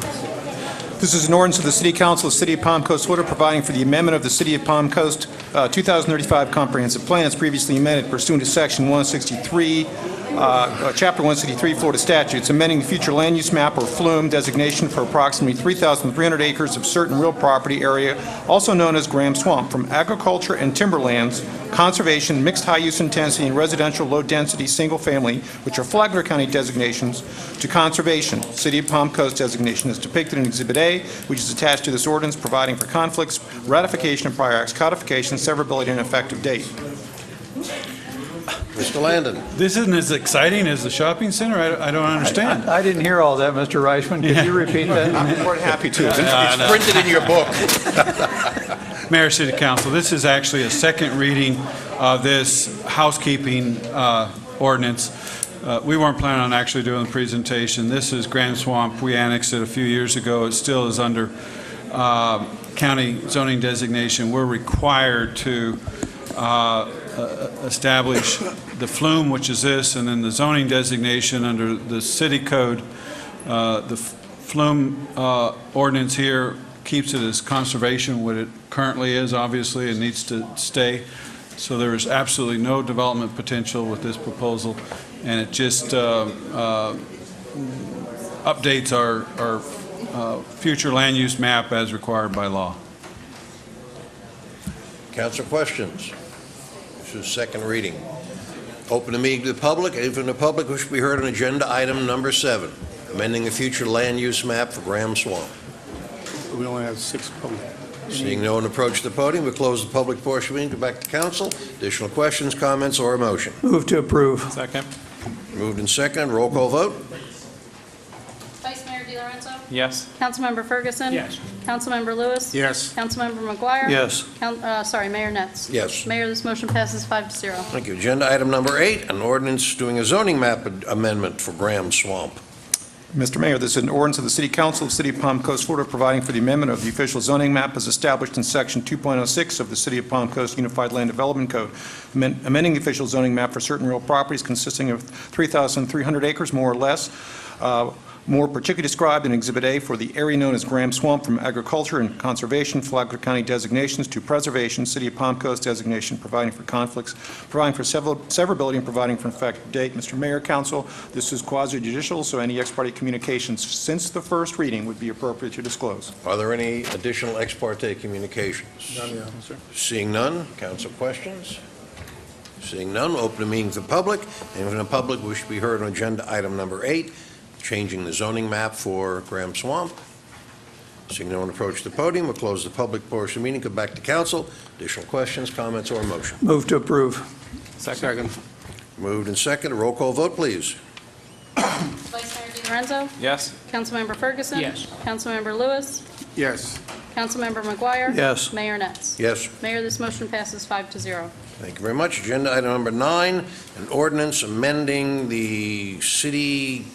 This is an ordinance of the City Council of the City of Palm Coast, Florida, providing for the amendment of the City of Palm Coast 2035 Comprehensive Plan as previously amended pursuant to Section 163, Chapter 163, Florida statutes, amending the future land use map, or FLUME, designation for approximately 3,300 acres of certain real property area, also known as Graham Swamp, from agriculture and timberlands, conservation, mixed high-use intensity, and residential low-density single-family, which are Flagler County designations, to conservation. City of Palm Coast designation is depicted in Exhibit A, which is attached to this ordinance, providing for conflicts, ratification of prior acts, codification, severability, and effective date. Mr. Landon. This isn't as exciting as the shopping center? I don't understand. I didn't hear all that, Mr. Reichman. Could you repeat that? I'm more than happy to. It's printed in your book. Mayor, City Council, this is actually a second reading of this housekeeping ordinance. We weren't planning on actually doing the presentation. This is Graham Swamp. We annexed it a few years ago. It still is under county zoning designation. We're required to establish the FLUME, which is this, and then the zoning designation under the city code. The FLUME ordinance here keeps it as conservation, what it currently is. Obviously, it needs to stay. So there is absolutely no development potential with this proposal. and it just updates our future land use map as required by law. Council questions? This is second reading. Open the meeting to the public. Anyone from the public who should be heard on agenda item number 7, amending the future land use map for Graham Swamp. We only have 6 public. Seeing no one approach the podium, we close the public portion of the meeting, go back to council. Additional questions, comments, or a motion? Move to approve. Second. Moved and second. Roll call vote. Vice Mayor DiLorenzo? Yes. Councilmember Ferguson? Yes. Councilmember Lewis? Yes. Councilmember McGuire? Yes. Mayor Netz? Yes. Mayor, this motion passes 5-0. Thank you. Agenda item number 8, an ordinance doing a zoning map amendment for Graham Swamp. Mr. Mayor, this is an ordinance of the City Council of the City of Palm Coast, Florida, providing for the amendment of the official zoning map as established in Section 2.06 of the City of Palm Coast Unified Land Development Code, amending the official zoning map for certain real properties consisting of 3,300 acres, more or less, more particularly described in Exhibit A for the area known as Graham Swamp, from agriculture and conservation, Flagler County designations, to preservation, City of Palm Coast designation, providing for conflicts, providing for severability, and providing for an effective date. Mr. Mayor, Council, this is quasi-judicial, so any ex parte communications since the first reading would be appropriate to disclose. Are there any additional ex parte communications? None, sir. Seeing none, council questions? Seeing none, we'll open the meeting to the public. Anyone from the public wish to be heard on agenda item number 8, changing the zoning map for Graham Swamp? Seeing no one approach the podium, we'll close the public portion of the meeting, go back to council. Additional questions, comments, or a motion? Move to approve. Second. Moved and second. A roll call vote, please. Vice Mayor DiLorenzo? Yes. Councilmember Ferguson? Yes. Councilmember Lewis? Yes. Councilmember McGuire? Yes. Mayor Netz? Yes. Mayor, this motion passes 5-0. Thank you very much. Agenda item number 9, an ordinance amending the city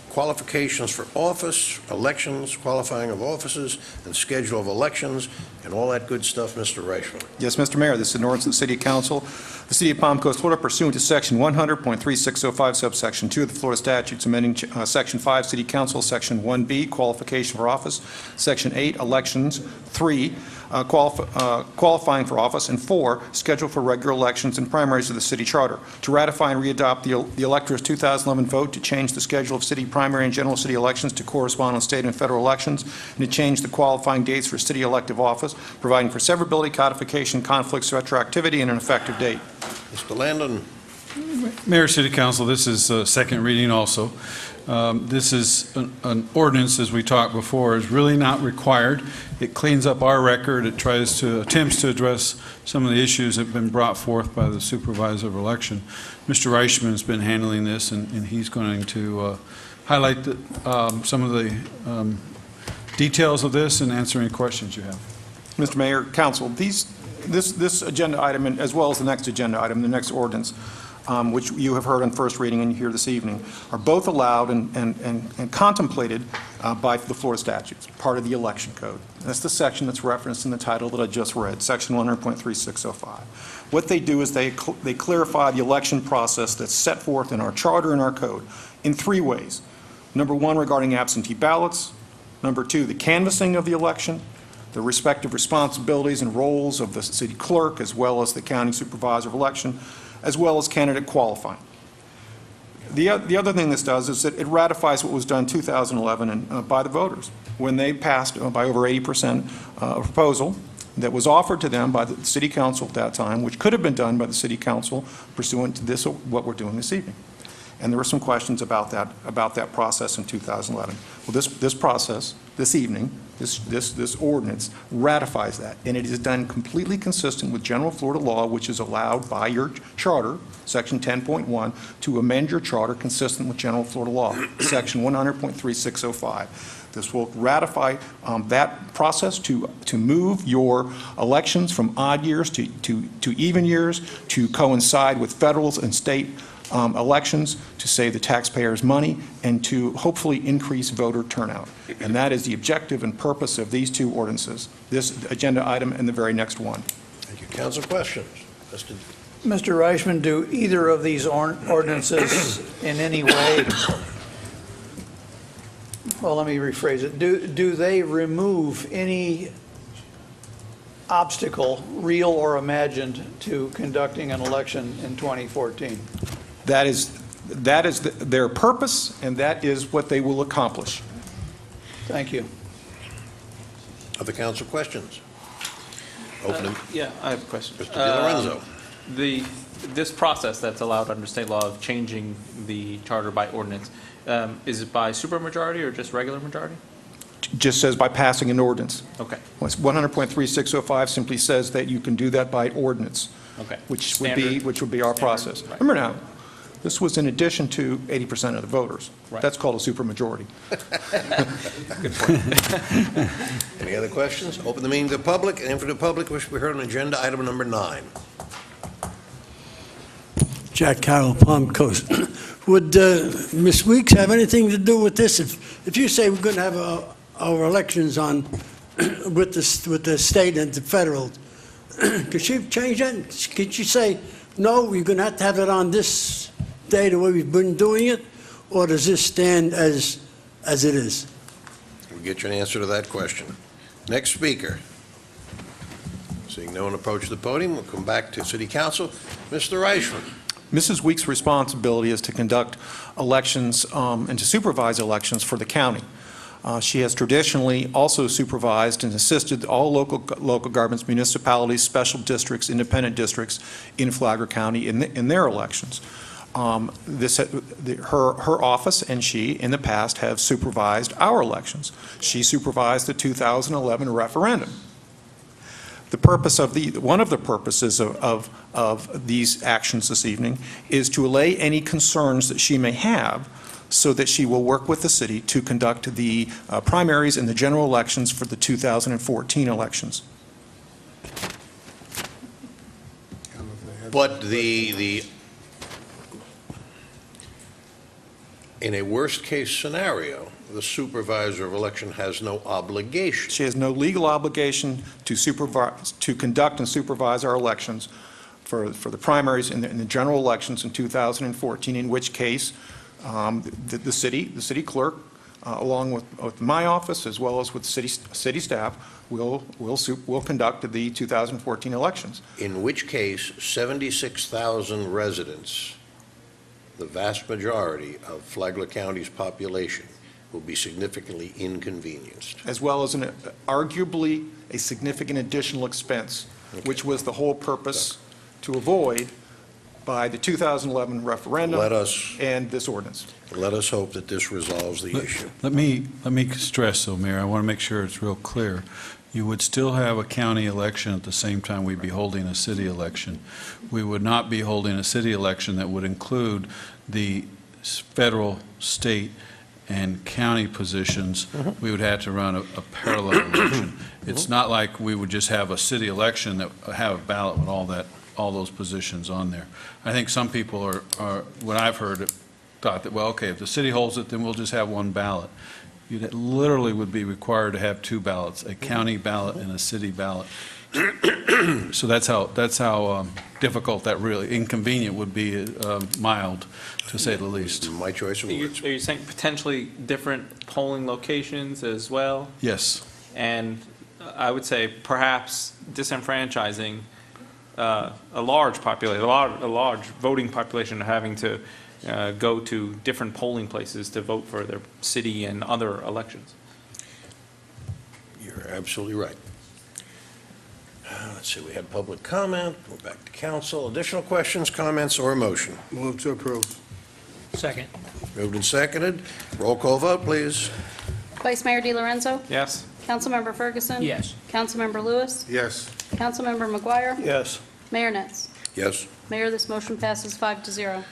qualifications for office, elections, qualifying of offices, and schedule of elections, and all that good stuff, Mr. Reichman. Yes, Mr. Mayor, this is an ordinance of the City Council, the City of Palm Coast, Florida, pursuant to Section 100.3605, subsection 2 of the Florida statutes, amending Section 5, City Council, Section 1B, qualification for office, Section 8, elections, 3, qualifying for office, and 4, schedule for regular elections and primaries of the city charter, to ratify and readopt the electors' 2011 vote to change the schedule of city primary and general city elections to correspond with state and federal elections, and to change the qualifying dates for city elective office, providing for severability, codification, conflicts, retroactivity, and an effective date. Mr. Landon. Mayor, City Council, this is second reading also. This is an ordinance, as we talked before, is really not required. It cleans up our record. It attempts to address some of the issues that have been brought forth by the supervisor of election. Mr. Reichman has been handling this, and he's going to highlight some of the details of this and answer any questions you have. Mr. Mayor, Council, this agenda item, as well as the next agenda item, the next ordinance, which you have heard on first reading and here this evening, are both allowed and contemplated by the Florida statutes, part of the election code. That's the section that's referenced in the title that I just read, Section 100.3605. What they do is they clarify the election process that's set forth in our charter and our code in 3 ways. Number 1, regarding absentee ballots. Number 2, the canvassing of the election, the respective responsibilities and roles of the city clerk as well as the county supervisor of election, as well as candidate qualifying. The other thing this does is that it ratifies what was done in 2011 by the voters when they passed by over 80% a proposal that was offered to them by the city council at that time, which could have been done by the city council pursuant to this, what we're doing this evening. And there were some questions about that process in 2011. Well, this process, this evening, this ordinance ratifies that, and it is done completely consistent with general Florida law, which is allowed by your charter, Section 10.1, to amend your charter consistent with general Florida law, Section 100.3605. This will ratify that process to move your elections from odd years to even years, to coincide with federal and state elections, to save the taxpayers money, and to hopefully increase voter turnout. And that is the objective and purpose of these 2 ordinances, this agenda item and the very next one. Thank you. Council questions? Mr. Reichman, do either of these ordinances in any way, well, let me rephrase it, do they remove any obstacle, real or imagined, to conducting an election in 2014? That is That is their purpose, and that is what they will accomplish. Thank you. Other council questions? Open them. Yeah, I have a question. Mr. DiLorenzo. This process that's allowed under state law of changing the charter by ordinance, is it by supermajority or just regular majority? Just says by passing an ordinance. Okay. 100.3605 simply says that you can do that by ordinance. Okay. Which Standard. would be our process. Right. Remember now, this was in addition to 80% of the voters. Right. That's called a supermajority. Any other questions? Open the meeting to the public, and for the public, wish to be heard on agenda item number 9. Jack Carroll, Palm Coast. Would Ms. Weeks have anything to do with this? If you say we're going to have our elections on with the state and the federal, could she change that? Could she say, no, we're going to have it on this day the way we've been doing it? Or does this stand as it is? We'll get you an answer to that question. Next speaker. Seeing no one approach the podium, we'll come back to City Council. Mr. Reichman. Mrs. Weeks' responsibility is to conduct elections and to supervise elections for the county. She has traditionally also supervised and assisted all local governments, municipalities, special districts, independent districts in Flagler County in their elections. Her office and she, in the past, have supervised our elections. She supervised the 2011 referendum. The purpose of one of the purposes of these actions this evening is to allay any concerns that she may have, so that she will work with the city to conduct the primaries and the general elections for the 2014 elections. But in a worst-case scenario, the supervisor of election has no obligation. She has no legal obligation to conduct and supervise our elections for the primaries and the general elections in 2014, in which case the city clerk, along with my office as well as with city staff, will conduct the 2014 elections. In which case, 76,000 residents, the vast majority of Flagler County's population, will be significantly inconvenienced. As well as arguably a significant additional expense, which was the whole purpose to avoid by the 2011 referendum and this ordinance. Let us hope that this resolves the issue. Let me stress, though, Mayor, I want to make sure it's real clear. You would still have a county election at the same time we'd be holding a city election. We would not be holding a city election that would include the federal, state, and county positions. We would have to run a parallel election. It's not like we would just have a city election that have a ballot with all those positions on there. I think some people are what I've heard, thought that, well, okay, if the city holds it, then we'll just have one ballot. You literally would be required to have two ballots, a county ballot and a city ballot. So that's how difficult that really, inconvenient would be, mild, to say the least. My choice of words. Are you saying potentially different polling locations as well? Yes. And I would say perhaps disenfranchising a large population, a large voting population, having to go to different polling places to vote for their city and other elections. You're absolutely right. Let's see, we had public comment, we're back to council. Additional questions, comments, or a motion? Move to approve. Second. Moved and seconded. Roll call vote, please. Vice Mayor DiLorenzo? Yes. Councilmember Ferguson? Yes. Councilmember Lewis? Yes. Councilmember McGuire? Yes. Mayor Netz? Yes. Mayor, this motion passes 5-0.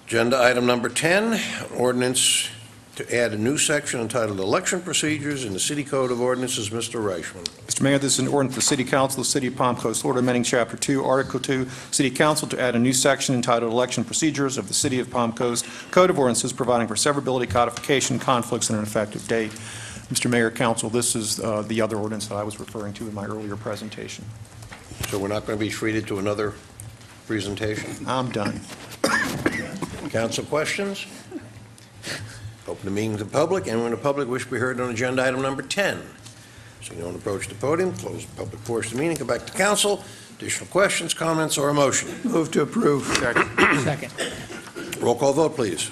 Agenda item number 10, ordinance to add a new section entitled Election Procedures in the City Code of Ordinances. Mr. Reichman. Mr. Mayor, this is an ordinance for the City Council of the City of Palm Coast, Florida, amending Chapter 2, Article 2, City Council to add a new section entitled Election Procedures of the City of Palm Coast Code of Ordinances, providing for severability, codification, conflicts, and an effective date. Mr. Mayor, Council, this is the other ordinance that I was referring to in my earlier presentation. So we're not going to be treated to another presentation? I'm done. Council questions? Open the meeting to the public. Anyone in the public wish to be heard on agenda item number 10? So no one approach the podium, close the public portion of the meeting, come back to council. Additional questions, comments, or a motion? Move to approve. Second. Roll call vote, please.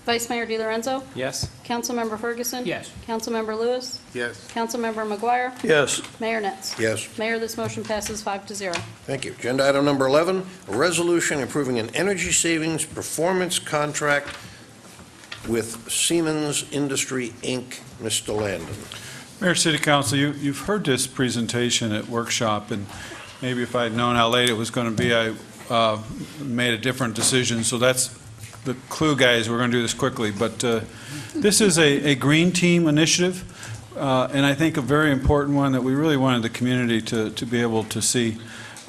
Vice Mayor DiLorenzo. Yes? Councilmember Ferguson. Yes. Councilmember Lewis. Yes. Councilmember McGuire. Yes. Mayor Netz. Yes. Mayor, this motion passes 5-0. Thank you. Agenda item number 11, a resolution approving an energy savings performance contract with Siemens Industry, Inc. Mr. Landon. Mayor, City Council, you've heard this presentation at workshop, and maybe if I'd known how late it was going to be, I made a different decision. So that's the clue, guys. We're going to do this quickly. But this is a green team initiative, and I think a very important one that we really wanted the community to be able to see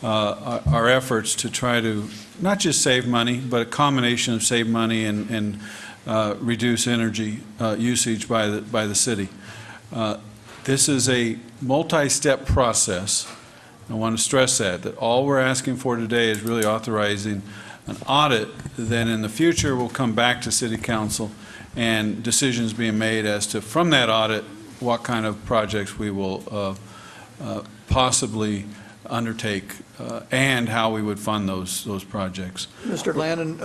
our efforts to try to not just save money, but a combination of save money and reduce energy usage by the city. This is a multi-step process. I want to stress that all we're asking for today is really authorizing an audit, then in the future will come back to City Council and decisions being made as to, from that audit, what kind of projects we will possibly undertake and how we would fund those projects. Mr. Landon,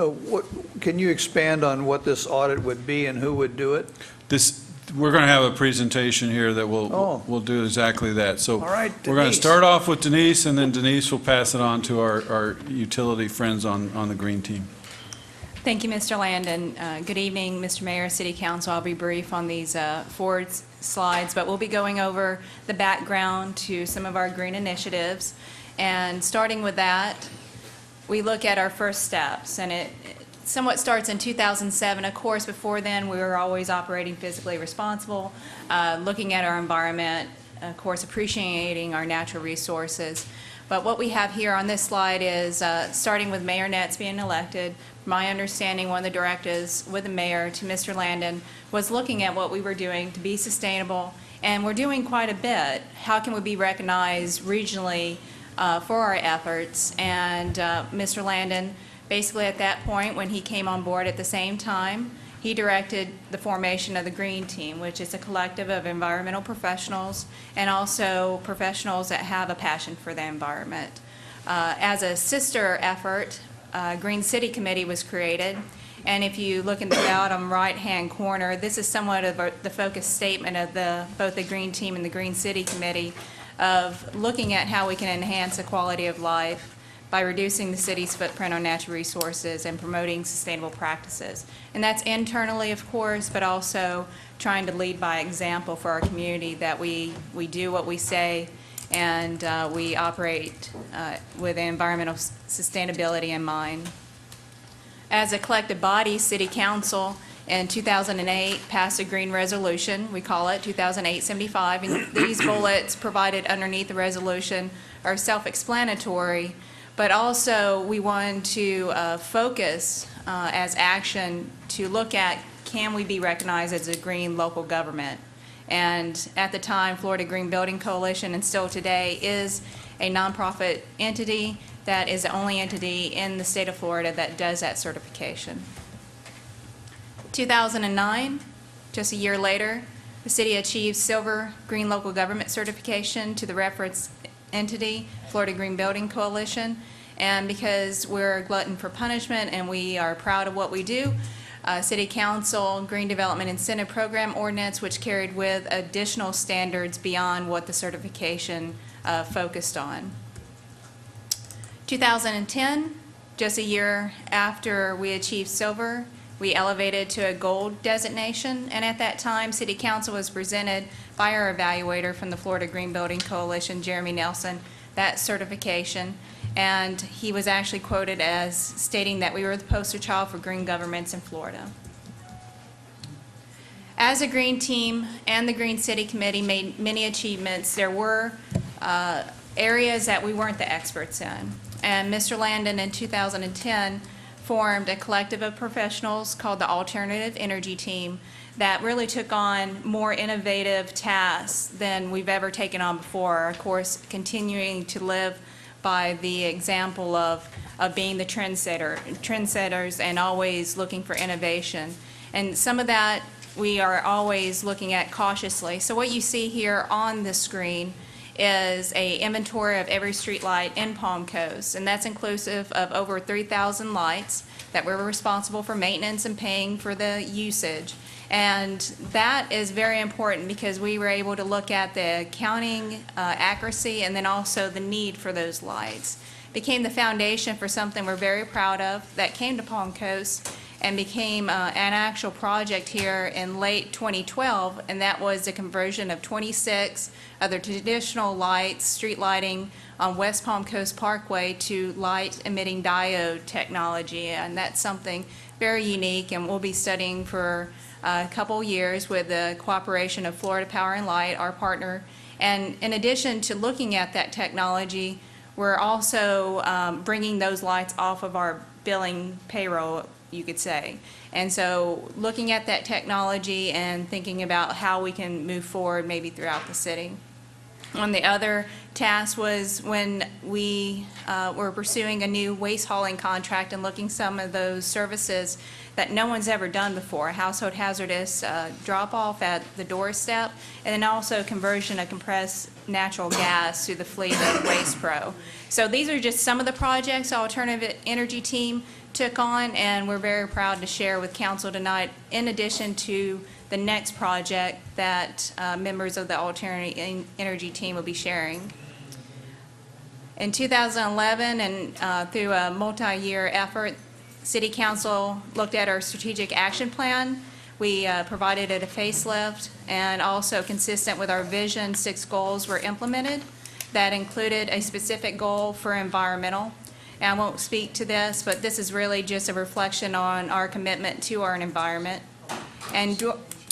can you expand on what this audit would be and who would do it? We're going to have a presentation here that will do exactly that. So all right, we're going to Denise. start off with Denise, and then Denise will pass it on to our utility friends on the green team. Thank you, Mr. Landon. Good evening, Mr. Mayor, City Council. I'll be brief on these forward slides, but we'll be going over the background to some of our green initiatives. And starting with that, we look at our first steps, and it somewhat starts in 2007. Of course, before then, we were always operating physically responsible, looking at our environment, of course, appreciating our natural resources. But what we have here on this slide is, starting with Mayor Netz being elected, my understanding, one of the directives with the mayor to Mr. Landon was looking at what we were doing to be sustainable, and we're doing quite a bit. How can we be recognized regionally for our efforts? And Mr. Landon, basically at that point, when he came on board at the same time, he directed the formation of the Green Team, which is a collective of environmental professionals and also professionals that have a passion for the environment. As a sister effort, Green City Committee was created, and if you look in the bottom right-hand corner, this is somewhat of the focus statement of both the Green Team and the Green City Committee of looking at how we can enhance the quality of life by reducing the city's footprint on natural resources and promoting sustainable practices. And that's internally, of course, but also trying to lead by example for our community, that we do what we say and we operate with environmental sustainability in mind. As a collective body, City Council in 2008 passed a green resolution. We call it 2008-75, and these bullets provided underneath the resolution are self-explanatory, but also we wanted to focus as action to look at, can we be recognized as a green local government? And at the time, Florida Green Building Coalition, and still today, is a nonprofit entity that is the only entity in the state of Florida that does that certification. 2009, just a year later, the city achieved Silver Green Local Government certification to the reference entity, Florida Green Building Coalition. And because we're a glutton for punishment and we are proud of what we do, City Council Green Development Incentive Program ordinance, which carried with additional standards beyond what the certification focused on. 2010, just a year after we achieved silver, we elevated to a gold designation, and at that time, City Council was presented by our evaluator from the Florida Green Building Coalition, Jeremy Nelson, that certification, and he was actually quoted as stating that we were the poster child for green governments in Florida. As a Green Team and the Green City Committee made many achievements, there were areas that we weren't the experts in, and Mr. Landon in 2010 formed a collective of professionals called the Alternative Energy Team that really took on more innovative tasks than we've ever taken on before. Of course, continuing to live by the example of being the trendsetters and always looking for innovation. And some of that we are always looking at cautiously. So what you see here on the screen is an inventory of every street light in Palm Coast, and that's inclusive of over 3,000 lights. that we're responsible for maintenance and paying for the usage. And that is very important because we were able to look at the counting accuracy and then also the need for those lights. Became the foundation for something we're very proud of that came to Palm Coast and became an actual project here in late 2012, and that was the conversion of 26 of the traditional lights, street lighting on West Palm Coast Parkway to light-emitting diode technology, and that's something very unique, and we'll be studying for a couple years with the cooperation of Florida Power and Light, our partner. And in addition to looking at that technology, we're also bringing those lights off of our billing payroll, you could say. And so looking at that technology and thinking about how we can move forward maybe throughout the city. On the other task was when we were pursuing a new waste hauling contract and looking some of those services that no one's ever done before, household hazardous drop-off at the doorstep, and then also conversion of compressed natural gas through the fleet of Waste Pro. So these are just some of the projects the Alternative Energy team took on, and we're very proud to share with council tonight, in addition to the next project that members of the Alternative Energy team will be sharing. In 2011, and through a multi-year effort, City Council looked at our strategic action plan. We provided it a facelift, and also consistent with our vision, 6 goals were implemented. That included a specific goal for environmental. And I won't speak to this, but this is really just a reflection on our commitment to our environment. And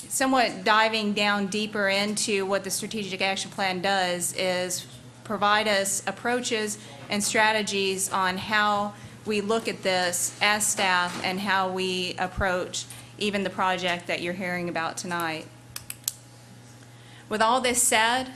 somewhat diving down deeper into what the strategic action plan does is provide us approaches and strategies on how we look at this as staff and how we approach even the project that you're hearing about tonight. With all this said,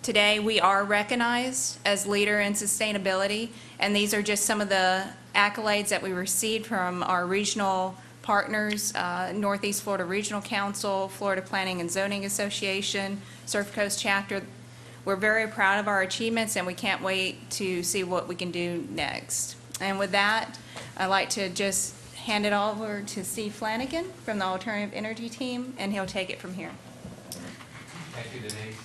today we are recognized as leader in sustainability, and these are just some of the accolades that we received from our regional partners, Northeast Florida Regional Council, Florida Planning and Zoning Association, Surf Coast Chapter. We're very proud of our achievements, and we can't wait to see what we can do next. And with that, I'd like to just hand it over to Steve Flanagan from the Alternative Energy team, and he'll take it from here. Thank you, Denise.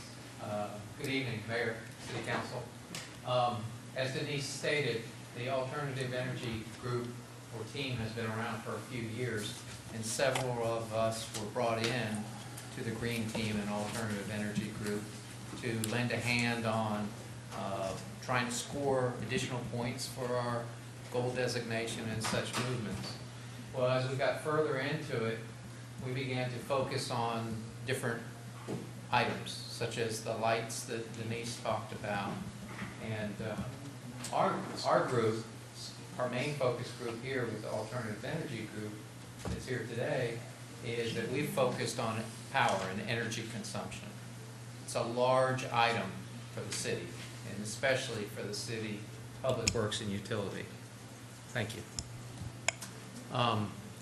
Good evening, Mayor, City Council. As Denise stated, the Alternative Energy Group or team has been around for a few years, and several of us were brought in to the Green Team and Alternative Energy Group to lend a hand on trying to score additional points for our gold designation and such movements. Well, as we got further into it, we began to focus on different items, such as the lights that Denise talked about. And our group, our main focus group here with the Alternative Energy Group that's here today, is that we've focused on power and energy consumption. It's a large item for the city, and especially for the city Public Works and Utility. Thank you.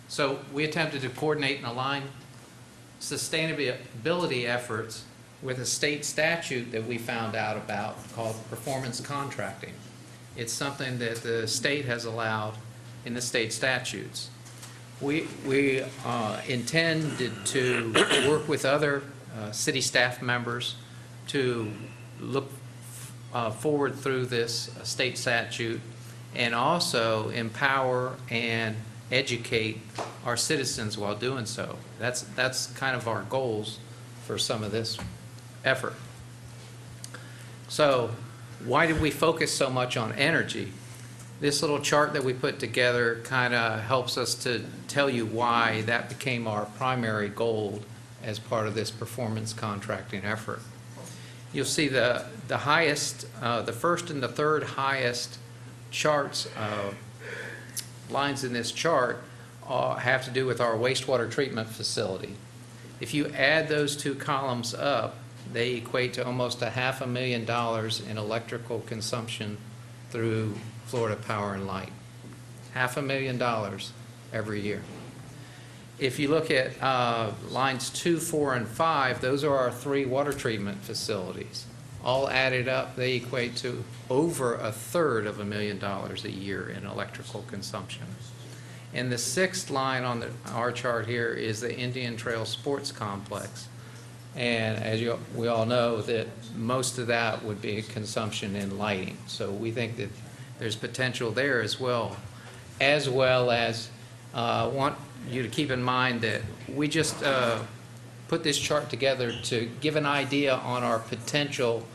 So we attempted to coordinate and align sustainability efforts with a state statute that we found out about called performance contracting. It's something that the state has allowed in the state statutes. We intended to work with other city staff members to look forward through this state statute and also empower and educate our citizens while doing so. That's kind of our goals for some of this effort. So why did we focus so much on energy? This little chart that we put together kind of helps us to tell you why that became our primary goal as part of this performance contracting effort. You'll see the highest, the first and the third highest charts, lines in this chart have to do with our wastewater treatment facility. If you add those two columns up, they equate to almost $500,000 in electrical consumption through Florida Power and Light. $500,000 every year. If you look at lines 2, 4, and 5, those are our 3 water treatment facilities. All added up, they equate to over $250,000 a year in electrical consumption. And the sixth line on our chart here is the Indian Trail Sports Complex. And as we all know, that most of that would be consumption in lighting. So we think that there's potential there as well as want you to keep in mind that we just put this chart together to give an idea on our potential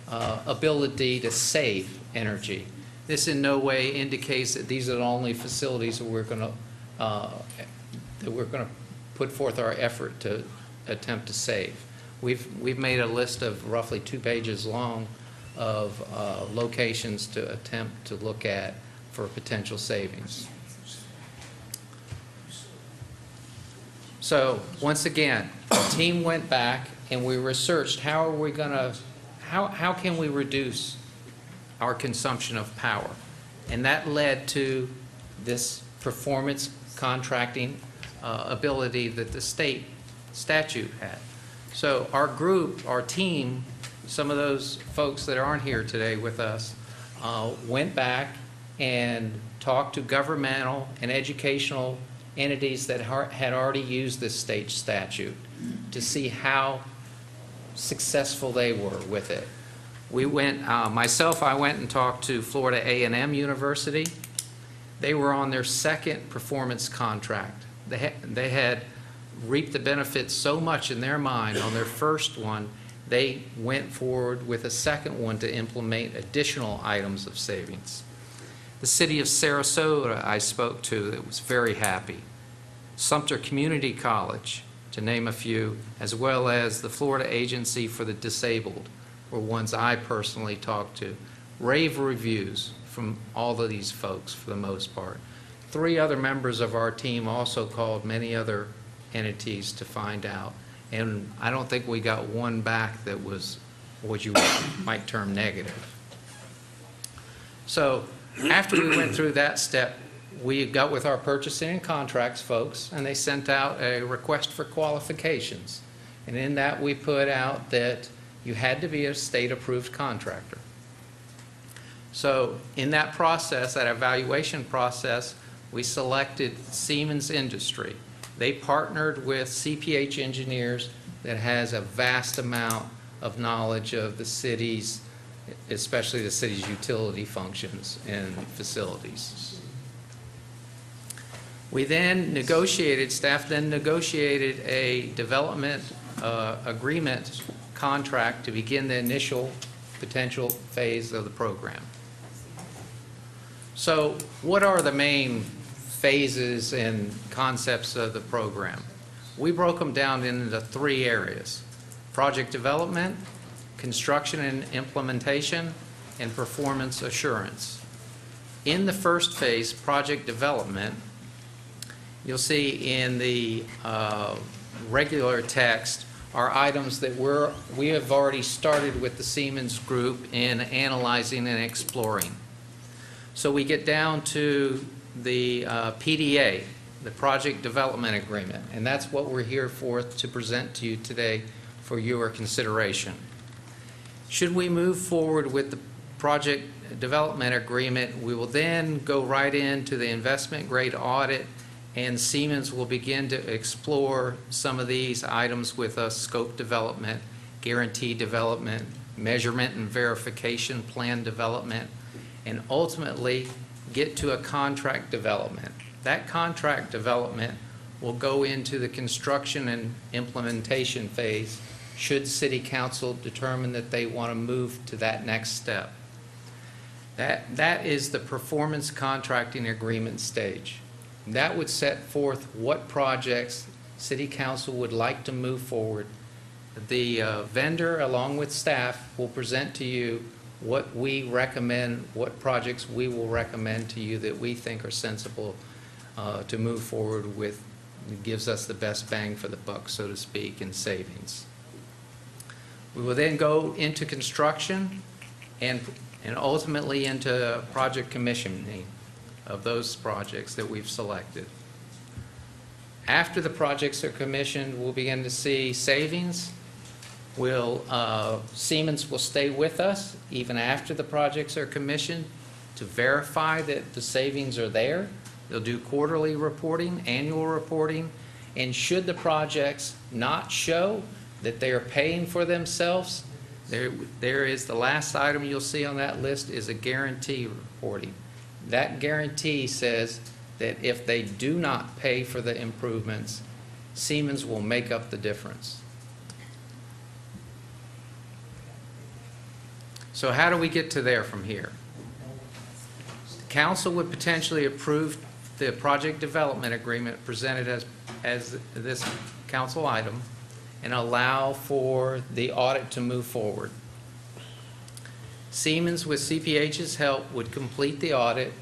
ability to save energy. This in no way indicates that these are the only facilities that we're going to put forth our effort to attempt to save. We've made a list of roughly 2 pages long of locations to attempt to look at for potential savings. So once again, the team went back and we researched how can we reduce our consumption of power, and that led to this performance contracting ability that the state statute had. So our group, our team, some of those folks that aren't here today with us, went back and talked to governmental and educational entities that had already used this state statute to see how successful they were with it. We went, I went and talked to Florida A&M University. They were on their second performance contract. They had reaped the benefits so much in their mind on their first one, they went forward with a second one to implement additional items of savings. The city of Sarasota I spoke to that was very happy. Sumter Community College, to name a few, as well as the Florida Agency for the Disabled were ones I personally talked to. Rave reviews from all of these folks for the most part. 3 other members of our team also called many other entities to find out, and I don't think we got one back that was what you might term negative. So after we went through that step, we got with our purchasing and contracts folks, and they sent out a request for qualifications. And in that we put out that you had to be a state-approved contractor. So in that process, that evaluation process, we selected Siemens Industry. They partnered with CPH Engineers that has a vast amount of knowledge of the city's, especially the city's utility functions and facilities. We then negotiated, staff then negotiated a development agreement contract to begin the initial potential phase of the program. So what are the main phases and concepts of the program? We broke them down into 3 areas: project development, construction and implementation, and performance assurance. In the first phase, project development, you'll see in the regular text are items that we have already started with the Siemens Group in analyzing and exploring. So we get down to the PDA, the Project Development Agreement, and that's what we're here for to present to you today for your consideration. Should we move forward with the Project Development Agreement, we will then go right into the investment grade audit, and Siemens will begin to explore some of these items with us: scope development, guarantee development, measurement and verification plan development, and ultimately get to a contract development. That contract development will go into the construction and implementation phase should City Council determine that they want to move to that next step. That is the performance contracting agreement stage. That would set forth what projects City Council would like to move forward. The vendor, along with staff, will present to you what we recommend, what projects we will recommend to you that we think are sensible to move forward with. It gives us the best bang for the buck, so to speak, in savings. We will then go into construction and ultimately into project commissioning of those projects that we've selected. After the projects are commissioned, we'll begin to see savings. Siemens will stay with us even after the projects are commissioned to verify that the savings are there They'll do quarterly reporting, annual reporting, and should the projects not show that they are paying for themselves, there is the last item you'll see on that list is a guarantee reporting. That guarantee says that if they do not pay for the improvements, Siemens will make up the difference. So how do we get to there from here? The council would potentially approve the project development agreement presented as this council item and allow for the audit to move forward. Siemens, with CPH's help, would complete the audit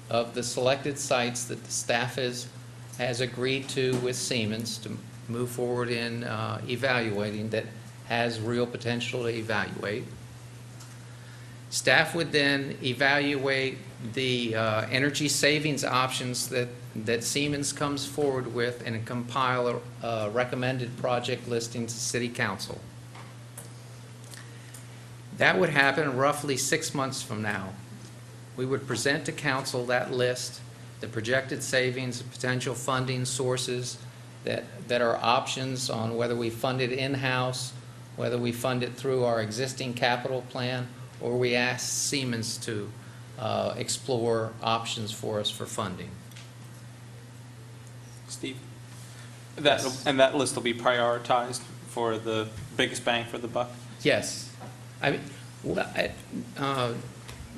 of the selected sites that the staff has agreed to with Siemens to move forward in evaluating that has real potential to evaluate. Staff would then evaluate the energy savings options that Siemens comes forward with and compile a recommended project listing to City Council. That would happen roughly 6 months from now. We would present to Council that list, the projected savings, potential funding sources that are options on whether we fund it in-house, whether we fund it through our existing capital plan, or we ask Siemens to explore options for us for funding. Steve? And that list will be prioritized for the biggest bang for the buck? Yes.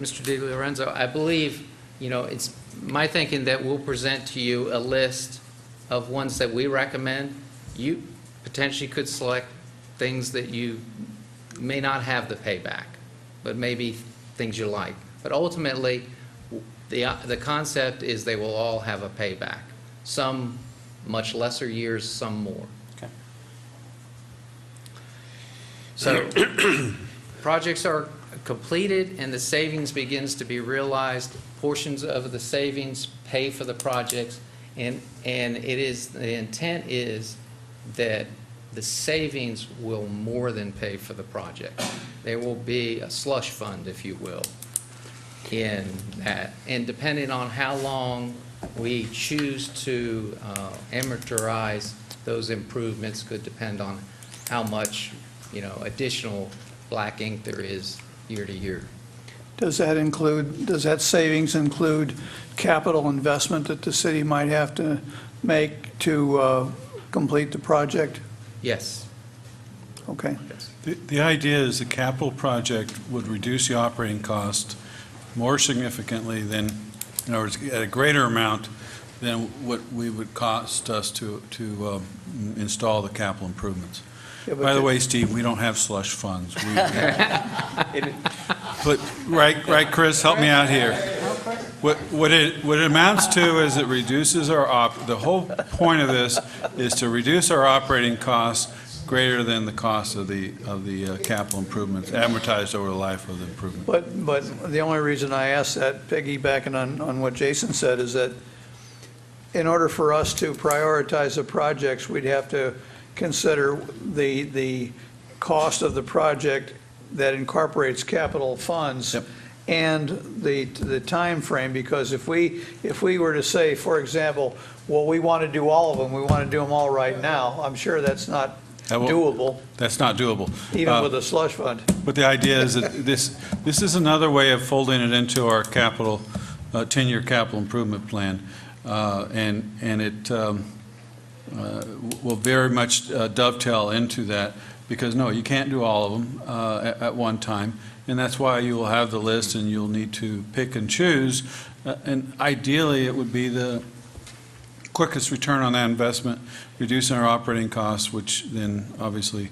Mr. Di Lorenzo, I believe, it's my thinking that we'll present to you a list of ones that we recommend. You potentially could select things that you may not have the payback, but maybe things you like. But ultimately, the concept is they will all have a payback. Some much lesser years, some more. Okay. So projects are completed and the savings begins to be realized. Portions of the savings pay for the projects, and the intent is that the savings will more than pay for the project. There will be a slush fund, if you will, in that. And depending on how long we choose to amortize those improvements could depend on how much, additional black ink there is year to year. Does that savings include capital investment that the city might have to make to complete the project? Yes. Okay. The idea is the capital project would reduce the operating cost more significantly than, in other words, at a greater amount than what we would cost us to install the capital improvements. Yeah, By the way, Steve, we don't have slush funds. But right, Chris, help me out here. What it amounts to is it reduces the whole point of this is to reduce our operating costs greater than the cost of the capital improvements, amortized over the life of the improvement. But the only reason I asked that, piggybacking on what Jason said, is that in order for us to prioritize the projects, we'd have to consider the cost of the project that incorporates capital funds. Yep. And the time frame, because if we were to say, for example, well, we want to do all of them, we want to do them all right now, I'm sure that's not doable, That's not doable. even with a slush fund. But the idea is that this is another way of folding it into our capital, 10-year capital improvement plan. And it will very much dovetail into that, because no, you can't do all of them at one time. And that's why you will have the list and you'll need to pick and choose. And ideally, it would be the quickest return on that investment, reducing our operating costs, which then obviously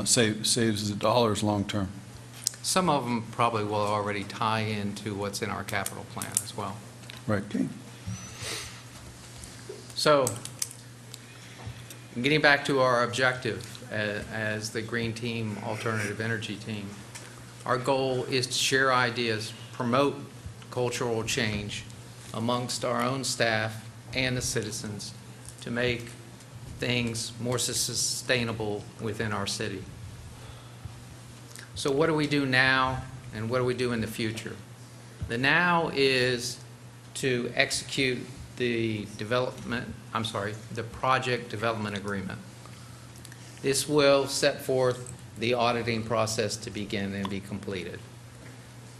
saves the dollars long term. Some of them probably will already tie into what's in our capital plan as well. Right. Okay. So, getting back to our objective as the Green Team, Alternative Energy Team, our goal is to share ideas, promote cultural change amongst our own staff and the citizens to make things more sustainable within our city. So what do we do now and what do we do in the future? The now is to execute the project development agreement. This will set forth the auditing process to begin and be completed.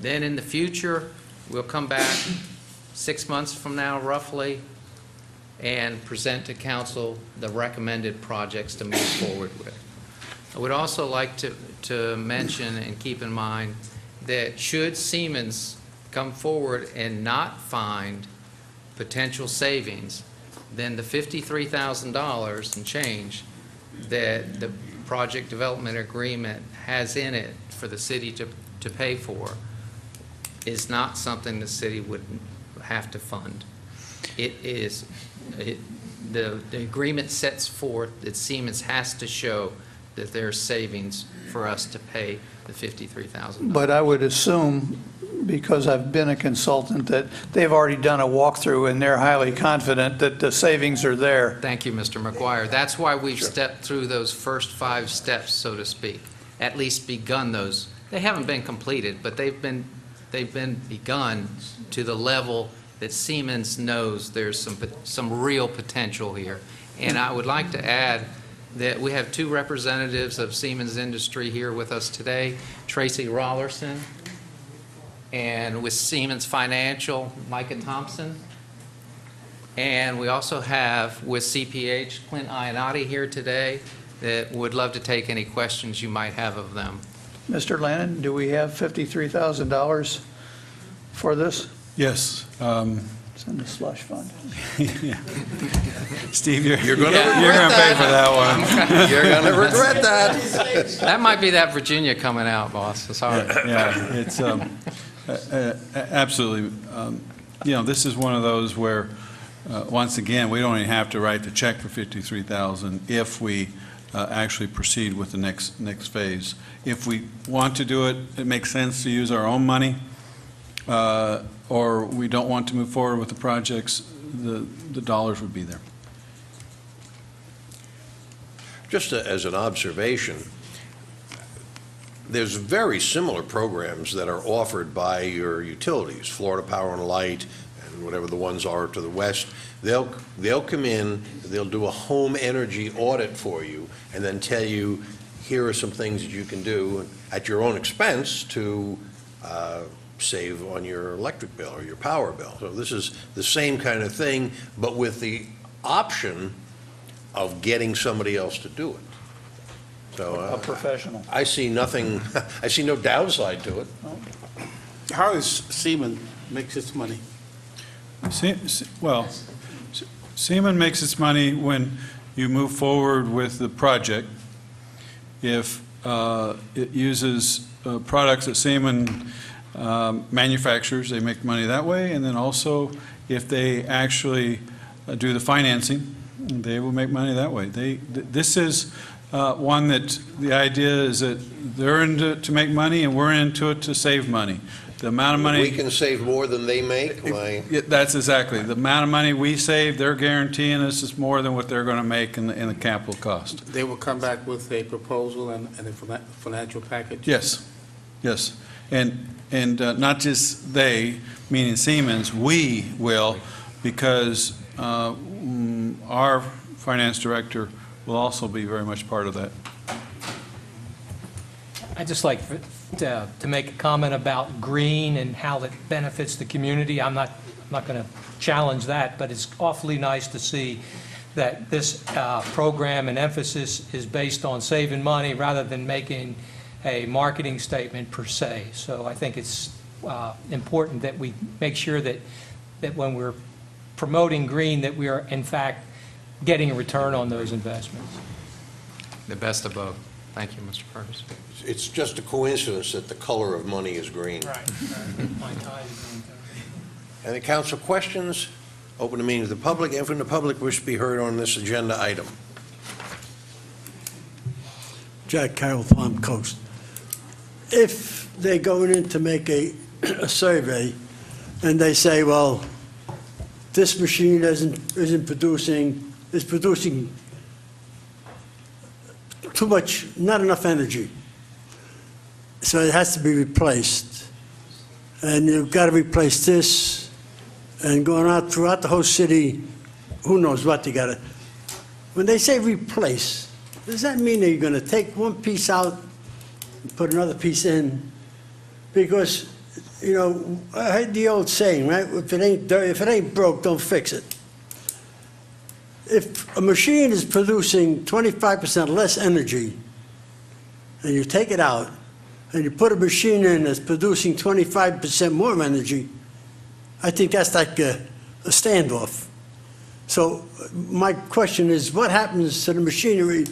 Then in the future, we'll come back 6 months from now roughly and present to council the recommended projects to move forward with. I would also like to mention and keep in mind that should Siemens come forward and not find potential savings, then the $53,000 and change that the project development agreement has in it for the city to pay for is not something the city would have to fund. The agreement sets forth that Siemens has to show that there's savings for us to pay the $53,000. But I would assume, because I've been a consultant, that they've already done a walkthrough and they're highly confident that the savings are there. Thank you, Mr. McGuire. That's why we've stepped through those first 5 steps, so to speak, at least begun those. They haven't been completed, but they've been begun to the level that Siemens knows there's some real potential here. And I would like to add that we have 2 representatives of Siemens Industry here with us today, Tracy Rollerson, and with Siemens Financial, Micah Thompson. And we also have with CPH, Clint Ionati here today, that would love to take any questions you might have of them. Mr. Lannon, do we have $53,000 for this? Yes. It's in the slush fund. Steve, you're going to pay for that one. You're going to regret that. That might be that Virginia coming out, boss. Sorry. Yeah, it's absolutely. This is one of those where, once again, we don't even have to write the check for $53,000 if we actually proceed with the next phase. If we want to do it, it makes sense to use our own money, or we don't want to move forward with the projects, the dollars would be there. Just as an observation, there's very similar programs that are offered by your utilities, Florida Power and Light, and whatever the ones are to the west. They'll come in, they'll do a home energy audit for you, and then tell you, here are some things that you can do at your own expense to save on your electric bill or your power bill. So this is the same kind of thing, but with the option of getting somebody else to do it. So A professional. I see nothing, I see no downside to it. How does Siemens makes its money? Siemens makes its money when you move forward with the project. If it uses products that Siemens manufacturers, they make money that way, and then also if they actually do the financing, they will make money that way. This is one that the idea is that they're into it to make money and we're into it to save money. The amount of money We can save more than they make. Yeah, that's exactly. The amount of money we save, they're guaranteeing us is more than what they're going to make in the capital cost. They will come back with a proposal and a financial package? Yes, yes. And not just they, meaning Siemens, we will, because our finance director will also be very much part of that. I'd just like to make a comment about green and how that benefits the community. I'm not going to challenge that, but it's awfully nice to see that this program and emphasis is based on saving money rather than making a marketing statement per se. So I think it's important that we make sure that when we're promoting green, that we are in fact getting a return on those investments. The best of both. Thank you, Mr. Curtis. It's just a coincidence that the color of money is green. Right. My tie is green. Any council questions? Open the meeting to the public. Anyone from the public wish to be heard on this agenda item? Jack Carroll, Palm Coast. If they're going in to make a survey and they say, well, this machine is producing too much, not enough energy, so it has to be replaced, and you've got to replace this and going out throughout the whole city, who knows what they gotta. When they say replace, does that mean that you're gonna take one piece out and put another piece in? Because, you know, I heard the old saying, right? If it ain't broke, don't fix it. If a machine is producing 25% less energy, and you take it out, and you put a machine in that's producing 25% more energy, I think that's like a standoff. So my question is, what happens to the machinery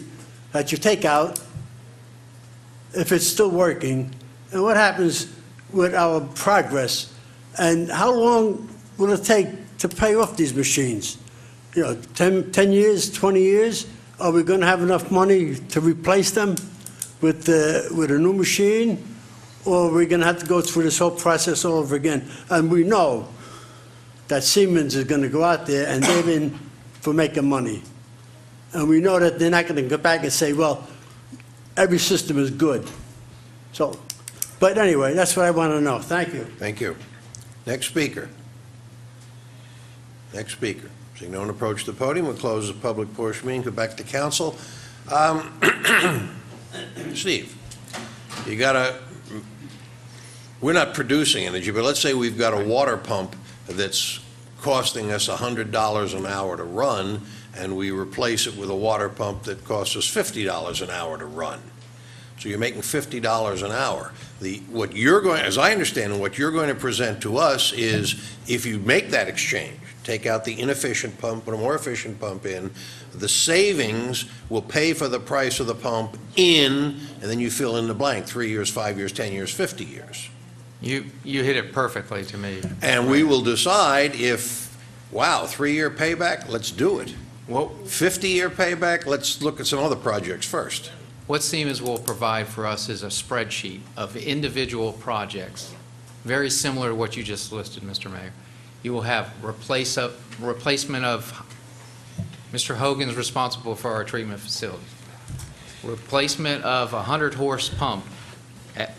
that you take out if it's still working? And what happens with our progress? And how long will it take to pay off these machines? You know, 10 years, 20 years? Are we going to have enough money to replace them with a new machine? Or are we going to have to go through this whole process all over again? And we know that Siemens is going to go out there and they're in for making money. And we know that they're not going to go back and say, well, every system is good. So, but anyway, that's what I want to know. Thank you. Thank you. Next speaker. Next speaker. Seeing no one approach the podium, we'll close the public portion meeting, go back to council. Steve, you we're not producing energy, but let's say we've got a water pump that's costing us $100 an hour to run, and we replace it with a water pump that costs us $50 an hour to run. So you're making $50 an hour. What you're going, as I understand, what you're going to present to us is, if you make that exchange, take out the inefficient pump, put a more efficient pump in, the savings will pay for the price of the pump and then you fill in the blank, 3 years, 5 years, 10 years, 50 years. You hit it perfectly to me. And we will decide if, wow, 3-year payback, let's do it. Well, 50-year payback, let's look at some other projects first. What Siemens will provide for us is a spreadsheet of individual projects, very similar to what you just listed, Mr. Mayor. You will have replacement of, Mr. Hogan's responsible for our treatment facility. Replacement of a 100-horse pump.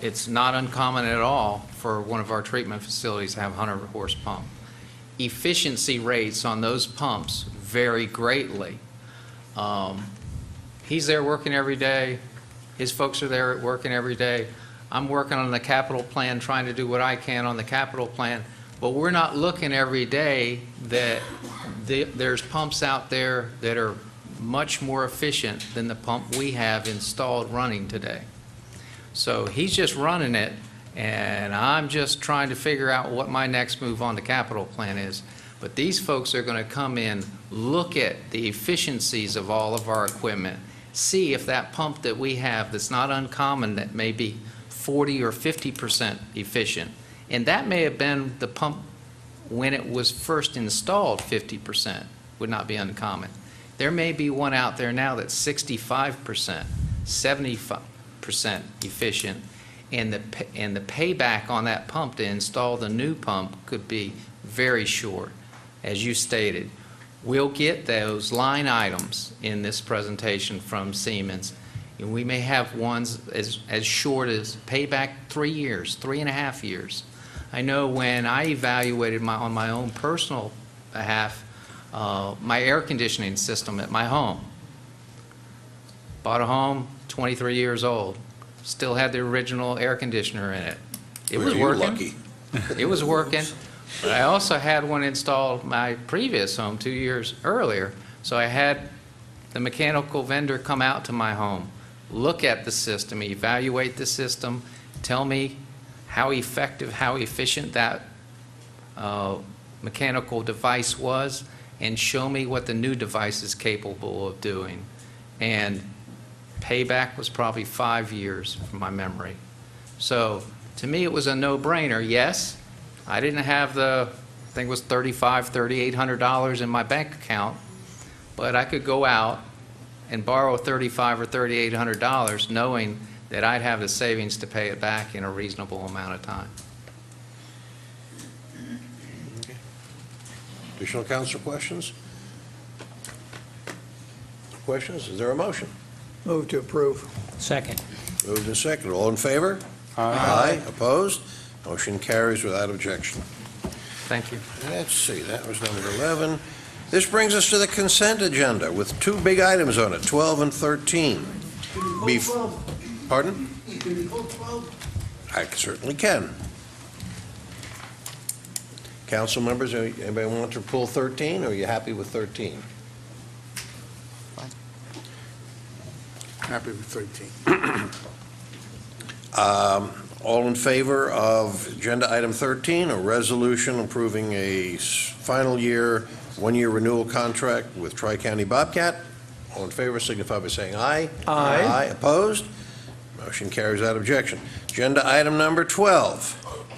It's not uncommon at all for one of our treatment facilities to have a 100-horse pump. Efficiency rates on those pumps vary greatly. He's there working every day. His folks are there working every day. I'm working on the capital plan, trying to do what I can on the capital plan. But we're not looking every day that there's pumps out there that are much more efficient than the pump we have installed running today. So he's just running it, and I'm just trying to figure out what my next move on the capital plan is. But these folks are going to come in, look at the efficiencies of all of our equipment, see if that pump that we have that's not uncommon, that may be 40 or 50% efficient. And that may have been the pump when it was first installed, 50%, would not be uncommon. There may be one out there now that's 65%, 75% efficient, and the payback on that pump to install the new pump could be very short. As you stated, we'll get those line items in this presentation from Siemens. And we may have ones as short as payback 3 years, 3.5 years. I know when I evaluated on my own personal behalf, my air conditioning system at my home. Bought a home, 23 years old, still had the original air conditioner in it. It was working. Lucky. It was working. But I also had one installed my previous home 2 years earlier. So I had the mechanical vendor come out to my home, look at the system, evaluate the system, tell me how effective, how efficient that mechanical device was, and show me what the new device is capable of doing. And payback was probably 5 years from my memory. So to me, it was a no-brainer. Yes, I didn't have I think it was $3,500, $3,800 in my bank account, but I could go out and borrow $3,500 or $3,800 knowing that I'd have the savings to pay it back in a reasonable amount of time. Okay. Additional council questions? Questions? Is there a motion? Move to approve. Second. Moved and seconded. All in favor? Aye. Opposed? Motion carries without objection. Thank you. Let's see, that was number 11. This brings us to the consent agenda with two big items on it, 12 and 13. Pardon? I certainly can. Council members, anybody want to pull 13, or are you happy with 13? Happy with 13. All in favor of agenda item 13, a resolution approving a final year, one-year renewal contract with Tri-County Bobcat? All in favor signify by saying aye. Aye. Aye. Opposed? Motion carries without objection. Agenda item number 12,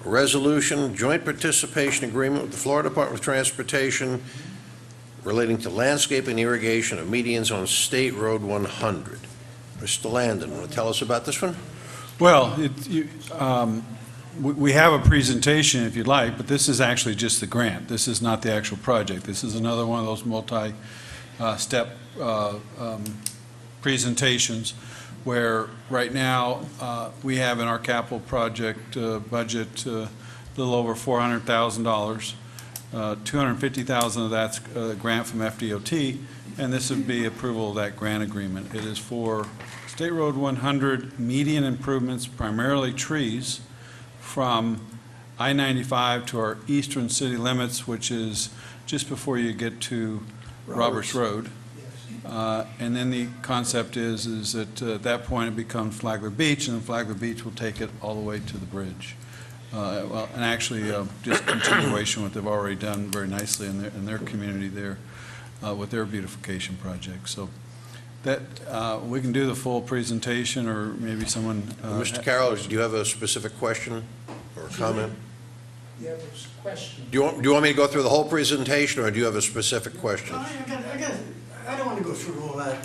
a resolution, joint participation agreement with the Florida Department of Transportation relating to landscaping and irrigation of medians on State Road 100. Mr. Landon, want to tell us about this one? Well, we have a presentation if you'd like, but this is actually just the grant. This is not the actual project. This is another one of those multi-step presentations where right now we have in our capital project budget a little over $400,000. $250,000 of that's a grant from FDOT, and this would be approval of that grant agreement. It is for State Road 100 median improvements, primarily trees, from I-95 to our eastern city limits, which is just before you get to Roberts Road. And then the concept is that at that point it becomes Flagler Beach, and then Flagler Beach will take it all the way to the bridge. Well, and actually just continuation what they've already done very nicely in their community there with their beautification project. So that we can do the full presentation, or maybe someone. Mr. Carroll, do you have a specific question or comment? You have a question? Do you want me to go through the whole presentation, or do you have a specific question? I don't want to go through all that,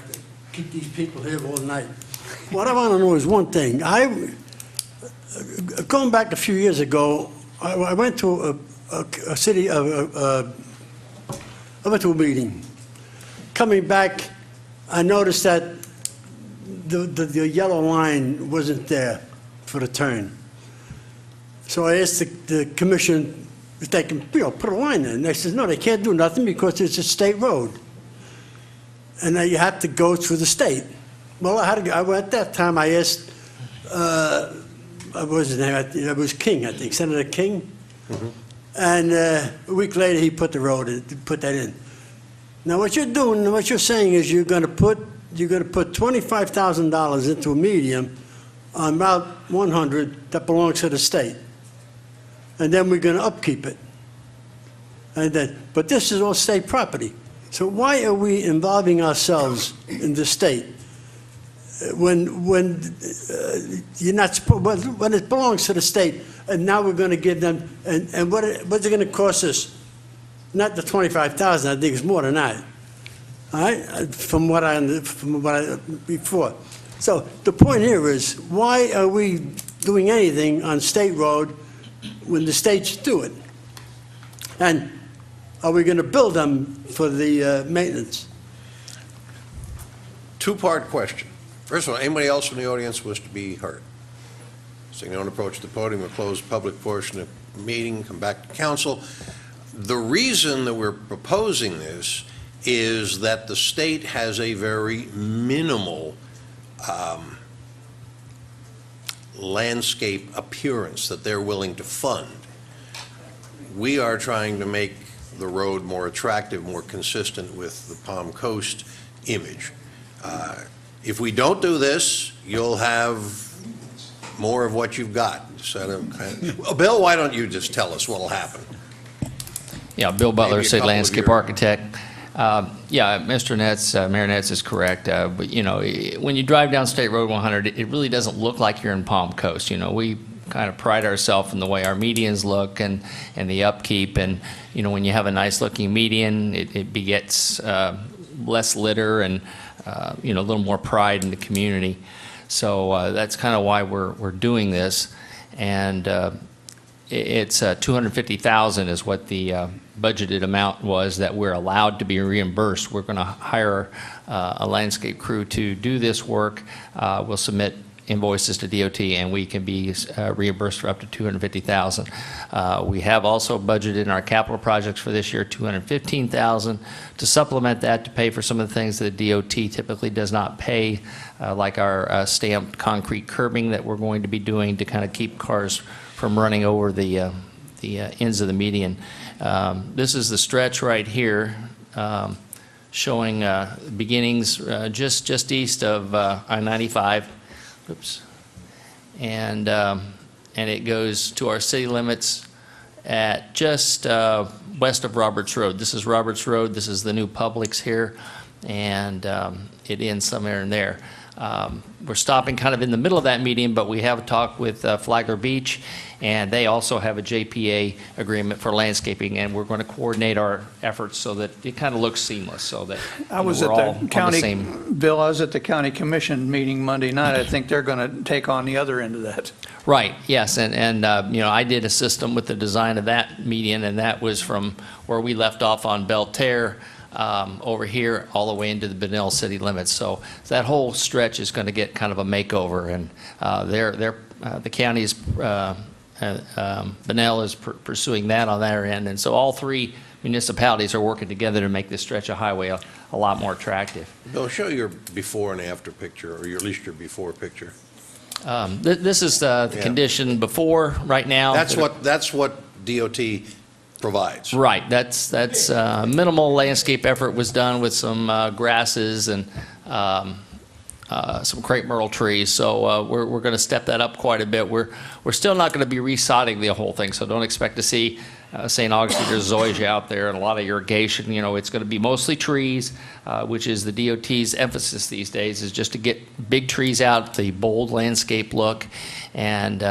keep these people here all night. What I want to know is one thing. Going back a few years ago, I went to a city, I went to a meeting. Coming back, I noticed that the yellow line wasn't there for the turn. So I asked the commission if they can, put a line in. They said, no, they can't do nothing because it's a state road. And then you have to go through the state. Well, at that time I asked, what was his name? It was King, I think, Senator King. Mm-hmm. And a week later he put that in. Now what you're doing, what you're saying is you're going to put $25,000 into a medium on Route 100 that belongs to the state, and then we're going to upkeep it. But this is all state property. So why are we involving ourselves in the state when you're not when it belongs to the state, and now we're going to give them, and what's it going to cost us? Not the $25,000. I think it's more than that. All right, from what I before. So the point here is, why are we doing anything on state road when the states do it? And are we going to bill them for the maintenance? Two-part question. First of all, anybody else in the audience wish to be heard? Seeing no one approach the podium, we'll close the public portion of the meeting, come back to council. The reason that we're proposing this is that the state has a very minimal landscape appearance that they're willing to fund. We are trying to make the road more attractive, more consistent with the Palm Coast image. If we don't do this, you'll have more of what you've got. So, Bill, why don't you just tell us what'll happen? Yeah, Bill Butler, Maybe a city couple of landscape your- architect. Yeah, Mr. Netz, Mayor Netz is correct. But, when you drive down State Road 100, it really doesn't look like you're in Palm Coast. We kind of pride ourselves in the way our medians look and the upkeep. And, when you have a nice-looking median, it begets less litter and, a little more pride in the community. So that's kind of why we're doing this. And it's $250,000 is what the budgeted amount was that we're allowed to be reimbursed. We're going to hire a landscape crew to do this work. We'll submit invoices to DOT, and we can be reimbursed for up to $250,000. We have also budgeted in our capital projects for this year $215,000 to supplement that to pay for some of the things that DOT typically does not pay, like our stamped concrete curbing that we're going to be doing to kind of keep cars from running over the ends of the median. This is the stretch right here, showing beginnings just east of I-95. Oops. And it goes to our city limits at just west of Roberts Road. This is Roberts Road. This is the new Publix here, and it ends somewhere in there. We're stopping kind of in the middle of that median, but we have a talk with Flagler Beach, and they also have a JPA agreement for landscaping, and we're going to coordinate our efforts so that it kind of looks seamless, so that I was we're at all the on the county, same. Bill, I was at the county commission meeting Monday night. I think they're going to take on the other end of that. Right, yes, and you know, I did assist them with the design of that median, and that was from where we left off on Belterre over here all the way into the Bunnell city limits. So that whole stretch is going to get kind of a makeover, and the county's Bunnell is pursuing that on their end, and so all three municipalities are working together to make this stretch of highway a lot more attractive. Bill, show your before and after picture, or at least your before picture. This is the condition before, right now. That's what DOT provides. Right, that's minimal landscape effort was done with some grasses and some crepe myrtle trees, so we're going to step that up quite a bit. We're still not going to be resodding the whole thing, so don't expect to see St. Augustine or zoysia out there and a lot of irrigation. You know, it's going to be mostly trees, which is the DOT's emphasis these days, is just to get big trees out, the bold landscape look, and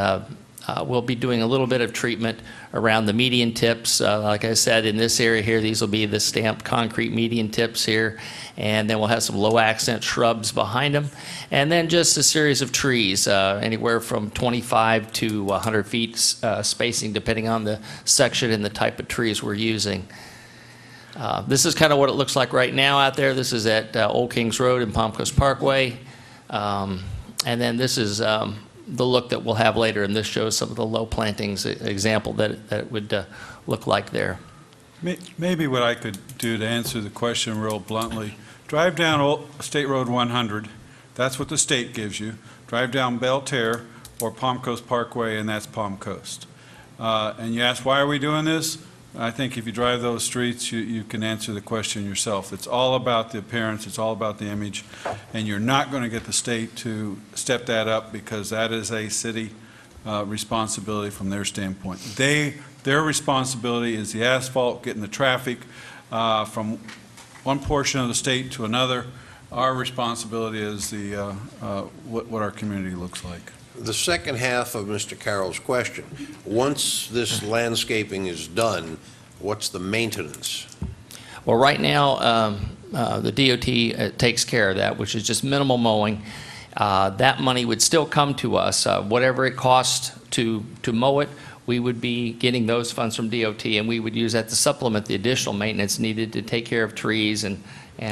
we'll be doing a little bit of treatment around the median tips. Like I said, in this area here, these will be the stamped concrete median tips here, and then we'll have some low accent shrubs behind them, and then just a series of trees, anywhere from 25 to 100 feet spacing, depending on the section and the type of trees we're using. This is kind of what it looks like right now out there. This is at Old Kings Road and Palm Coast Parkway, and then this is the look that we'll have later, and this shows some of the low plantings example that it would look like there. Maybe what I could do to answer the question real bluntly, drive down State Road 100, that's what the state gives you. Drive down Belterre or Palm Coast Parkway, and that's Palm Coast. And you ask, why are we doing this? I think if you drive those streets, you can answer the question yourself. It's all about the appearance, it's all about the image, and you're not going to get the state to step that up because that is a city responsibility from their standpoint. Their responsibility is the asphalt, getting the traffic from one portion of the state to another. Our responsibility is what our community looks like. The second half of Mr. Carroll's question, once this landscaping is done, what's the maintenance? Well, right now, the DOT takes care of that, which is just minimal mowing. That money would still come to us. Whatever it costs to mow it, we would be getting those funds from DOT, and we would use that to supplement the additional maintenance needed to take care of trees and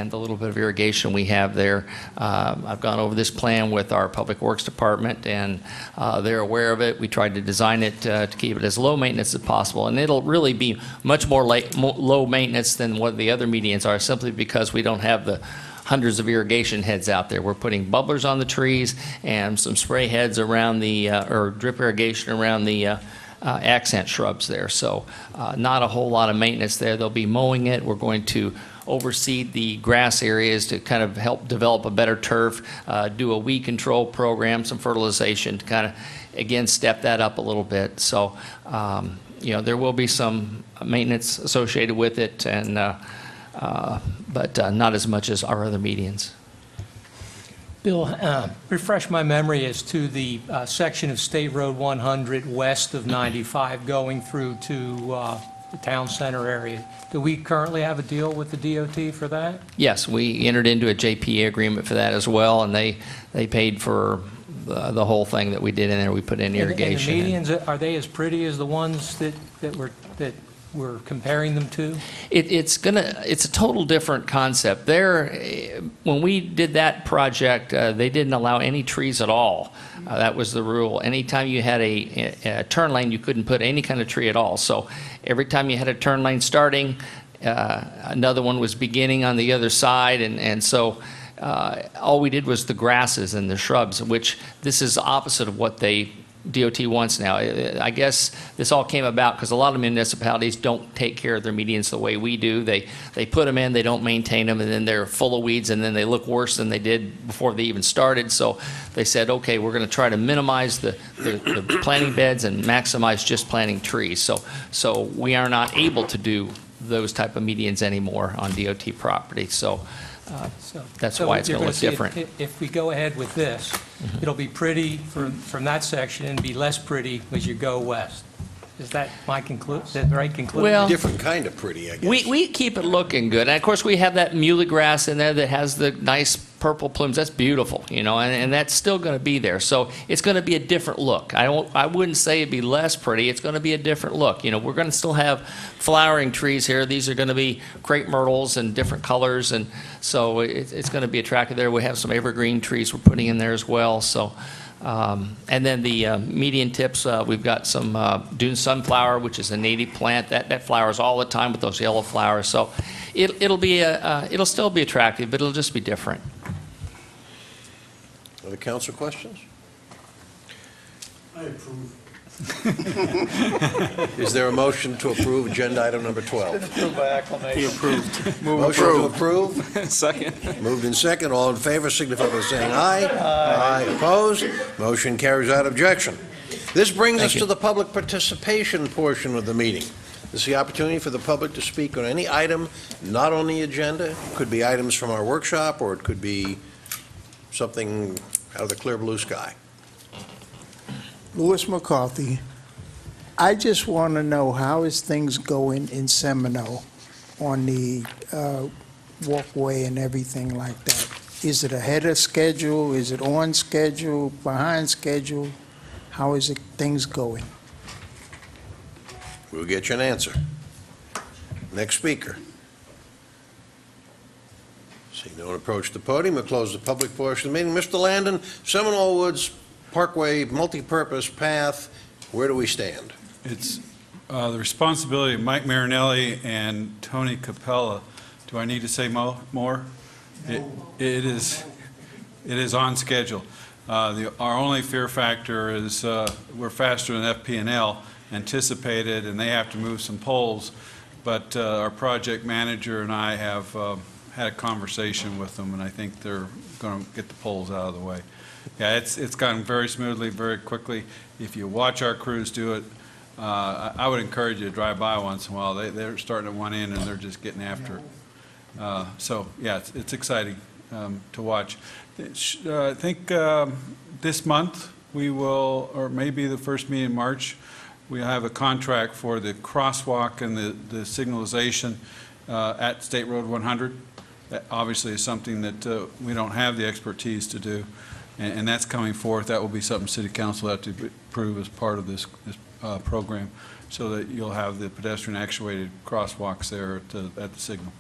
the little bit of irrigation we have there. I've gone over this plan with our Public Works Department, and they're aware of it. We tried to design it to keep it as low maintenance as possible, and it'll really be much more low maintenance than what the other medians are, simply because we don't have the hundreds of irrigation heads out there. We're putting bubblers on the trees and some spray heads around the, or drip irrigation around the accent shrubs there. So not a whole lot of maintenance there. They'll be mowing it. We're going to overseed the grass areas to kind of help develop a better turf, do a weed control program, some fertilization to kind of, again, step that up a little bit. So, you know, there will be some maintenance associated with it, and but not as much as our other medians. Bill, refresh my memory as to the section of State Road 100 west of 95 going through to the town center area. Do we currently have a deal with the DOT for that? Yes, we entered into a JPA agreement for that as well, and they paid for the whole thing that we did in there. We put in irrigation. And the medians, are they as pretty as the ones that we're comparing them to? It's a total different concept. There, when we did that project, they didn't allow any trees at all. That was the rule. Anytime you had a turn lane, you couldn't put any kind of tree at all. So every time you had a turn lane starting, another one was beginning on the other side, and so all we did was the grasses and the shrubs, which this is opposite of what DOT wants now. I guess this all came about because a lot of municipalities don't take care of their medians the way we do. They put them in, they don't maintain them, and then they're full of weeds, and then they look worse than they did before they even started. So they said, okay, we're going to try to minimize the planting beds and maximize just planting trees. So we are not able to do those type of medians anymore on DOT property. So that's why it's going to look different. If we go ahead with this, it'll be pretty from that section and be less pretty as you go west. Is that the right conclusion? Well, Different kind of pretty, I guess. we keep it looking good. And of course, we have that muley grass in there that has the nice purple plumes. That's beautiful, and that's still going to be there. So it's going to be a different look. I wouldn't say it'd be less pretty. It's going to be a different look. We're going to still have flowering trees here. These are going to be crepe myrtles and different colors, and so it's going to be attractive there. We have some evergreen trees we're putting in there as well. So. And then the median tips, we've got some dune sunflower, which is a native plant that flowers all the time with those yellow flowers. So it'll still be attractive, but it'll just be different. Other council questions? I approve. Is there a motion to approve agenda item number 12? Approved by acclamation. Approved. Motion to approve? Second. Moved in second. All in favor signify by saying aye. Aye. Opposed? Motion carries without objection. This brings us to the public participation portion of the meeting. This is the opportunity for the public to speak on any item not on the agenda. It could be items from our workshop, or it could be something out of the clear blue sky. Louis McCarthy. I just want to know, how is things going in Seminole on the walkway and everything like that? Is it ahead of schedule? Is it on schedule, behind schedule? How is things going? We'll get you an answer. Next speaker. Seeing no one approach the podium, we'll close the public portion of the meeting. Mr. Landon, Seminole Woods Parkway multi-purpose path, where do we stand? It's the responsibility of Mike Marinelli and Tony Capella. Do I need to say more? It is on schedule. Our only fear factor is we're faster than FP&L anticipated, and they have to move some poles. But our project manager and I have had a conversation with them, and I think they're going to get the poles out of the way. Yeah, it's gone very smoothly, very quickly. If you watch our crews do it, I would encourage you to drive by once in a while. They're starting at one end and they're just getting after it. So yeah, it's exciting to watch. I think this month we will, or maybe the first meeting in March, we have a contract for the crosswalk and the signalization at State Road 100. That obviously is something that we don't have the expertise to do. And that's coming forth. That will be something City Council will have to approve as part of this program, so that you'll have the pedestrian actuated crosswalks there at the signal.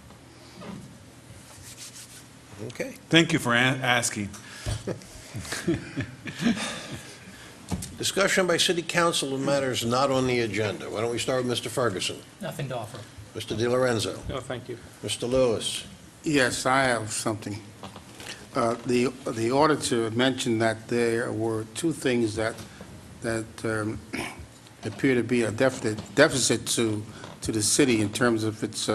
Okay. Thank you for asking. Discussion by City Council of matters not on the agenda. Why don't we start with Mr. Ferguson? Nothing to offer. Mr. Di Lorenzo? No, thank you. Mr. Lewis? Yes, I have something. The auditor mentioned that there were two things that appear to be a deficit to the city in terms of its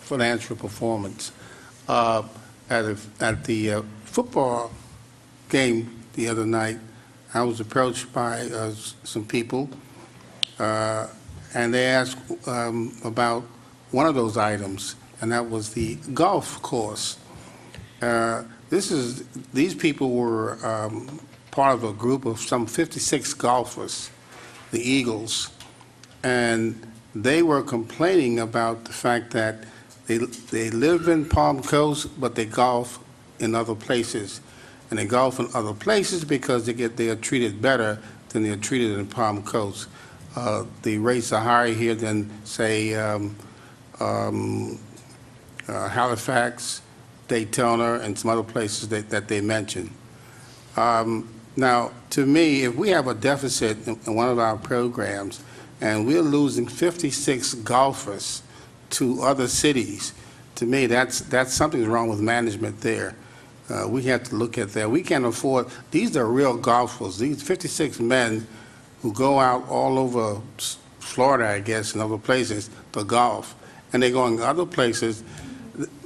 financial performance. At the football game the other night, I was approached by some people, and they asked about one of those items, and that was the golf course. These people were part of a group of some 56 golfers, the Eagles, and they were complaining about the fact that they live in Palm Coast, but they golf in other places. And they golf in other places because they are treated better than they are treated in Palm Coast. the rates are higher here than, say, Halifax, Daytona, and some other places that they mentioned. Now, to me, if we have a deficit in one of our programs and we're losing 56 golfers to other cities, to me, that's something's wrong with management there. We have to look at that. We can't afford, these are real golfers. These 56 men who go out all over Florida, I guess, and other places to golf. And they're going other places.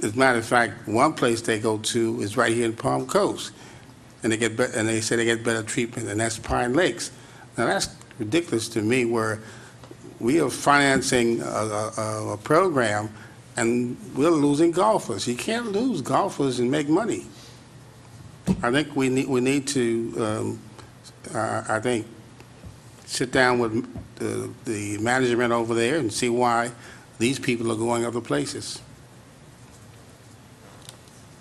As a matter of fact, one place they go to is right here in Palm Coast. And they say they get better treatment, and that's Pine Lakes. Now, that's ridiculous to me, where we are financing a program and we're losing golfers. You can't lose golfers and make money. I think we need to, I think, sit down with the management over there and see why these people are going other places.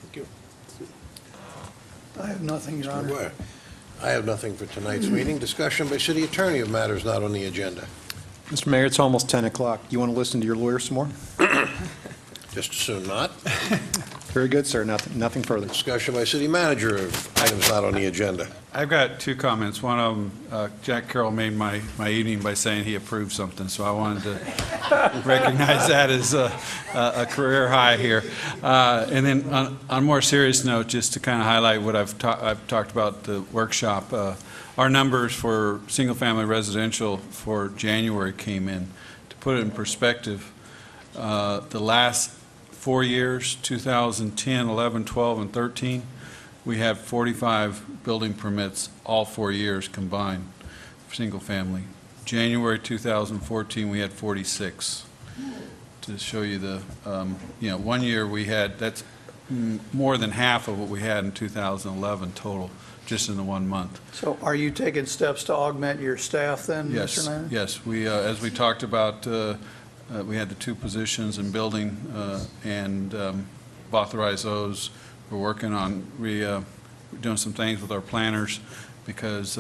Thank you. I have nothing, Your Honor. McGuire. I have nothing for tonight's meeting. Discussion by city attorney of matters not on the agenda. Mr. Mayor, it's almost 10 o'clock. You want to listen to your lawyer some more? Just as soon not. Very good, sir. Nothing further. Discussion by city manager of items not on the agenda. I've got two comments. One of them, Jack Carroll made my evening by saying he approved something, so I wanted to recognize that as a career high here. And then on a more serious note, just to kind of highlight what I've talked about the workshop, our numbers for single-family residential for January came in. To put it in perspective, the last 4 years, 2010, 11, 12, and 13, we had 45 building permits all 4 years combined for single family. January 2014, we had 46. To show you the, 1 year we had, that's more than half of what we had in 2011 total, just in the 1 month. So are you taking steps to augment your staff then, Mr. Mayor? Yes, we, as we talked about, we had the 2 positions in building and authorized those. We're working on doing some things with our planners because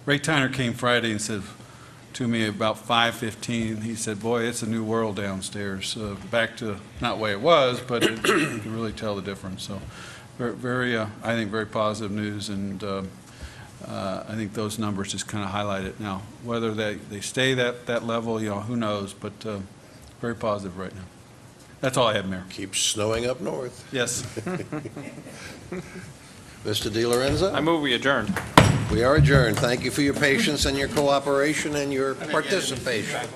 Ray Tyner came Friday and said to me about 5:15, he said, boy, it's a new world downstairs. Back to not the way it was, but you can really tell the difference. So very, I think very positive news, and I think those numbers just kind of highlight it. Now, whether they stay that level, who knows, but very positive right now. That's all I have, Mayor. Keeps snowing up north. Yes. Mr. De Lorenzo? I move we adjourn. We are adjourned. Thank you for your patience and your cooperation and your participation.